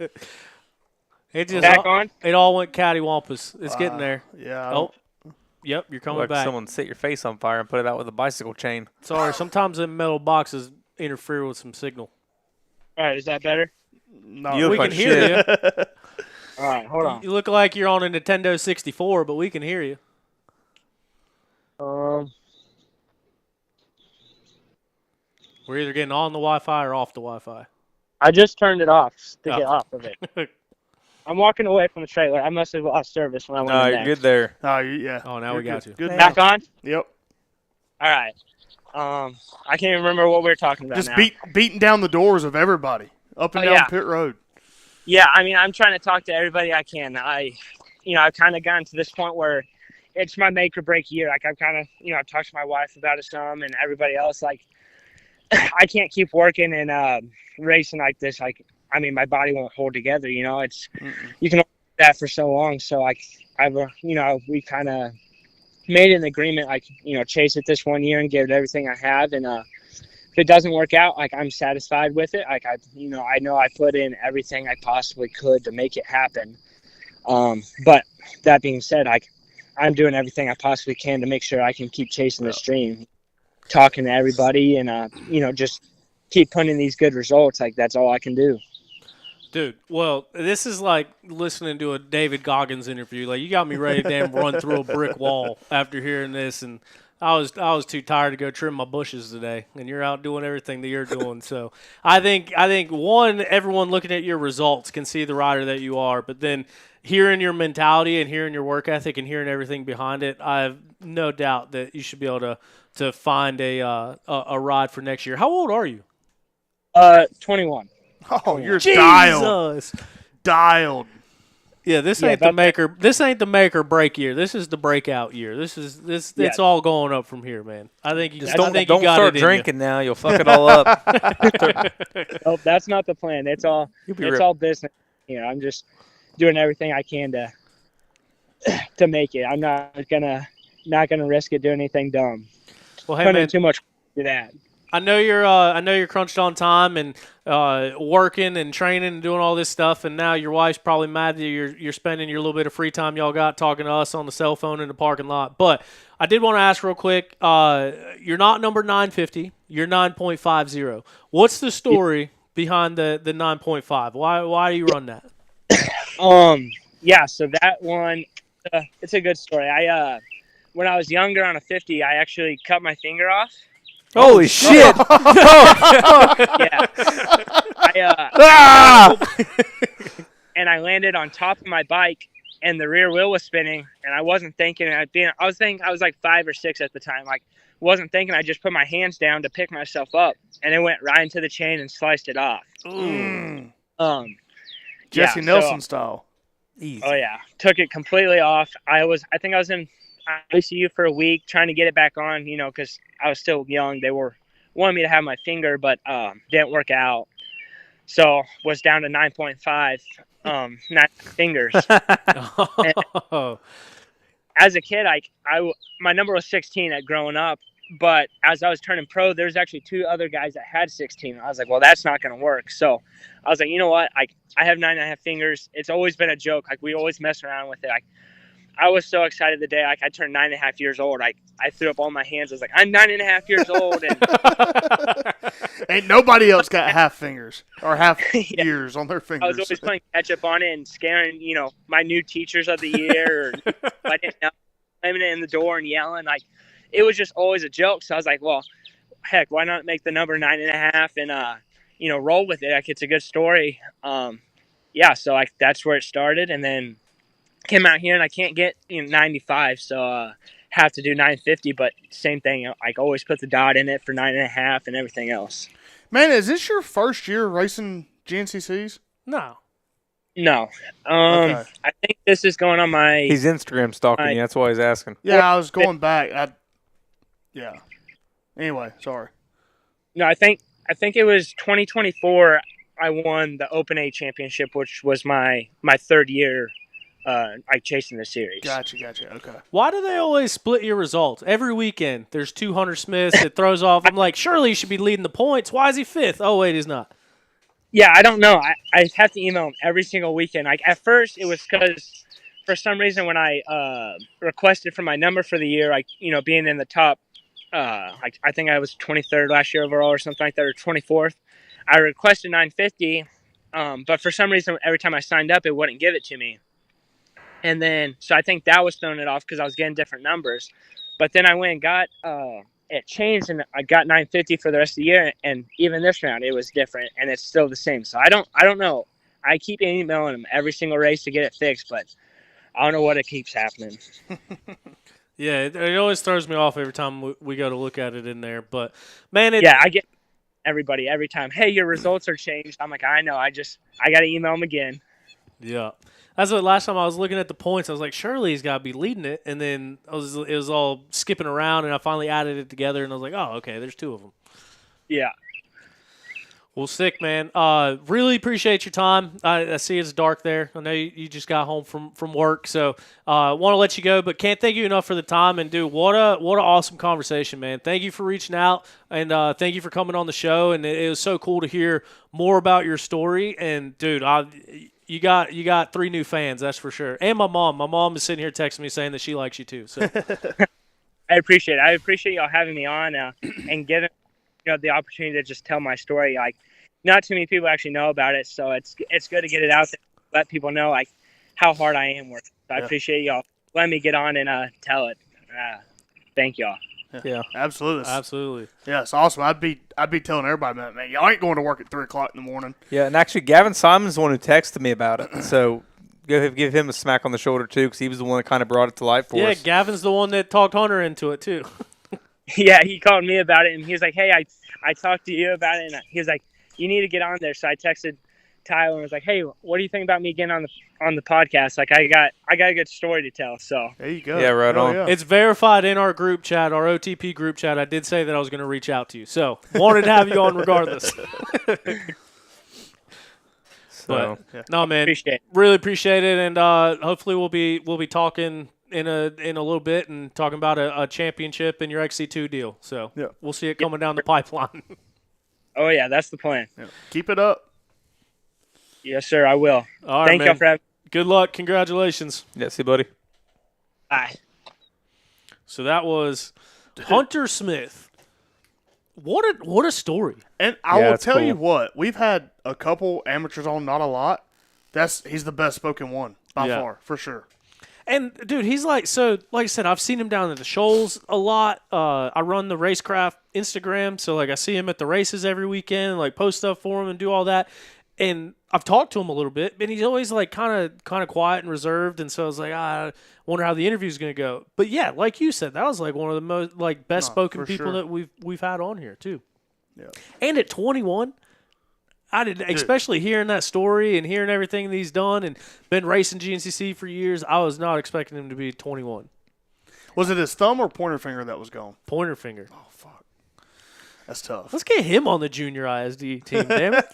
It just Back on? It all went cattywampus. It's getting there. Yeah. Yep, you're coming Like back. someone set your face on fire and put it out with a bicycle chain. Sorry, sometimes the metal boxes interfere with some signal. All right, is that better? No, You We look can like hear shit. you. All right, hold on. You look like you're on a Nintendo 64, but we can hear you. We're either getting on the Wi-Fi or off the Wi-Fi. I just turned it off to Oh. get off of it. I'm walking away from the trailer. I must have lost service when I went No, in you're there. good there. Oh, yeah. Oh, now You're we got good. you. Good. Back on? Yep. All right. I can't even remember what we were talking about Just now. beating down the doors of everybody up and Oh, down yeah. pit road. Yeah, I mean, I'm trying to talk to everybody I can. I've kind of gotten to this point where it's my make or break year. Like, I've kind of, I've talked to my wife about it some and everybody else. Like, I can't keep working and racing like this. Like, I mean, my body won't hold together. You can only do that for so long. So, like, we kind of made an agreement, like, chase it this 1 year and give it everything I have. And if it doesn't work out, like, I'm satisfied with it. Like, I know I put in everything I possibly could to make it happen. But that being said, like, I'm doing everything I possibly can to make sure I can keep chasing this dream, talking to everybody, and just keep putting these good results. Like, that's all I can do. Dude, well, this is like listening to a David Goggins interview. Like, you got me ready to damn run through a brick wall after hearing this. And I was too tired to go trim my bushes today, and you're out doing everything that you're doing. So I think everyone looking at your results can see the rider that you are, but then hearing your mentality and hearing your work ethic and hearing everything behind it, I have no doubt that you should be able to find a ride for next year. How old are you? 21. Oh, you're Jesus. dialed. Yeah, this ain't the make or break year. This is the breakout year. It's all going up from here, man. I think you Just don't start drinking now. You'll fuck it all up. Oh, that's not the plan. It's all business. I'm just doing everything I can to make it. I'm not gonna risk it doing anything dumb. Well, hey, Putting in man, too much to that. I know you're crunched on time and working and training and doing all this stuff, and now your wife's probably mad that you're spending your little bit of free time y'all got talking to us on the cell phone in the parking lot. But I did want to ask real quick, you're not number 950, you're 9.50. What's the story behind the 9.5? Why do you run that? So that one, it's a good story. When I was younger on a 50, I actually cut my finger off. Holy shit! Yeah. And I landed on top of my bike, and the rear wheel was spinning, and I wasn't thinking. I was like 5 or 6 at the time. Like, wasn't thinking. I just put my hands down to pick myself up, and it went right into the chain and sliced it off. Jesse Nelson style. Easy. Oh yeah, took it completely off. I think I was in ICU for a week trying to get it back on, because I was still young. They wanted me to have my finger, but didn't work out. So was down to 9.5, 9 fingers. As a kid, my number was 16 at growing up, but as I was turning pro, there's actually 2 other guys that had 16. I was like, well, that's not going to work. So I was like, you know what? I have 9.5 fingers. It's always been a joke. Like, we always mess around with it. I was so excited the day I turned 9.5 years old. I threw up all my hands. I was like, I'm 9.5 years old. And ain't nobody else got half fingers or half years on their fingers. I was always playing catch up on it and scaring, my new teachers of the year. Or I didn't know, slamming it in the door and yelling. It was just always a joke. So I was like, well, heck, why not make the number 9.5 and roll with it? It's a good story. So that's where it started, and then came out here and I can't get 95, so have to do 950. But same thing, always put the dot in it for 9.5 and everything else. Man, is this your first year racing GNCCs? No. Okay. I think this is going on my. He's Instagram stalking you. That's why he's asking. Yeah, I was going back. Yeah. Anyway, sorry. No, I think it was 2024. I won the Open A championship, which was my 3rd year. Chasing the series. Gotcha. Okay. Why do they always split your results? Every weekend, there's 2 Hunter Smiths. It throws off. I'm like, surely he should be leading the points. Why is he 5th? Oh, wait, he's not. Yeah, I don't know. I have to email him every single weekend. At first, it was because for some reason when I requested for my number for the year, being in the top, I think I was 23rd last year overall or something like that, or 24th. I requested 950, but for some reason, every time I signed up, it wouldn't give it to me. And then, so I think that was throwing it off because I was getting different numbers. But then I went and got it changed, and I got 950 for the rest of the year. And even this round, it was different, and it's still the same. So I don't know. I keep emailing them every single race to get it fixed, but I don't know what it keeps happening. Yeah, it always throws me off every time we go to look at it in there. But man, I get everybody every time. Hey, your results are changed. I'm like, I know. I got to email them again. Yeah. That's what last time I was looking at the points, I was like, surely he's got to be leading it. And then it was all skipping around, and I finally added it together, and I was like, oh, okay, there's 2 of them. Yeah. Well, sick, man. Really appreciate your time. I see it's dark there. I know you just got home from work, so want to let you go, but can't thank you enough for the time. And, dude, what an awesome conversation, man. Thank you for reaching out, and thank you for coming on the show. And it was so cool to hear more about your story. And, dude, You got 3 new fans, that's for sure. And my mom. My mom is sitting here texting me saying that she likes you too. So I appreciate it. I appreciate y'all having me on and giving the opportunity to just tell my story. Not too many people actually know about it, so it's good to get it out there, let people know how hard I am working. So I appreciate y'all letting me get on and tell it. Thank y'all. Yeah. Absolutely. Absolutely. Yeah, it's awesome. I'd be telling everybody, man, y'all ain't going to work at 3 o'clock in the morning. Yeah, and actually, Gavin Simon's the one who texted me about it. So give him a smack on the shoulder, too, because he was the one that kind of brought it to light for us. Yeah, Gavin's the one that talked Hunter into it, too. Yeah, he called me about it, and he was like, "Hey, I talked to you about it," and he was like, "You need to get on there." So I texted Tyler and was like, "Hey, what do you think about me getting on the podcast? Like, I got a good story to tell." So There you go. Yeah, right on. Yeah. It's verified in our group chat, our OTP group chat. I did say that I was going to reach out to you. So, wanted to have you on regardless. So, No, man, appreciate it. really appreciate it, and hopefully we'll be talking in a little bit and talking about a championship in your XC2 deal. So Yeah. we'll see it coming down the pipeline. Oh yeah, that's the plan. Yeah. Keep it up. Yes, sir. I will. All right, Thank man. y'all for having. Good luck. Congratulations. yeah, see, buddy. Bye. So that was Hunter Smith. What a story. And I Yeah, will it's tell you cool. what, we've had a couple amateurs on, not a lot. He's the best spoken one by Yeah. far, for sure. And dude, he's like I said, I've seen him down at the shoals a lot. I run the Racecraft Instagram, so like I see him at the races every weekend, and, like post stuff for him and do all that. And I've talked to him a little bit, and he's always like kind of quiet and reserved. And so I was like, I wonder how the interview's going to go. But yeah, like you said, that was like one of the most like best spoken for people sure. that we've had on here too. Yeah. And at 21. I did, especially hearing that story and hearing everything that he's done and been racing GNCC for years. I was not expecting him to be 21. Was it his thumb or pointer finger that was gone? Pointer finger. Oh, fuck. That's tough. Let's get him on the junior ISD team, damn it.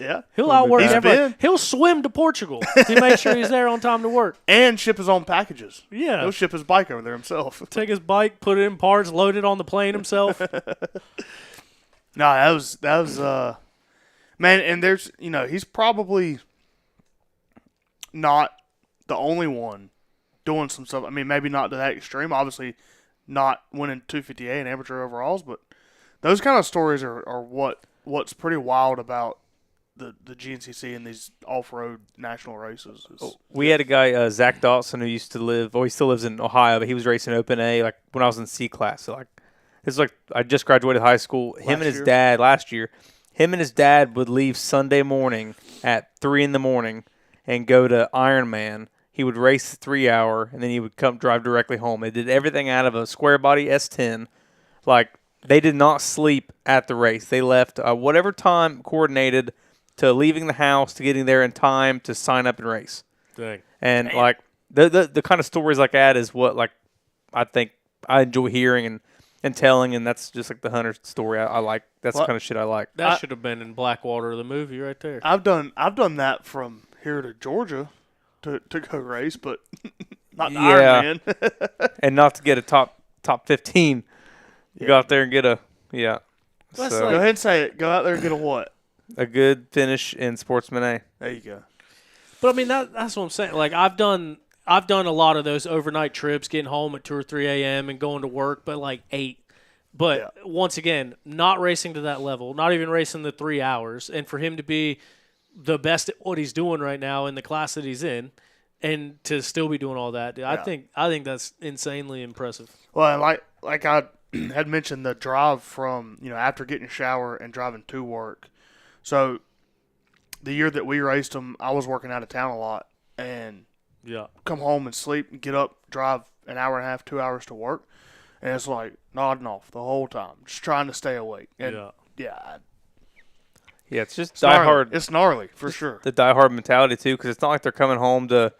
Yeah. He'll outwork He's everybody. been. He'll swim to Portugal to make sure he's there on time to work. And ship his own packages. Yeah. He'll ship his bike over there himself. Take his bike, put it in parts, load it on the plane himself. No, that was man, and there's he's probably not the only one doing some stuff. I mean, maybe not to that extreme. Obviously, not winning 250A and amateur overalls, but those kind of stories are what's pretty wild about the GNCC and these off-road national races. We had a guy, Zach Dawson, who used to live, he still lives in Ohio, but he was racing Open A like when I was in C class. So like, it's like I just graduated high school. Him and his dad last year. Him and his dad would leave Sunday morning at 3 in the morning and go to Ironman. He would race the 3 hour, and then he would come drive directly home. They did everything out of a square body S10. Like, they did not sleep at the race. They left whatever time coordinated to leaving the house to getting there in time to sign up and race. Dang. And, like, the kind of stories like that is what, like, I think I enjoy hearing and telling, and that's just like the Hunter story I like. That's the kind of shit I like. That should have been in Blackwater, the movie, right there. I've done that from here to Georgia to go race, but not the Ironman. And not to get a top 15. You go out there and get a That's so, Go ahead and say it. Go out there and get a what? a good finish in Sportsman A. There you go. But I mean, that's what I'm saying. Like I've done a lot of those overnight trips, getting home at 2 or 3 a.m. and going to work by like 8. But once again, not racing to that level, not even racing the 3 hours. And for him to be the best at what he's doing right now in the class that he's in, and to still be doing all that, I think that's insanely impressive. Well, like I had mentioned, the drive from after getting a shower and driving to work. So the year that we raced them, I was working out of town a lot and come home and sleep and get up, drive an hour and a half, 2 hours to work, and it's like nodding off the whole time, just trying to stay awake. And it's just gnarly. diehard. It's gnarly for sure. The diehard mentality too, because it's not like they're coming home to,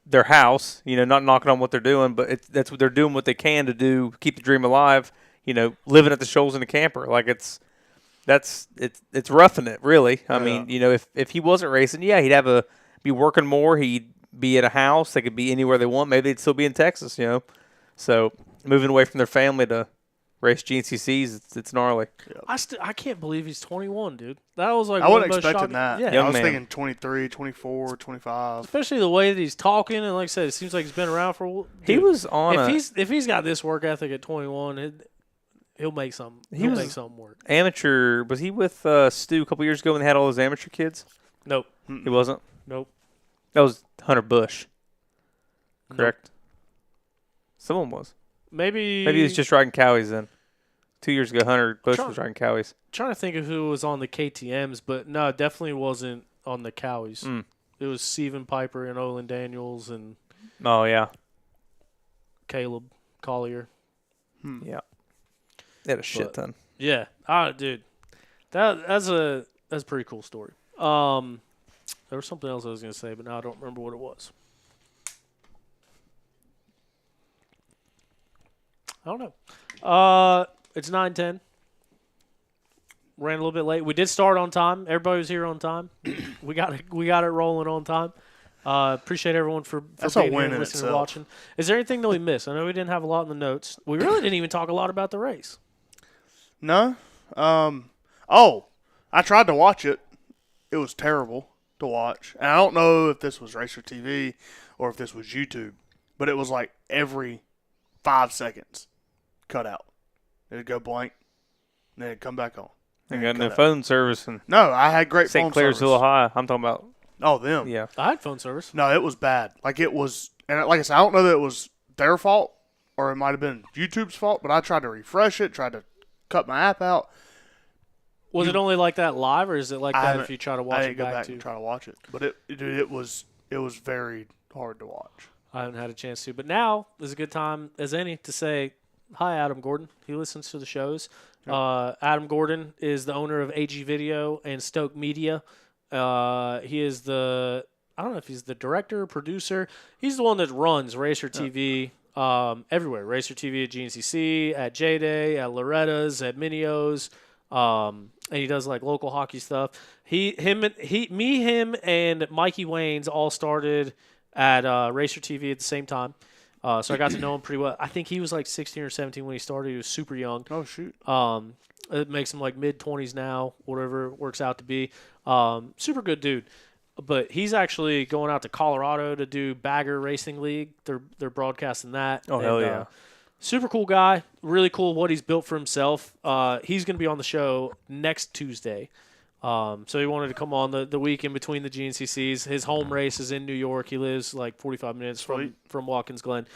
their house, not knocking on what they're doing, but that's what they're doing, what they can to do, keep the dream alive. Living at the shoals in a camper, like it's roughing it really. I mean, if he wasn't racing, he'd be working more. He'd be at a house. They could be anywhere they want. Maybe they'd still be in Texas. So moving away from their family to race GNCCs, it's gnarly. I can't believe he's 21, dude. That was like I one of wasn't the most expecting shocking- that. Yeah, I was man. thinking 23, 24, 25. especially the way that he's talking, and like I said, it seems like he's been around for a while. He Dude, was on if he's got this work ethic at 21, he'll make something. He'll make something work. amateur. Was he with Stu a couple years ago when they had all those amateur kids? Nope. He wasn't. Nope. That was Hunter Bush. Correct. Someone was. Maybe Maybe he was just riding cowies then. 2 years ago, Hunter Bush was riding cowies. Trying to think of who was on the KTMs, but no, it definitely wasn't on the cowies. It was Steven Piper and Olin Daniels and Oh, yeah. Caleb Collier. Yeah. They had a shit ton. Yeah. Dude. That's a pretty cool story. There was something else I was going to say, but now I don't remember what it was. I don't know. It's 9:10. Ran a little bit late. We did start on time. Everybody was here on time. we got it rolling on time. Appreciate everyone for That's being a win here, in listening, and itself. watching. Is there anything that we missed? I know we didn't have a lot in the notes. We really didn't even talk a lot about the race. No. I tried to watch it. It was terrible to watch. And I don't know if this was Racer TV or if this was YouTube, but it was like every 5 seconds cut out. It'd go blank, and then it'd come back on. They got no phone service and No, I had great phone St. Clair's service. a little high. I'm talking about. Oh, them. Yeah. I had phone service. No, it was bad. Like it was, and like I said, I don't know that it was their fault or it might have been YouTube's fault, but I tried to refresh it, tried to cut my app out. Was it only like that live, or is it like I that haven't- if you try to I watch didn't it go back back too? and try to watch it, but it was very hard to watch. I haven't had a chance to. But now is a good time as any to say hi, Adam Gordon. He listens to the shows. Adam Gordon is the owner of AG Video and Stoke Media. He is I don't know if he's the director or producer. He's the one that runs Racer TV everywhere. Racer TV at GNCC, at J-Day, at Loretta's, at Minio's. And he does like local hockey stuff. Him, and Mikey Waynes all started at Racer TV at the same time. So I got to know him pretty well. I think he was like 16 or 17 when he started. He was super young. Oh shoot! It makes him like mid-20s now, whatever it works out to be. Super good dude. But he's actually going out to Colorado to do Bagger Racing League. They're broadcasting that. Oh, hell yeah. Super cool guy. Really cool what he's built for himself. He's going to be on the show next Tuesday. So he wanted to come on the week in between the GNCCs. His home race is in New York. He lives like 45 minutes from Watkins Glen.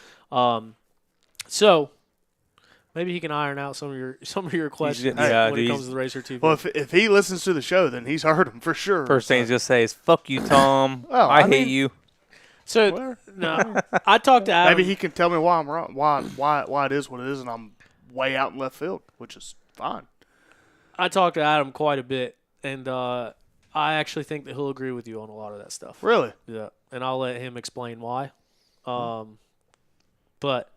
So maybe he can iron out some of your questions when it comes to the Racer TV. Well, if he listens to the show, then he's heard him for sure. First thing he's going to say is, fuck you, Tom. Well, I I hate mean- you. So no, I talked to Adam. Maybe he can tell me why I'm wrong, why it is what it is, and I'm way out in left field, which is fine. I talked to Adam quite a bit, and I actually think that he'll agree with you on a lot of that stuff. Really? Yeah, and I'll let him explain why. But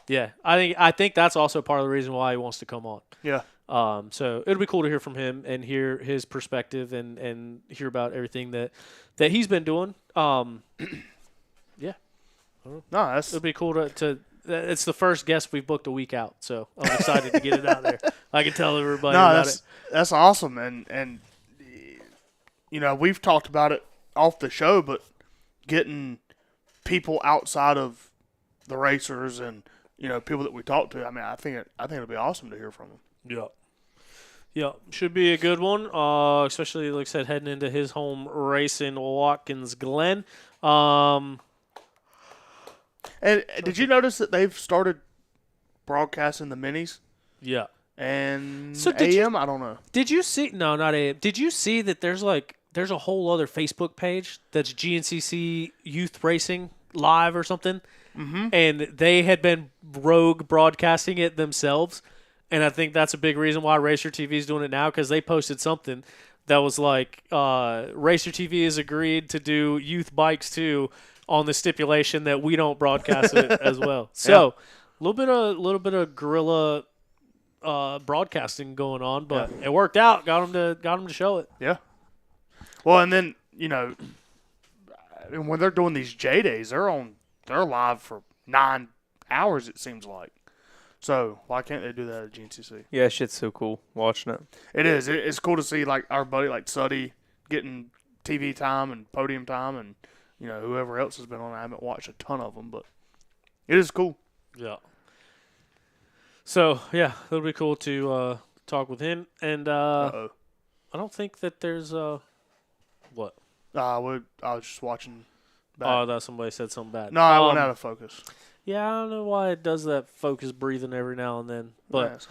yeah, I think that's also part of the reason why he wants to come on. Yeah. So it'll be cool to hear from him and hear his perspective and hear about everything that he's been doing. Yeah. No, that's It'll be cool to it's the first guest we've booked a week out, so I'm excited to get it out there. I can tell everybody about it. That's awesome, and you know we've talked about it off the show, but getting people outside of the racers and people that we talk to, I mean, I think it'll be awesome to hear from them. Yeah, should be a good one, especially, like I said, heading into his home race in Watkins Glen. And did you notice that they've started broadcasting the minis Yeah. and So AM? I don't know. Did you see? No, not AM. Did you see that there's a whole other Facebook page that's GNCC Youth Racing Live or something? Mm-hmm. And they had been rogue broadcasting it themselves. And I think that's a big reason why Racer TV is doing it now, because they posted something that was like, Racer TV has agreed to do youth bikes too, on the stipulation that we don't broadcast it as well. So a little bit of guerrilla broadcasting going on, but it worked out. Got them to show it. Yeah. Well, and then when they're doing these J days, they're live for 9 hours. It seems like. So why can't they do that at GNCC? Yeah, shit's so cool watching it. It is. It's cool to see like our buddy like Suddy getting TV time and podium time, and whoever else has been on. I haven't watched a ton of them, but it is cool. Yeah. So yeah, it'll be cool to talk with him. And I don't think that there's what? I was just watching. Back. Oh, that somebody said something bad. No, I went out of focus. Yeah, I don't know why it does that focus breathing every now and then. But That's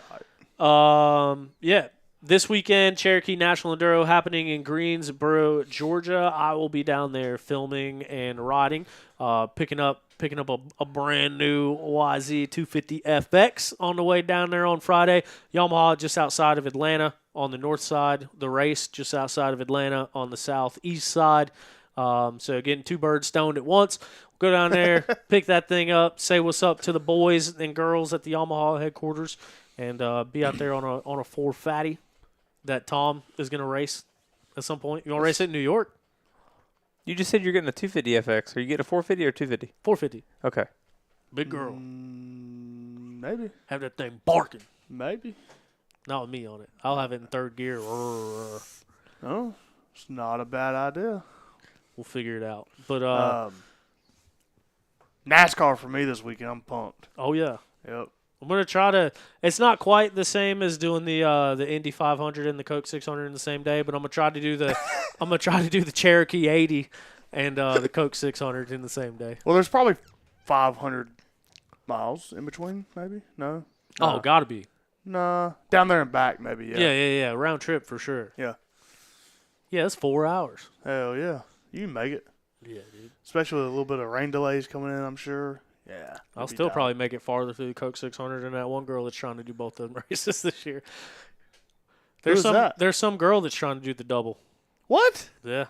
all right. yeah. This weekend, Cherokee National Enduro happening in Greensboro, Georgia. I will be down there filming and riding, picking up a brand new YZ 250 FX on the way down there on Friday. Yamaha just outside of Atlanta on the north side. The race just outside of Atlanta on the southeast side. So getting two birds stoned at once. Go down there, pick that thing up, say what's up to the boys and girls at the Yamaha headquarters, and be out there on a 4 fatty that Tom is going to race at some point. You want to race it in New York? You just said you're getting a 250 FX. Are you getting a 450 or 250? 450. Okay. Big girl. Maybe. Have that thing barking. Maybe. Not with me on it. I'll have it in third gear. Oh, it's not a bad idea. We'll figure it out. But NASCAR for me this weekend. I'm pumped. oh yeah, Yep. I'm gonna try to. It's not quite the same as doing the Indy 500 and the Coke 600 in the same day, but I'm gonna try to do the Cherokee 80 and the Coke 600 in the same day. Well, there's probably 500 miles in between, maybe? No? Oh, gotta be. Nah. Down there and back, maybe, yeah. Yeah. Round trip for sure. Yeah. Yeah, it's 4 hours. Hell yeah. You can make it. Yeah, dude. Especially with a little bit of rain delays coming in, I'm sure. Yeah. I'll still probably make it farther through the Coke 600 than that one girl that's trying to do both of them races this year. Who's that? There's some girl that's trying to do the double. What? Yeah.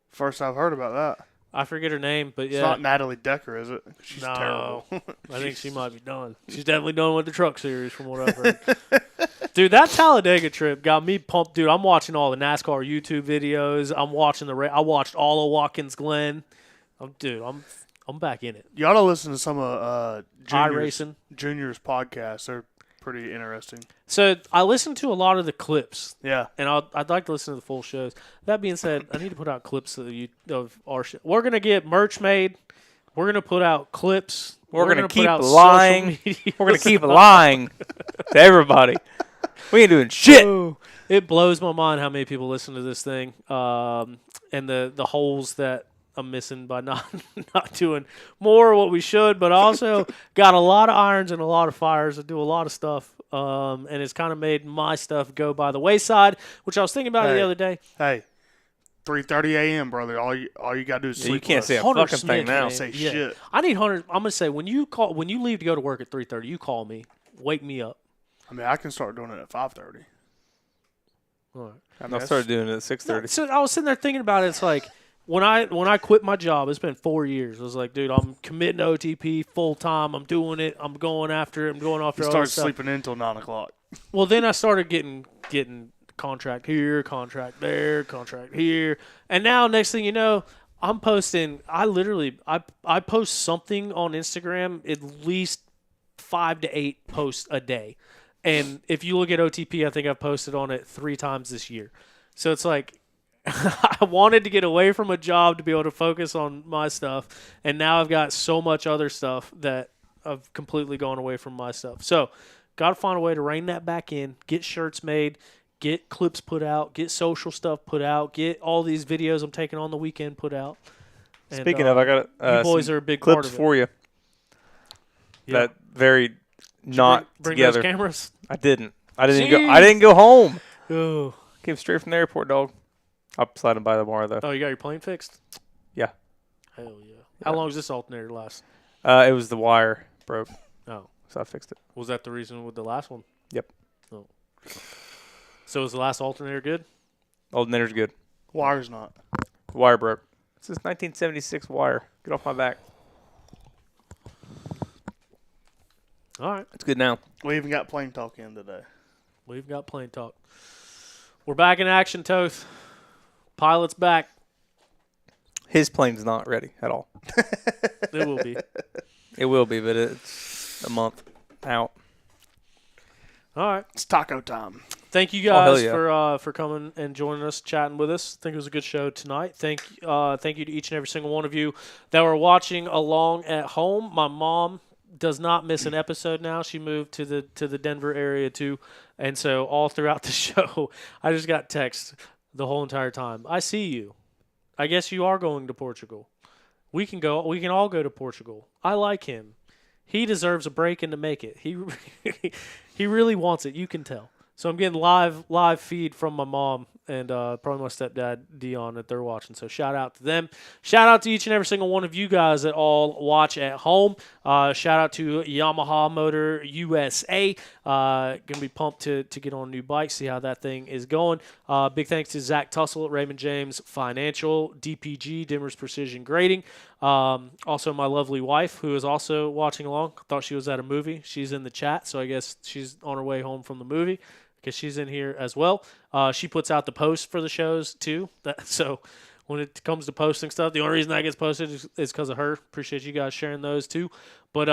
First I've heard about that. I forget her name, but yeah. It's not Natalie Decker, is it? She's No. terrible. I think she might be done. She's definitely done with the truck series from what I've heard. Dude, that Talladega trip got me pumped. Dude, I'm watching all the NASCAR YouTube videos. I'm watching I watched all of Watkins Glen. I'm back in it. You ought to listen to some of iRacing. Junior's podcasts. They're pretty interesting. So I listened to a lot of the clips, Yeah. and I'd like to listen to the full shows. That being said, I need to put out clips of our show. We're going to get merch made. We're going to put out clips. We're going to gonna keep put out lying. social media We're going to keep stuff. lying to everybody. We ain't doing shit. Oh, it blows my mind how many people listen to this thing, and the holes that I'm missing by not doing more of what we should, but also got a lot of irons and a lot of fires to do a lot of stuff, and it's kind of made my stuff go by the wayside, which I was thinking about the other day. Hey, 3:30 a.m., brother. All you got to do is sleep. You can't say a Hunter fucking Smith, thing now. man. Say Yeah. shit. I need Hunter. I'm gonna say when you leave to go to work at 3:30, you call me, wake me up. I mean, I can start doing it at 5:30. All right. I mean, I started doing it at 6:30. So I was sitting there thinking about it. It's like when I quit my job, it's been 4 years. I was like, dude, I'm committing to OTP full time. I'm doing it. I'm going after it. I'm going after You all start this stuff. sleeping in until 9 o'clock. Well, then I started getting contract here, contract there, contract here, and now next thing you know, I'm posting. I post something on Instagram at least 5 to 8 posts a day, and if you look at OTP, I think I've posted on it 3 times this year. So it's like I wanted to get away from a job to be able to focus on my stuff, and now I've got so much other stuff that I've completely gone away from my stuff. So got to find a way to rein that back in, get shirts made, get clips put out, get social stuff put out, get all these videos I'm taking on the weekend put out. And, Speaking of, I got you boys some are a big part clips of it. for you. Yeah. That very not bring together. those cameras. I didn't. I didn't Jeez. go home. Oh. Came straight from the airport, dog. I'll slide them by tomorrow though. Oh, you got your plane fixed? Yeah. Hell yeah. How long does this alternator last? It was the wire broke, Oh. so I fixed it. Was that the reason with the last one? Yep. Oh. So was the last alternator good? Alternator's good. Wire's not. Wire broke. This is 1976 wire. Get off my back. All right. It's good now. We even got plane talk in today. We've got plane talk. We're back in action, Toth. Pilot's back. His plane's not ready at all. It will be. It will be, but it's a month out. All right. It's taco time. Thank you hell guys yeah. for coming and joining us, chatting with us. I think it was a good show tonight. Thank you to each and every single one of you that were watching along at home. My mom does not miss an episode now. She moved to the Denver area too, and so all throughout the show, I just got texts the whole entire time. I see you. I guess you are going to Portugal. We can all go to Portugal. I like him. He deserves a break and to make it. He really wants it. You can tell. So I'm getting live feed from my mom and probably my stepdad, Dion, that they're watching. So shout out to them. Shout out to each and every single one of you guys that all watch at home. Shout out to Yamaha Motor USA. Going to be pumped to get on a new bike, see how that thing is going. Big thanks to Zach Tussle at Raymond James Financial, DPG, Dimmer's Precision Grading. Also my lovely wife, who is also watching along. Thought she was at a movie. She's in the chat, so I guess she's on her way home from the movie, because she's in here as well. She puts out the posts for the shows too. So when it comes to posting stuff, the only reason that gets posted is because of her. Appreciate you guys sharing those too. But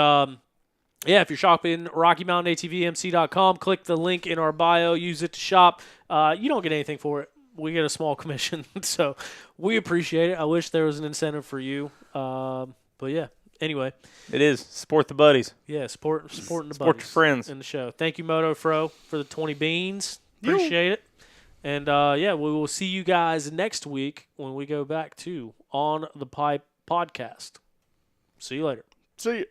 yeah, if you're shopping RockyMountainATVMC.com, click the link in our bio. Use it to shop. You don't get anything for it. We get a small commission, so we appreciate it. I wish there was an incentive for you. But yeah. Anyway, it is support the buddies. Yeah, supporting the support buddies your friends in the show. Thank you, Moto Fro, for the 20 beans. Appreciate it. And yeah, we will see you guys next week when we go back to On the Pipe podcast. See you later. See you.